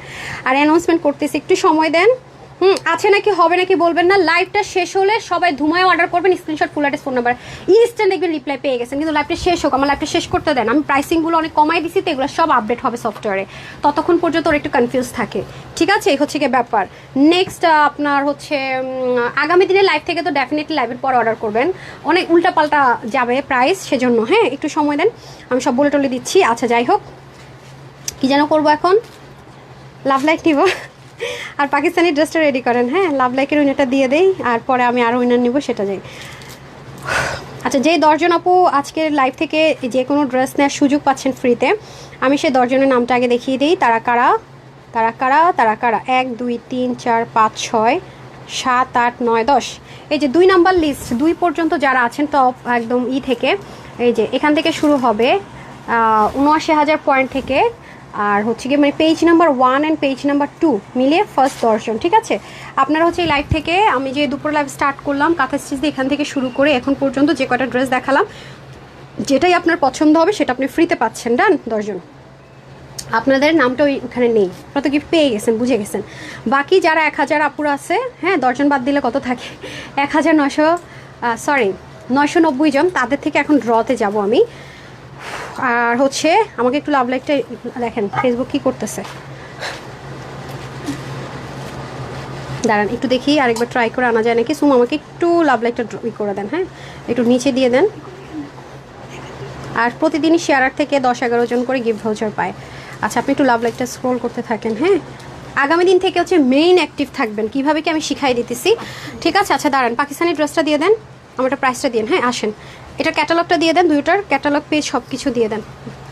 আর অ্যানাউন্সমেন্ট করতেছি, একটু সময় দেন। আছে নাকি হবে নাকি বলবেন না। লাইভটা শেষ হলে সবাই ধুমায় অর্ডার করবেন, screenshot full address phone number instant দেখবেন রিপ্লাই পেয়ে গেছেন। কিন্তু লাইভটা শেষ হোক, আমার লাইভটা শেষ করতে দেন। আমি প্রাইসিংগুলো অনেক কমাই দিছি, তো এগুলো সব আপডেট হবে সফটওয়্যারে, ততক্ষণ পর্যন্ত ওরা একটু কনফিউজ থাকে। ঠিক আছে, এই হচ্ছে গিয়ে ব্যাপার। নেক্সট আপনার হচ্ছে আগামী দিনে লাইভ থেকে তো ডেফিনেটলি লাইভের পর অর্ডার করবেন, অনেক উল্টাপাল্টা যাবে প্রাইস, সেজন্য হ্যাঁ একটু সময় দেন, আমি সব বলে টলে দিচ্ছি। আচ্ছা যাই হোক, কী যেন করবো এখন, লাভ লাইক নিব আর পাকিস্তানি ড্রেসটা রেডি করেন। হ্যাঁ, লাভ লাইকের উইনারটা দিয়ে দেই, আর পরে আমি আরও উইনার নিব, সেটা যাই। আচ্ছা, যেই 10 জন আপু আজকের লাইভ থেকে যে কোনো ড্রেস নেওয়ার সুযোগ পাচ্ছেন ফ্রিতে, আমি সেই 10 জনের নামটা আগে দেখিয়ে দিই। তারা কারা 1 2 3 4 5 6 7 8 9 10। এই যে 2 নাম্বার লিস্ট, 2 পর্যন্ত যারা আছেন টপ একদম থেকে, এই যে এখান থেকে শুরু হবে ৭৯,০০০ পয়েন্ট থেকে, আর হচ্ছে গিয়ে মানে page number 1 and page number 2 মিলিয়ে ফার্স্ট 10 জন। ঠিক আছে, আপনারা হচ্ছে এই লাইভ থেকে, আমি যে দুপুর লাইভ স্টার্ট করলাম কাঁথা স্টিচ দিয়ে, এখান থেকে শুরু করে এখন পর্যন্ত যে কটা ড্রেস দেখালাম, যেটাই আপনার পছন্দ হবে সেটা আপনি ফ্রিতে পাচ্ছেন। ডান, 10 জন। আপনাদের নামটা ওইখানে নেই, আপনারা তো গিফট পেয়ে গেছেন, বুঝে গেছেন। বাকি যারা 1000 আপুরা আছে, হ্যাঁ 10 জন বাদ দিলে কত থাকে, 990 জন, তাদের থেকে এখন ড্রতে যাব আমি। আর হচ্ছে আমাকে একটু লাভ লাইকটা দেখেন, ফেসবুক কি করতেছে, দাঁড়ান একটু দেখি, আরেকবার ট্রাই করে আনা যায় নাকি। সুম আমাকে একটু লাভ লাইকটা করে দেন, হ্যাঁ একটু নিচে দিয়ে দেন। আর প্রতিদিনই শেয়ারার থেকে 10-11 জন করে গিফট ভাউচার পায়। আচ্ছা, আপনি একটু লাভ লাইকটা স্ক্রোল করতে থাকেন। হ্যাঁ, আগামী দিন থেকে হচ্ছে মেইন অ্যাক্টিভ থাকবেন, কীভাবে কি আমি শিখাই দিতেছি। ঠিক আছে, আচ্ছা দাঁড়ান, পাকিস্তানি ড্রেসটা দিয়ে দেন, আমারটা প্রাইসটা দিন। হ্যাঁ আসেন, এটা ক্যাটালগটা দিয়ে দেন, দুইটার ক্যাটালগ পেজ সব কিছু দিয়ে দেন।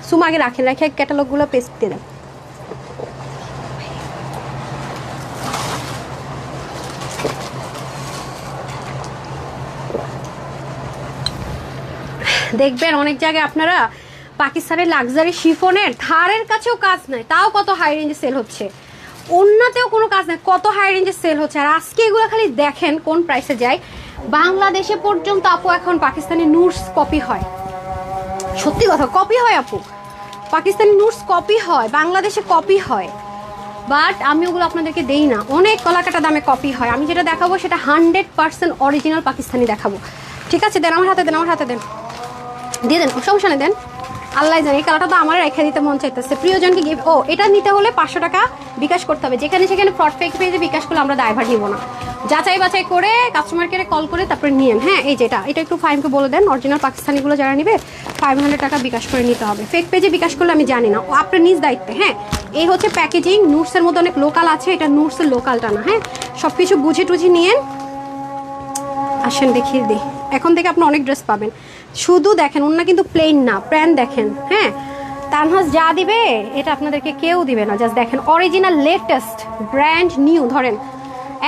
সুম আগে রাখেন, রেখে ক্যাটালগুলো পেজ দিয়ে দেন। দেখবেন অনেক জায়গায় আপনারা পাকিস্তানের লাক্সারি শিফনের ধারের কাছেও কাজ নাই, তাও কত হাই রেঞ্জে সেল হচ্ছে। অন্যতেও কোনো কাজ নাই, কত হাই রেঞ্জে সেল হচ্ছে। আর আজকে এগুলো খালি দেখেন কোন প্রাইসে যায়। বাংলাদেশে পর্যন্ত আপু এখন পাকিস্তানি নুটস কপি হয়, সত্যি কথা কপি হয় আপু, পাকিস্তানি নুটস কপি হয়, বাংলাদেশে কপি হয়, বাট আমি ওগুলো আপনাদেরকে দেই না। অনেক কলাকাটা দামে কপি হয়। আমি যেটা দেখাবো সেটা 100% অরিজিনাল পাকিস্তানি দেখাবো। ঠিক আছে, দেন আমার হাতে দেন, আমার হাতে দেন, দিয়ে দেন, সমস্যা নেই দেন। আল্লাহ জানে, এই কালারটা তো আমার রেখে দিতে মন চাইতেছে। প্রিয়জনকে গিফট, এটা নিতে হলে 500 টাকা বিকাশ করতে হবে। যেখানে সেখানে ফ্রড ফেক পেজে বিকাশ করলে আমরা দায়ভার নিব না, যাচাই বাছাই করে কাস্টমার কেয়ারে কল করে তারপরে নিয়েন। হ্যাঁ, এই যেটা এটা একটু ফাইনকে বলে দেন, অরিজিনাল পাকিস্তানিগুলো যারা নিবে 500 টাকা বিকাশ করে নিতে হবে। ফেক পেজে বিকাশ করলে আমি জানি না, আপনার নিজ দায়িত্বে। হ্যাঁ, এই হচ্ছে প্যাকেজিং, নুটসের মধ্যে অনেক লোকাল আছে, এটা নুটসের লোকালটা না। হ্যাঁ, সব কিছু বুঝে টুঝে নিয়েন। আসেন দেখিয়ে দিই, এখন থেকে আপনি অনেক ড্রেস পাবেন। শুধু দেখেন, ওনা কিন্তু প্লেন না, প্যান্ট দেখেন। হ্যাঁ, তানহাস যা দিবে এটা আপনাদেরকে কেউ দিবে না। জাস্ট দেখেন, অরিজিনাল লেটেস্ট ব্র্যান্ড নিউ, ধরেন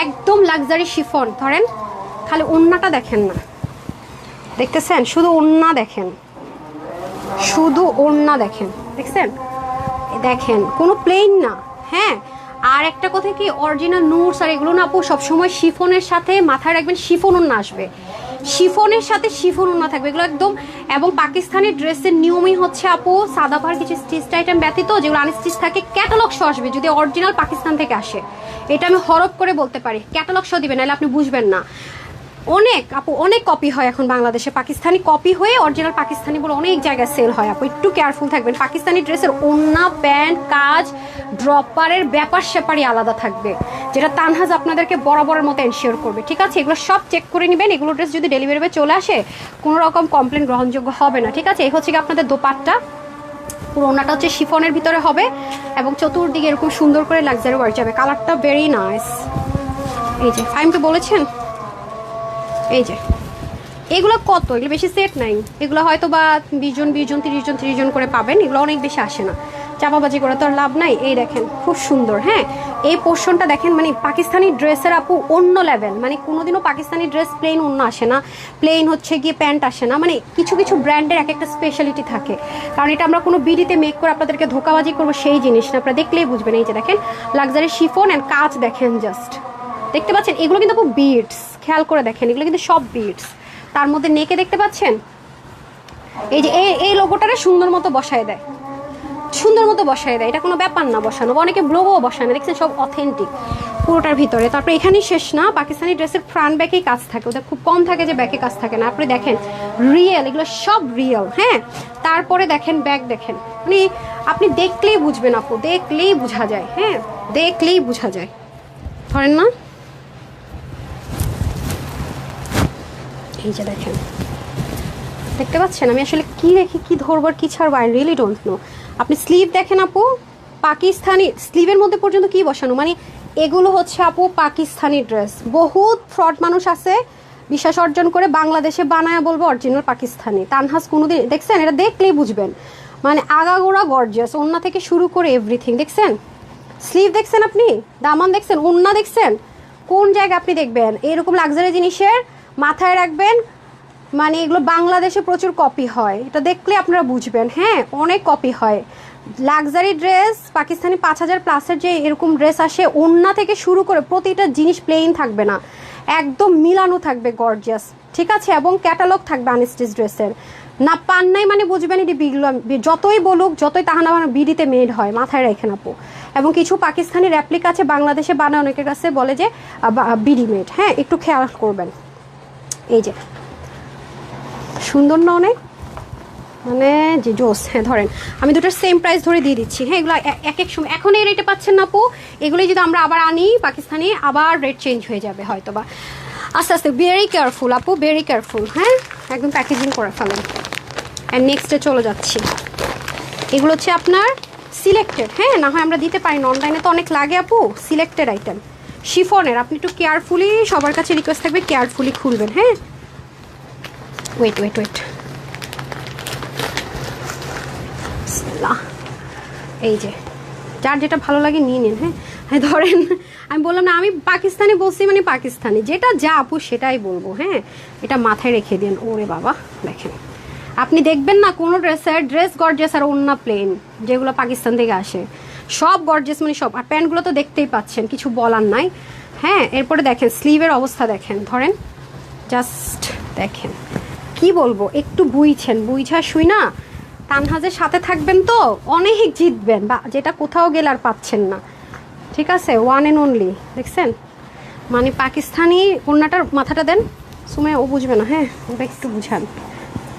একদম লাক্সারি শিফন, ধরেন খালি ওন্নাটা দেখেন না, দেখতেছেন, শুধু ওন্না দেখেন, শুধু ওন্না দেখেন, দেখছেন, দেখেন কোনো প্লেন না। হ্যাঁ, আর একটা কথা কি, অরিজিনাল নুটস আর এগুলো না আপু সবসময় শিফনের সাথে মাথায় রাখবেন, শিফন ওন্না আসবে, শিফনের সাথে শিফন ওন্না থাকবে এগুলো একদম। এবং পাকিস্তানি ড্রেসের নিয়মই হচ্ছে আপু, সাদাভার কিছু স্টিচড আইটেম ব্যতীত যেগুলো আনস্টিচ থাকে ক্যাটালগ শো আসবে যদি অরিজিনাল পাকিস্তান থেকে আসে। এটা আমি হরফ করে বলতে পারি, ক্যাটালগ শো দিবেন, নাহলে আপনি বুঝবেন না। অনেক আপু, অনেক কপি হয় এখন বাংলাদেশে, পাকিস্তানি কপি হয়ে অরিজিনাল পাকিস্তানি বলে অনেক জায়গায় সেল হয় আপু, একটু কেয়ারফুল থাকবেন। পাকিস্তানি ড্রেসের ওন্না, প্যান্ট, কাজ, ড্রপারের ব্যাপার স্যাপারই আলাদা থাকবে, যেটা তানহাজ আপনাদেরকে বরাবরের মতো এনশিওর করবে। ঠিক আছে, এগুলো সব চেক করে নেবেন। এগুলো ড্রেস যদি ডেলিভারি চলে আসে কোনো রকম কমপ্লেন গ্রহণযোগ্য হবে না। ঠিক আছে, এই হচ্ছে কি আপনাদের দোপাট্টা, পুরো ওনাটা হচ্ছে শিফনের ভিতরে হবে এবং চতুর্দিকে এরকম সুন্দর করে লাক্সারি ওয়ার্ক যাবে। কালারটা ভেরি নাইস। এই যে ফাইমকে বলেছেন, এই যে এগুলো কত, এগুলো বেশি সেট নাই, এগুলো হয়তো বা 20 জন 20 জন 30 জন 30 জন করে পাবেন, এগুলো অনেক বেশি আসে না। চাপাবাজি করে তো আর লাভ নাই। এই দেখেন খুব সুন্দর। হ্যাঁ, এই পোর্শনটা দেখেন, মানে পাকিস্তানি ড্রেসের আপু অন্য লেভেল। মানে কোনোদিনও পাকিস্তানি ড্রেস প্লেন অন্য আসে না, প্লেন হচ্ছে গিয়ে প্যান্ট আসে না। মানে কিছু কিছু ব্র্যান্ডের এক একটা স্পেশালিটি থাকে, কারণ এটা আমরা কোনো বিডিতে মেক করে আপনাদেরকে ধোকাবাজি করবো সেই জিনিস না, আপনারা দেখলেই বুঝবেন। এই যে দেখেন লাক্সারি শিফন অ্যান্ড কাজ দেখেন, জাস্ট দেখতে পাচ্ছেন, এগুলো কিন্তু খুব বিটস, খেয়াল করে দেখেন, এগুলো কিন্তু সব বিটস। তার মধ্যে নেকে দেখতে পাচ্ছেন এই যে এই লোগোটারে সুন্দর মতো বসায় দেয়, সুন্দর মতো বসায় দেয়, এটা কোনো ব্যাপার না বসানো, বা অনেকে ব্লগও বসায় না, দেখছেন সব অথেন্টিক পুরোটার ভিতরে। তারপরে এখানেই শেষ না, পাকিস্তানি ড্রেসের ফ্রন্ট ব্যাকেই কাজ থাকে, ওদের খুব কম থাকে যে ব্যাকে কাজ থাকে না। আপনি দেখেন রিয়েল, এগুলো সব রিয়েল। হ্যাঁ, তারপরে দেখেন ব্যাক দেখেন, মানে আপনি দেখলেই বুঝবেন আপু, দেখলেই বোঝা যায়। হ্যাঁ, দেখলেই বোঝা যায়, ধরেন না, এই যে দেখেন, দেখতে পাচ্ছেন আমি আসলে কি রেখে কি ধরবো আর কি ছাড়বো, আই রিয়েলি ডোন্ট নো। আপনি স্লিভ দেখেন আপু, পাকিস্তানি স্লিভের মধ্যে পর্যন্ত কি বসানো, মানে এগুলো হচ্ছে আপু পাকিস্তানি ড্রেস। বহুত ফ্রড মানুষ আছে বিশ্বাস অর্জন করে বাংলাদেশে বানায় বলবো অরিজিনাল পাকিস্তানি। তানহাজ কোনোদিন দেখছেন, এটা দেখলেই বুঝবেন, মানে আগাগোড়া গর্জিয়াস, ওন্না থেকে শুরু করে এভরিথিং। দেখছেন স্লিভ দেখছেন, আপনি দামান দেখছেন, ওন্না দেখছেন, কোন জায়গায় আপনি দেখবেন এরকম লাক্সারি জিনিসের মাথায় রাখবেন। মানে এগুলো বাংলাদেশে প্রচুর কপি হয়, এটা দেখলে আপনারা বুঝবেন। হ্যাঁ, অনেক কপি হয় লাক্সারি ড্রেস, পাকিস্তানি 5000 প্লাসের যে এরকম ড্রেস আসে, ওন্না থেকে শুরু করে প্রতিটা জিনিস প্লেন থাকবে না, একদম মিলানো থাকবে গর্জিয়াস, ঠিক আছে, এবং ক্যাটালগ থাকবে আনস্টিচ ড্রেসের। না পান নাই মানে বুঝবেন এটি বিগুলো, যতই বলুক যতই তাহানা বানা বিডিতে মেড হয়, মাথায় রেখে আপু। এবং কিছু পাকিস্তানি র্যাপ্লিক আছে বাংলাদেশে বানায়, অনেকের কাছে বলে যে বিডি মেড। হ্যাঁ, একটু খেয়াল করবেন। এই যে সুন্দর না অনেক, মানে যে জোস। হ্যাঁ ধরেন আমি দুটোর সেম প্রাইস ধরে দিয়ে দিচ্ছি। হ্যাঁ, এগুলো এক এক সময় এখন এই রেটে পাচ্ছেন না আপু, এগুলোই যদি আমরা আবার আনি পাকিস্তানি আবার রেট চেঞ্জ হয়ে যাবে হয়তো বা আস্তে আস্তে। ভেরি কেয়ারফুল আপু, ভেরি কেয়ারফুল। হ্যাঁ, একদম প্যাকেজিং করে ফেলেন। অ্যান্ড নেক্সটে চলে যাচ্ছি, এগুলো হচ্ছে আপনার সিলেক্টেড। হ্যাঁ, না হয় আমরা দিতে পারি না, অনলাইনে তো অনেক লাগে আপু। সিলেক্টেড আইটেম শিফনের, আপনি একটু কেয়ারফুলি, সবার কাছে রিকোয়েস্ট থাকবে কেয়ারফুলি খুলবেন। হ্যাঁ, ওয়েট ওয়েট ওয়েট, এই যে যার যেটা ভালো লাগে নিয়ে নিন। হ্যাঁ হ্যাঁ, ধরেন আমি বললাম না, আমি পাকিস্তানি বলছি মানে পাকিস্তানি, যেটা যা আপু সেটাই বলবো। হ্যাঁ, এটা মাথায় রেখে দিন। ওরে বাবা, দেখেন আপনি দেখবেন না কোনো ড্রেস গর্জিয়াস আর ওন্না প্লেন, যেগুলো পাকিস্তান থেকে আসে সব গর্জিয়াস, মানে সব। আর প্যান্টগুলো তো দেখতেই পাচ্ছেন, কিছু বলার নাই। হ্যাঁ, এরপরে দেখেন স্লিভের অবস্থা দেখেন, ধরেন জাস্ট দেখেন, কি বলবো, একটু বুঝা শুই না, তানহাজের সাথে থাকবেন তো অনেক জিতবেন, বা যেটা কোথাও গেলে আর পাচ্ছেন না, ঠিক আছে, ওয়ান অ্যান্ড অনলি। দেখছেন, মানে পাকিস্তানি ওন্নাটার মাথাটা দেন, সুমে ও বুঝবে না। হ্যাঁ, ওটা একটু বুঝান।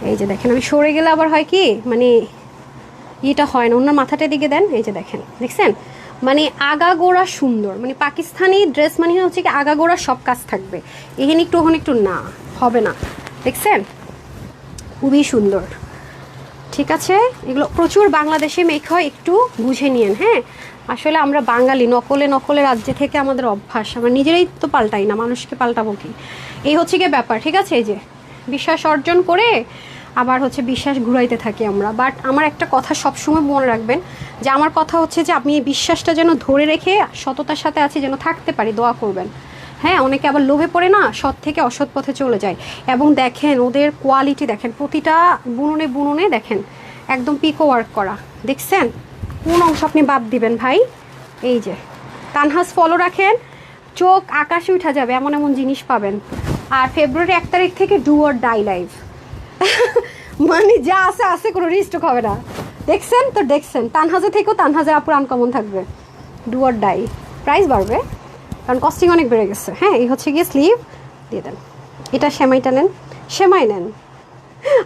এই যে দেখেন, আমি সরে গেলে আবার হয় কি, মানে ইয়েটা হয় না, ওনার মাথাটা দিকে দেন। এই যে দেখেন, দেখছেন, মানে আগাগোড়া সুন্দর। মানে পাকিস্তানি ড্রেস মানে হচ্ছে কি আগাগোড়া সব কাজ থাকবে, এখানে একটু ওখানে একটু না হবে না। দেখছেন, খুবই সুন্দর, ঠিক আছে। এগুলো প্রচুর বাংলাদেশে মেক হয়, একটু বুঝে নিন। হ্যাঁ, আসলে আমরা বাঙালি, নকলে রাজ্যে থেকে আমাদের অভ্যাস, আমরা নিজেরাই তো পাল্টাই না, মানুষকে পাল্টাবো কি, এই হচ্ছে গিয়ে ব্যাপার, ঠিক আছে। এই যে বিশ্বাস অর্জন করে আবার হচ্ছে বিশ্বাস ঘুরাইতে থাকি আমরা। বাট আমার একটা কথা সবসময় মনে রাখবেন, যে আমার কথা হচ্ছে যে আপনি এই বিশ্বাসটা যেন ধরে রেখে সততার সাথে আছে যেন থাকতে পারি, দোয়া করবেন। হ্যাঁ, অনেকে আবার লোভে পড়ে না, সৎ থেকে অসৎ পথে চলে যায়। এবং দেখেন ওদের কোয়ালিটি দেখেন, প্রতিটা বুননে বুননে দেখেন একদম পিকো ওয়ার্ক করা। দেখছেন, কোন অংশ আপনি বাদ দিবেন ভাই। এই যে তানহাজ ফলো রাখেন, চোখ আকাশে উঠা যাবে এমন এমন জিনিস পাবেন। আর ফেব্রুয়ারি 1 তারিখ থেকে ডু অর ডাই লাইভ, মানে যা আছে আছে, কোনো রিস্টক হবে না। দেখছেন তো, দেখছেন তানহাজে থেকেও তানহাজের আপুর আনকমন থাকবে, ডু অর ডাই। প্রাইস বাড়বে কারণ কস্টিং অনেক বেড়ে গেছে। হ্যাঁ, এই হচ্ছে গিয়ে স্লিভ দিয়ে দেন। এটা সেমাইটা নেন, সেমাই নেন,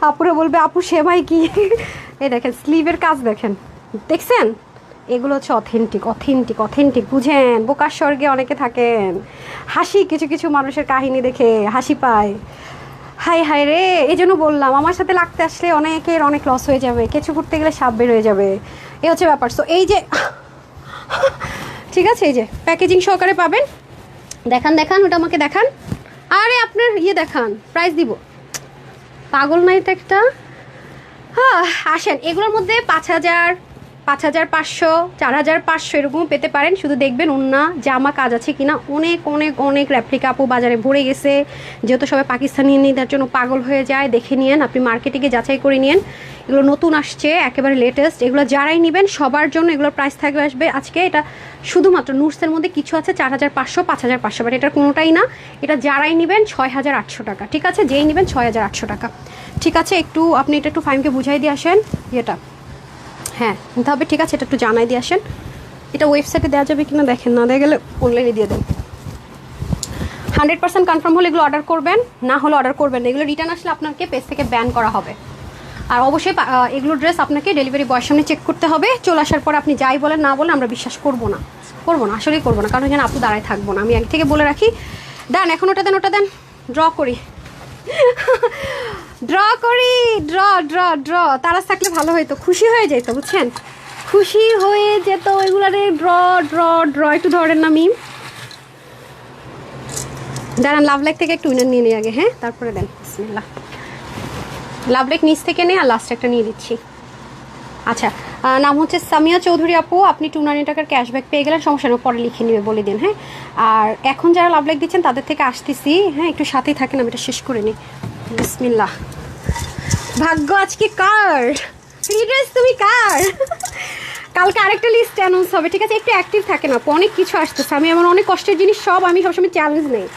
আপুরে বলবে আপু সেমাই কি। এই দেখেন স্লিভের কাজ দেখেন, দেখছেন, এগুলো হচ্ছে অথেন্টিক অথেন্টিক অথেন্টিক। বুঝেন, বোকার স্বর্গে অনেকে থাকেন, হাসি কিছু কিছু মানুষের কাহিনী দেখে হাসি পায়। হাই হাই রে, এই জন্য বললাম আমার সাথে লাগতে আসলে অনেকের অনেক লস হয়ে যাবে, কিছু করতে গেলে সাপ বের হয়ে যাবে, এই হচ্ছে ব্যাপার। সো এই যে ঠিক আছে, এই যে প্যাকেজিং সহকারে পাবেন। দেখান দেখান, ওটা আমাকে দেখান। আরে আপনার ইয়ে দেখান, প্রাইস দিব, পাগল না এটা একটা। হ্যাঁ, আসেন, এগুলোর মধ্যে 5000, 5,500 4,500 এরকমও পেতে পারেন। শুধু দেখবেন ওন্না জামা কাজ আছে কিনা। অনেক অনেক অনেক রেপ্লিকা আপু বাজারে ভরে গেছে, যেহেতু সবাই পাকিস্তানি নিয়ে জন্য পাগল হয়ে যায়। দেখে নিয়েন, আপনি মার্কেটে গিয়ে যাচাই করে নিয়েন। এগুলো নতুন আসছে, একেবারে লেটেস্ট। এগুলো যারাই নেবেন সবার জন্য এগুলোর প্রাইস থাকবে আসবে আজকে। এটা শুধুমাত্র নুটসের মধ্যে কিছু আছে 4,500 5,500, বাট এটার কোনোটাই না। এটা যারাই নেবেন 6,800 টাকা, ঠিক আছে? যেই নেবেন 6,800 টাকা, ঠিক আছে? একটু আপনি এটা একটু ফাইমকে বুঝাই দিয়ে আসেন এটা। হ্যাঁ নিতে হবে, ঠিক আছে? এটা একটু জানাই দিয়ে আসেন। এটা ওয়েবসাইটে দেওয়া যাবে কিনা দেখেন, না দেওয়া গেলে অনলাইনে দিয়ে দেন। 100% কনফার্ম হলে এগুলো অর্ডার করবেন, না হলে অর্ডার করবেন না। এগুলো রিটার্ন আসলে আপনাকে পেজ থেকে ব্যান করা হবে। আর অবশ্যই এগুলো ড্রেস আপনাকে ডেলিভারি বয়ের সামনে চেক করতে হবে। চলে আসার পর আপনি যাই বলেন না বলেন আমরা বিশ্বাস করবো না, আসলেই করবো না, কারণ এখানে আপু দাঁড়ায় থাকবো না। আমি আগে থেকে বলে রাখি। দেন এখন ওটা দেন, ওটা দেন। ড্র করি ড্র তারা থাকলে ভালো হইতো, খুশি হয়ে যেত, বুঝছেন? খুশি হয়ে যেত এগুলারে। ড্র একটু ধরেন না মিম। দাঁড়ান, লাভ লাইক থেকে একটু উইনার নিয়ে নিই আগে, হ্যাঁ? তারপরে দেন। বিসমিল্লাহ। লাভ লাইক নিচ থেকে নেই, আর লাস্ট একটা নিয়ে দিচ্ছি। আচ্ছা, নাম হচ্ছে সামিয়া চৌধুরী আপু। আপনি 290 টাকার ক্যাশব্যাক পেয়ে গেলেন, সমস্যা নেই, পরে লিখে নিবে, বলে দিন, হ্যাঁ? আর এখন যারা লাভ লাইক দিচ্ছেন তাদের থেকে আসতেছি, হ্যাঁ? একটু সাথেই থাকেন, আমি এটা শেষ করে নিই। বিসমিল্লাহ। ভাগ্য আজকে কার? ফ্রি ড্রেস তুমি কার? কালকে আরেকটা লিস্ট অ্যানাউন্স হবে, ঠিক আছে? একটু অ্যাক্টিভ থাকেন আপু, অনেক কিছু আসতেছে। আমি আমার অনেক কষ্টের জিনিস সব আমি সবসময় চ্যালেঞ্জ নেই।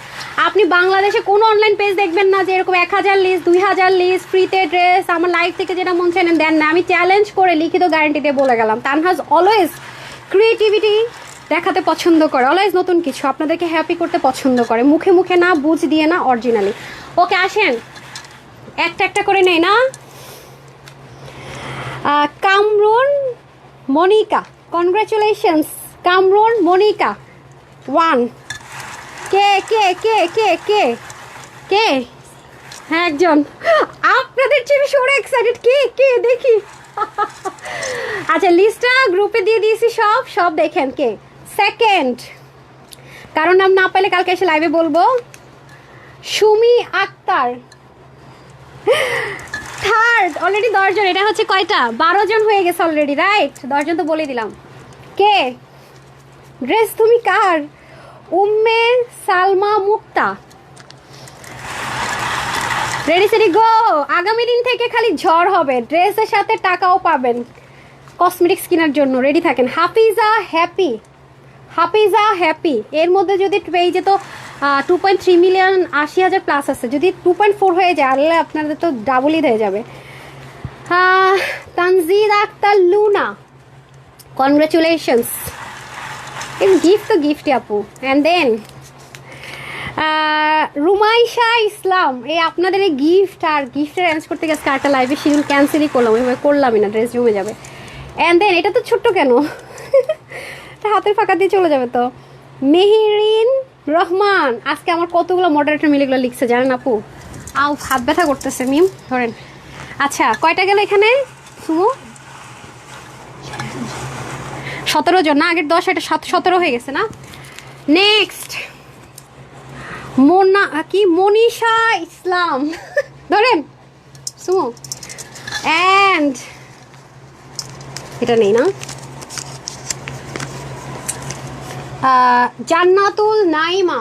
আপনি বাংলাদেশে কোনো অনলাইন পেজ দেখবেন না যে এরকম 1,000 লিস্ট 2,000 লিস্ট ফ্রিতে ড্রেস আমার লাইফ থেকে যেটা মন চাই দেন না। আমি চ্যালেঞ্জ করে লিখিত গ্যারান্টি দিয়ে বলে গেলাম, তানহাজ অলওয়েজ ক্রিয়েটিভিটি দেখাতে পছন্দ করে, অলওয়েজ নতুন কিছু আপনাদেরকে হ্যাপি করতে পছন্দ করে, মুখে মুখে না, বুঝ দিয়ে না, অরিজিনালি। ওকে আসেন, একটা একটা করে নেই না। কামরুন মনিকা, কনগ্রাচুলেশনস কামরুন মনিকা 1। কে কে কে কে কে কে? হ্যাঁ একজন। আপনাদের চেয়ে বেশি ওরা এক্সাইটেড। কে কে দেখি। আচ্ছা লিস্টটা গ্রুপে দিয়ে দিয়েছি, সব দেখেন। কে সেকেন্ড, কারণ নাম না পেলে কালকে এসে লাইভে বলবো। সুমি আক্তার থার্ড। অলরেডি 10 জন। এটা হচ্ছে কয়টা? 12 জন হয়ে গেছে অলরেডি, রাইট? 10 জন তো বলে দিলাম। কে? ড্রেস তুমি কার? উম্মে সালমা মুক্তা। রেডি সেডি গো। আগামী দিন থেকে খালি ঝড় হবে, ড্রেসের সাথে টাকাও পাবেন কসমেটিক্স কেনার জন্য। রেডি থাকেন। হাফিজা হ্যাপি। এর মধ্যে যদি পেয়ে যেত 2.3 মিলিয়ন 80,000 প্লাস আছে, যদি 2.4 হয়ে যায় আল্লাহ আপনাদের তো ডাবলই হয়ে যাবে। তানজিদ আক্তার লুনা, কনগ্রাচুলেশনস। গিফট তো গিফটই আপু। And then Rumaisa Islam. এই আপনাদের এই গিফট আর গিফটের অ্যারেঞ্জ করতে গেছে একটা লাইভে শিডিউল ক্যান্সেলই করলাম, ওইভাবে করলামই না, ড্রেস জমে যাবে। অ্যান্ড দেন এটা তো ছোট্ট কেন, হাতের ফাঁকা দিয়ে চলে যাবে তো। মেহেরিন রহমান। আজকে আমার কতগুলো মডারেটর মিলে এগুলো লিখছে জানেন আপু? হাত ব্যথা করতেছে মিম, ধরেন। আচ্ছা কয়টা গেল এখানে? সুমো 17 জন না? আগের 10, এটা 17 হয়ে গেছে না? নেক্সট মনীষা ইসলাম। ধরেন সুমো। অ্যান্ড এটা নেই না? জান্নাতুল নাইমা,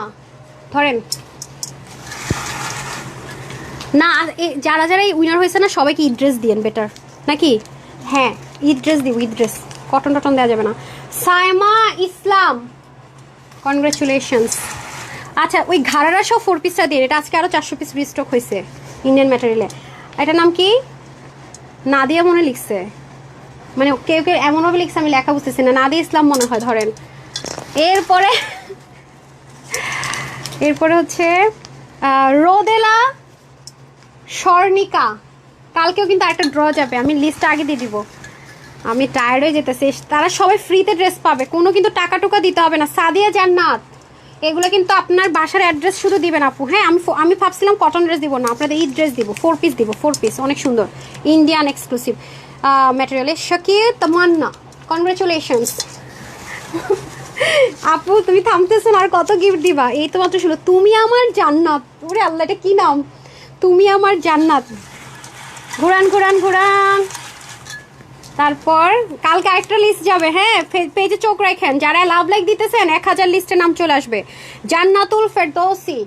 ধরেন না। যারা এই উইনার হয়েছে না সবাইকে ঈদ ড্রেস দিয়েন বেটার নাকি? হ্যাঁ ঈদ ড্রেস দিব, ঈদ ড্রেস, কটন টটন দেওয়া যাবে না। সাইমা ইসলাম, কনগ্রাচুলেশনস। আচ্ছা ওই ঘাড়ারা সব 4 পিসটা দিয়ে, এটা আজকে আরও 400 পিস রিস্টক হয়েছে ইন্ডিয়ান ম্যাটেরিয়ালে। এটার নাম কি? নাদিয়া মনে লিখছে, মানে কেউ এমনভাবে লিখছে আমি লেখা বুঝতেছি না। নাদিয়া ইসলাম মনে হয়। ধরেন এরপরে হচ্ছে রোদেলা স্বর্ণিকা। কালকেও কিন্তু আরেকটা ড্র যাবে, আমি লিস্টটা আগে দিয়ে দিব। আমি টায়ার্ড হয়ে যেতেছি। তারা সবাই ফ্রিতে ড্রেস পাবে, কোনো কিন্তু টাকা টুকা দিতে হবে না। সাদিয়া জান্নাত, এগুলো কিন্তু আপনার বাসার অ্যাড্রেস শুধু দিবেন আপু, হ্যাঁ? আমি ভাবছিলাম কটন ড্রেস দিব না, আপনাদের ঈদ ড্রেস দিব। 4 পিস দিব, 4 পিস, অনেক সুন্দর ইন্ডিয়ান এক্সক্লুসিভ ম্যাটেরিয়ালে। শাকির তামান্না, কনগ্রাচুলেশনস। আপু তুমি থামতেছো না, আর কত গিফট দিবা? এই তো মাত্র শুনো, তুমি আমার জান্নাত। ওরে আল্লাহ, এটা কি নাম? তুমি আমার জান্নাত। ঘুরান। তারপর কালকে আরেকটা লিস্ট যাবে, হ্যাঁ পেজে চোখ রাখেন, যারা লাভ লাইক দিতেছেন 1000 লিস্টে নাম চলে আসবে। জান্নাতুল ফেরদৌসি,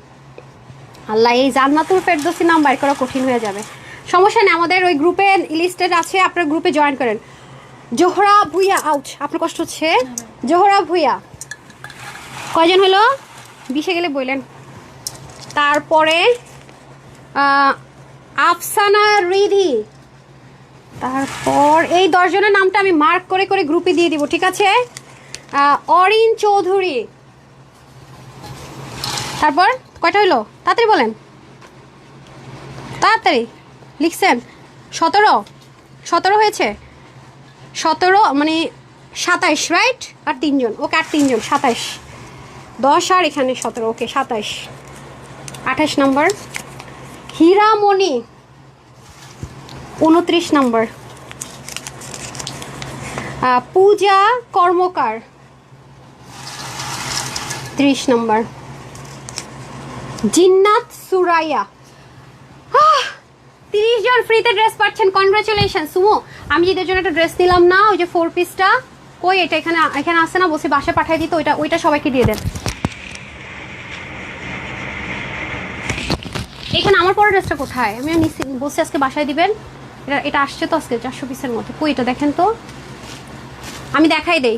আল্লাহ এই জান্নাতুল ফেরদৌসি নাম বাইর করা কঠিন হয়ে যাবে, সমস্যা নেই, আমাদের ওই গ্রুপে লিস্টেড আছে, আপনার গ্রুপে জয়েন করেন। জোহরা ভুইয়া, আউট, আপনার কষ্ট হচ্ছে। জোহরা ভুইয়া কয়জন হলো? 20 গেলে বললেন। তারপরে আফসানা রিধি, তারপর এই 10 জনের নামটা আমি মার্ক করে করে গ্রুপে দিয়ে দিব, ঠিক আছে? অরিন চৌধুরী, তারপর কয়টা হইলো তাড়াতাড়ি বলেন, তাড়াতাড়ি লিখছেন। 17 হয়েছে, 17 মানে 27, রাইট? আর 3 জন, ওকে আর 3 জন, 27, 10 আর এখানে 17, ওকে 27, 28 নম্বর। হীরামণি 29 নম্বর। পূজা কর্মকার 30 নম্বর। জিন্নাত সুরাইয়া, 30 জন ফ্রিতে ড্রেস পাচ্ছেন, কনগ্রাচুলেশন। সুমো আমি যেদের জন্য একটা ড্রেস নিলাম না, ওই যে 4 পিসটা, কই এটা? এখানে আসছে না, বসে বাসায় পাঠিয়ে দিত, ওইটা সবাইকে দিয়ে দেন। এখানে আমার পরে ড্রেসটা কোথায়? আমি বসে আজকে বাসায় দিবেন, এটা আসছে তো আজকে 400 পিসের মধ্যে, কই এটা দেখেন তো, আমি দেখাই দেই।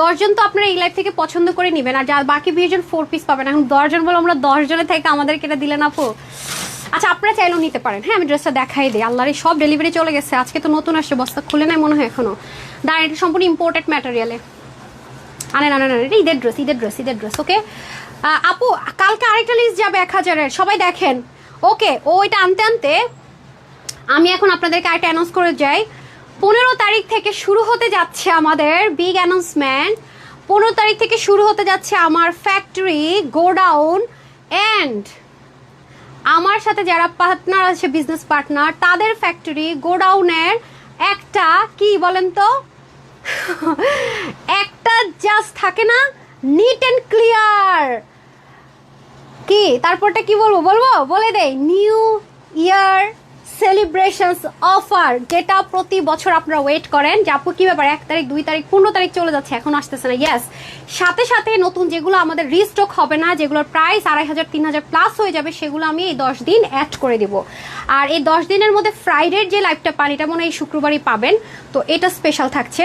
10 জন তো আপনারা এই লাইফ থেকে পছন্দ করে নেবেন, আর যা বাকি 20 জন 4 পিস পাবেন। এখন 10 জন বলে আমরা 10 জনের থেকে আমাদেরকে এটা দিলেন আপু। আচ্ছা আপনারা চাইলেও নিতে পারেন, হ্যাঁ আমি ড্রেসটা দেখাই দিই। আল্লাহর সব ডেলিভারি চলে গেছে, আজকে তো নতুন আসছে, বস্তা খুলে নাই মনে হয় এখনো। দাঁড়ান, এটা সম্পূর্ণ ইম্পোর্টেড ম্যাটেরিয়ালে। আনেন, এটা ঈদের ড্রেস, ওকে? আপু কালকে আরেকটা লিস্ট যাবে 1000-এর, সবাই দেখেন, ওকে? ওইটা আনতে আনতে আমি এখন আপনাদেরকে আরেকটা অ্যানাউন্স করে যাই। 15 তারিখ থেকে শুরু হতে যাচ্ছে আমাদের বিগ অ্যানাউন্সমেন্ট। 15 তারিখ থেকে শুরু হতে যাচ্ছে আমার ফ্যাক্টরি, গোডাউন, অ্যান্ড আমার সাথে যারা পার্টনার আছে, বিজনেস পার্টনার, তাদের ফ্যাক্টরি গোডাউনের একটা কি বলেন তো একটা জাস্ট থাকে না, নিট অ্যান্ড ক্লিয়ার, কি তারপরটা কি বলে দেই, নিউ ইয়ার সেলিব্রেশনস অফার, যেটা প্রতি বছর আপনারা ওয়েট করেন যে আপু কি ব্যাপার 1 তারিখ 2 তারিখ 15 তারিখ চলে যাচ্ছে এখন আসতেছে না। ইয়েস, সাথে সাথে নতুন যেগুলো আমাদের রিস্টক হবে না, যেগুলোর প্রাইস 2500-3000 প্লাস হয়ে যাবে, সেগুলো আমি এই 10 দিন অ্যাড করে দিব। আর এই 10 দিনের মধ্যে ফ্রাইডের যে লাইভটা পান, এটা মনে হয় এই শুক্রবারই পাবেন, তো এটা স্পেশাল থাকছে।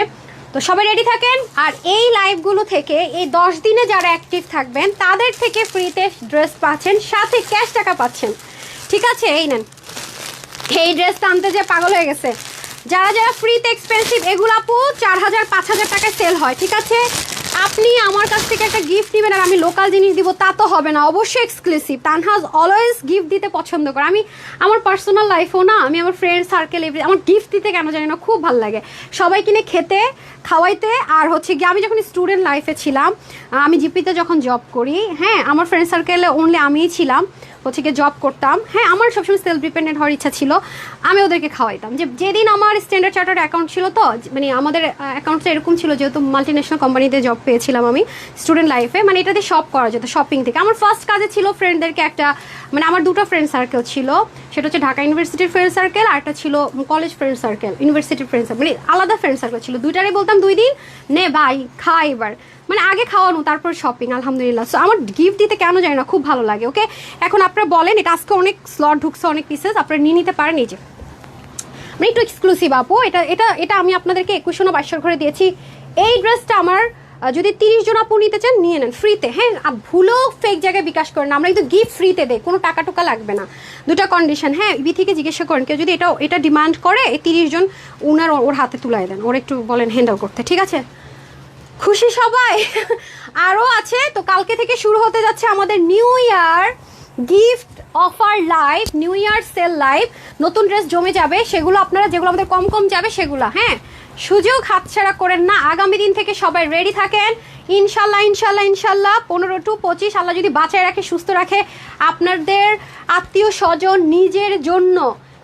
তো সবাই রেডি থাকেন। আর এই লাইভগুলো থেকে এই 10 দিনে যারা অ্যাক্টিভ থাকবেন তাদের থেকে ফ্রিতে ড্রেস পাচ্ছেন, সাথে ক্যাশ টাকা পাচ্ছেন, ঠিক আছে? এই নেন, এই ড্রেসটা আনতে যে পাগল হয়ে গেছে। যারা যারা ফ্রিতে এক্সপেন্সিভ, এগুলো আপু 4000-5000 টাকায় সেল হয়, ঠিক আছে? আপনি আমার কাছ থেকে একটা গিফট নেবেন আর আমি লোকাল জিনিস দিব, তা তো হবে না, অবশ্যই এক্সক্লুসিভ। তানহাজ অলওয়েজ গিফট দিতে পছন্দ করে। আমি আমার পার্সোনাল লাইফেও না, আমি আমার ফ্রেন্ড সার্কেল, আমার গিফট দিতে কেন জানি না খুব ভালো লাগে, সবাই কিনে খেতে খাওয়াইতে। আর হচ্ছে গিয়ে আমি যখন স্টুডেন্ট লাইফে ছিলাম, আমি জিপিতে যখন জব করি, হ্যাঁ আমার ফ্রেন্ড সার্কেলে অনলি আমিই ছিলাম, হচ্ছে গিয়ে জব করতাম। হ্যাঁ আমার সবসময় সেলফ ডিপেন্ডেন্ট হওয়ার ইচ্ছা ছিল, আমি ওদেরকে খাওয়াইতাম। যেদিন আমার স্ট্যান্ডার্ড চার্টার্ড অ্যাকাউন্ট ছিল, তো মানে আমাদের অ্যাকাউন্টটা এরকম ছিল, যেহেতু মাল্টিন্যাশনাল কোম্পানিতে জব পেয়েছিলাম আমি স্টুডেন্ট লাইফে, মানে এটা দিয়ে শপ করা যেত, শপিং থেকে। আমার ফার্স্ট কাজে ছিল ফ্রেন্ডদেরকে একটা, মানে আমার 2টা ফ্রেন্ড সার্কেল ছিল, সেটা হচ্ছে ঢাকা ইউনিভার্সিটির ফ্রেন্ড সার্কেল, আর একটা ছিল কলেজ ফ্রেন্ড সার্কেল, ইউনিভার্সিটির ফ্রেন্ড সার্কেল, মানে আলাদা ফ্রেন্ড সার্কেল ছিল। 2টারই বলতাম 2 দিন নে ভাই খা এবার, মানে আগে খাওয়ানো তারপর শপিং, আলহামদুলিল্লাহ। সো আমার গিফট দিতে কেন জানি না খুব ভালো লাগে, ওকে? এখন আপনারা বলেন, এটা আজকে অনেক স্লট ঢুকছে, অনেক পিসেস আপনারা নিয়ে নিতে পারেন। এই যে মানে একটু এক্সক্লুসিভ আপু, এটা আমি আপনাদেরকে 2100 ঘরে দিয়েছি। এই ড্রেসটা আমার যদি 30 জন আপু নিতে চান নিয়ে নেন ফ্রিতে, হ্যাঁ ভুলেও ফেক জায়গায় বিকাশ করেন না, আমরা কিন্তু গিফট ফ্রিতে দেয়, কোনো টাকা টুকা লাগবে না। 2টা কন্ডিশন, হ্যাঁ ইবি থেকে জিজ্ঞাসা করেন, কেউ যদি এটা ডিমান্ড করে, এই 30 জন ওর হাতে তুলাই দেন, ওর একটু বলেন হ্যান্ডেল করতে, ঠিক আছে? খুশি সবাই? আরও আছে তো, কালকে থেকে শুরু হতে যাচ্ছে আমাদের new year gift offer live, new year sale live. নতুন ড্রেস জমে যাবে, সেগুলো আপনারা যেগুলো আমাদের কম যাবে সেগুলো, হ্যাঁ সুযোগ হাতছাড়া করেন না। আগামী দিন থেকে সবাই রেডি থাকেন, ইনশাল্লাহ 15 to 25 আল্লাহ যদি বাঁচায় রাখে, সুস্থ রাখে, আপনাদের আত্মীয় স্বজন নিজের জন্য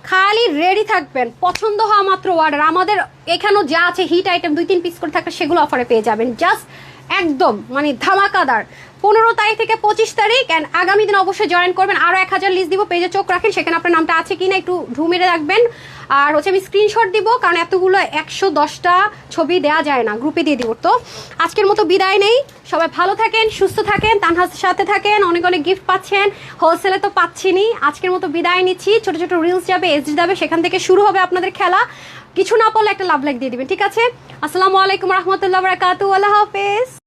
খালি রেডি থাকবেন, পছন্দ হওয়া মাত্র অর্ডার। আমাদের এখানেও যা আছে হিট আইটেম 2-3 পিস করে থাকলে সেগুলো অফারে পেয়ে যাবেন, জাস্ট একদম মানে ধামাকাদার। 15 তারিখ থেকে 25 তারিখ অ্যান্ড আগামী দিন অবশ্যই জয়েন করবেন। আরও 1000 লিস্ট দিব, পেজে চোখ রাখেন, সেখানে আপনার নামটা আছে কিনা একটু ঢু মেরে রাখবেন। আর হচ্ছে আমি স্ক্রিনশট দিব, কারণ এতগুলো 110টা ছবি দেওয়া যায় না, গ্রুপে দিয়ে দিব। তো আজকের মতো বিদায় নেই, সবাই ভালো থাকেন, সুস্থ থাকেন, তানহাসের সাথে থাকেন, অনেক অনেক গিফট পাচ্ছেন, হোলসেলে তো পাচ্ছিনি। আজকের মতো বিদায় নিচ্ছি, ছোট ছোট রিলস যাবে, এসডি যাবে, সেখান থেকে শুরু হবে আপনাদের খেলা। কিছু না পড়লে একটা লাভ লাইক দিয়ে দিবেন, ঠিক আছে? আসসালামু আলাইকুম রহমতুল্লাহ বারাকাতু, আল্লাহ হাফেজ।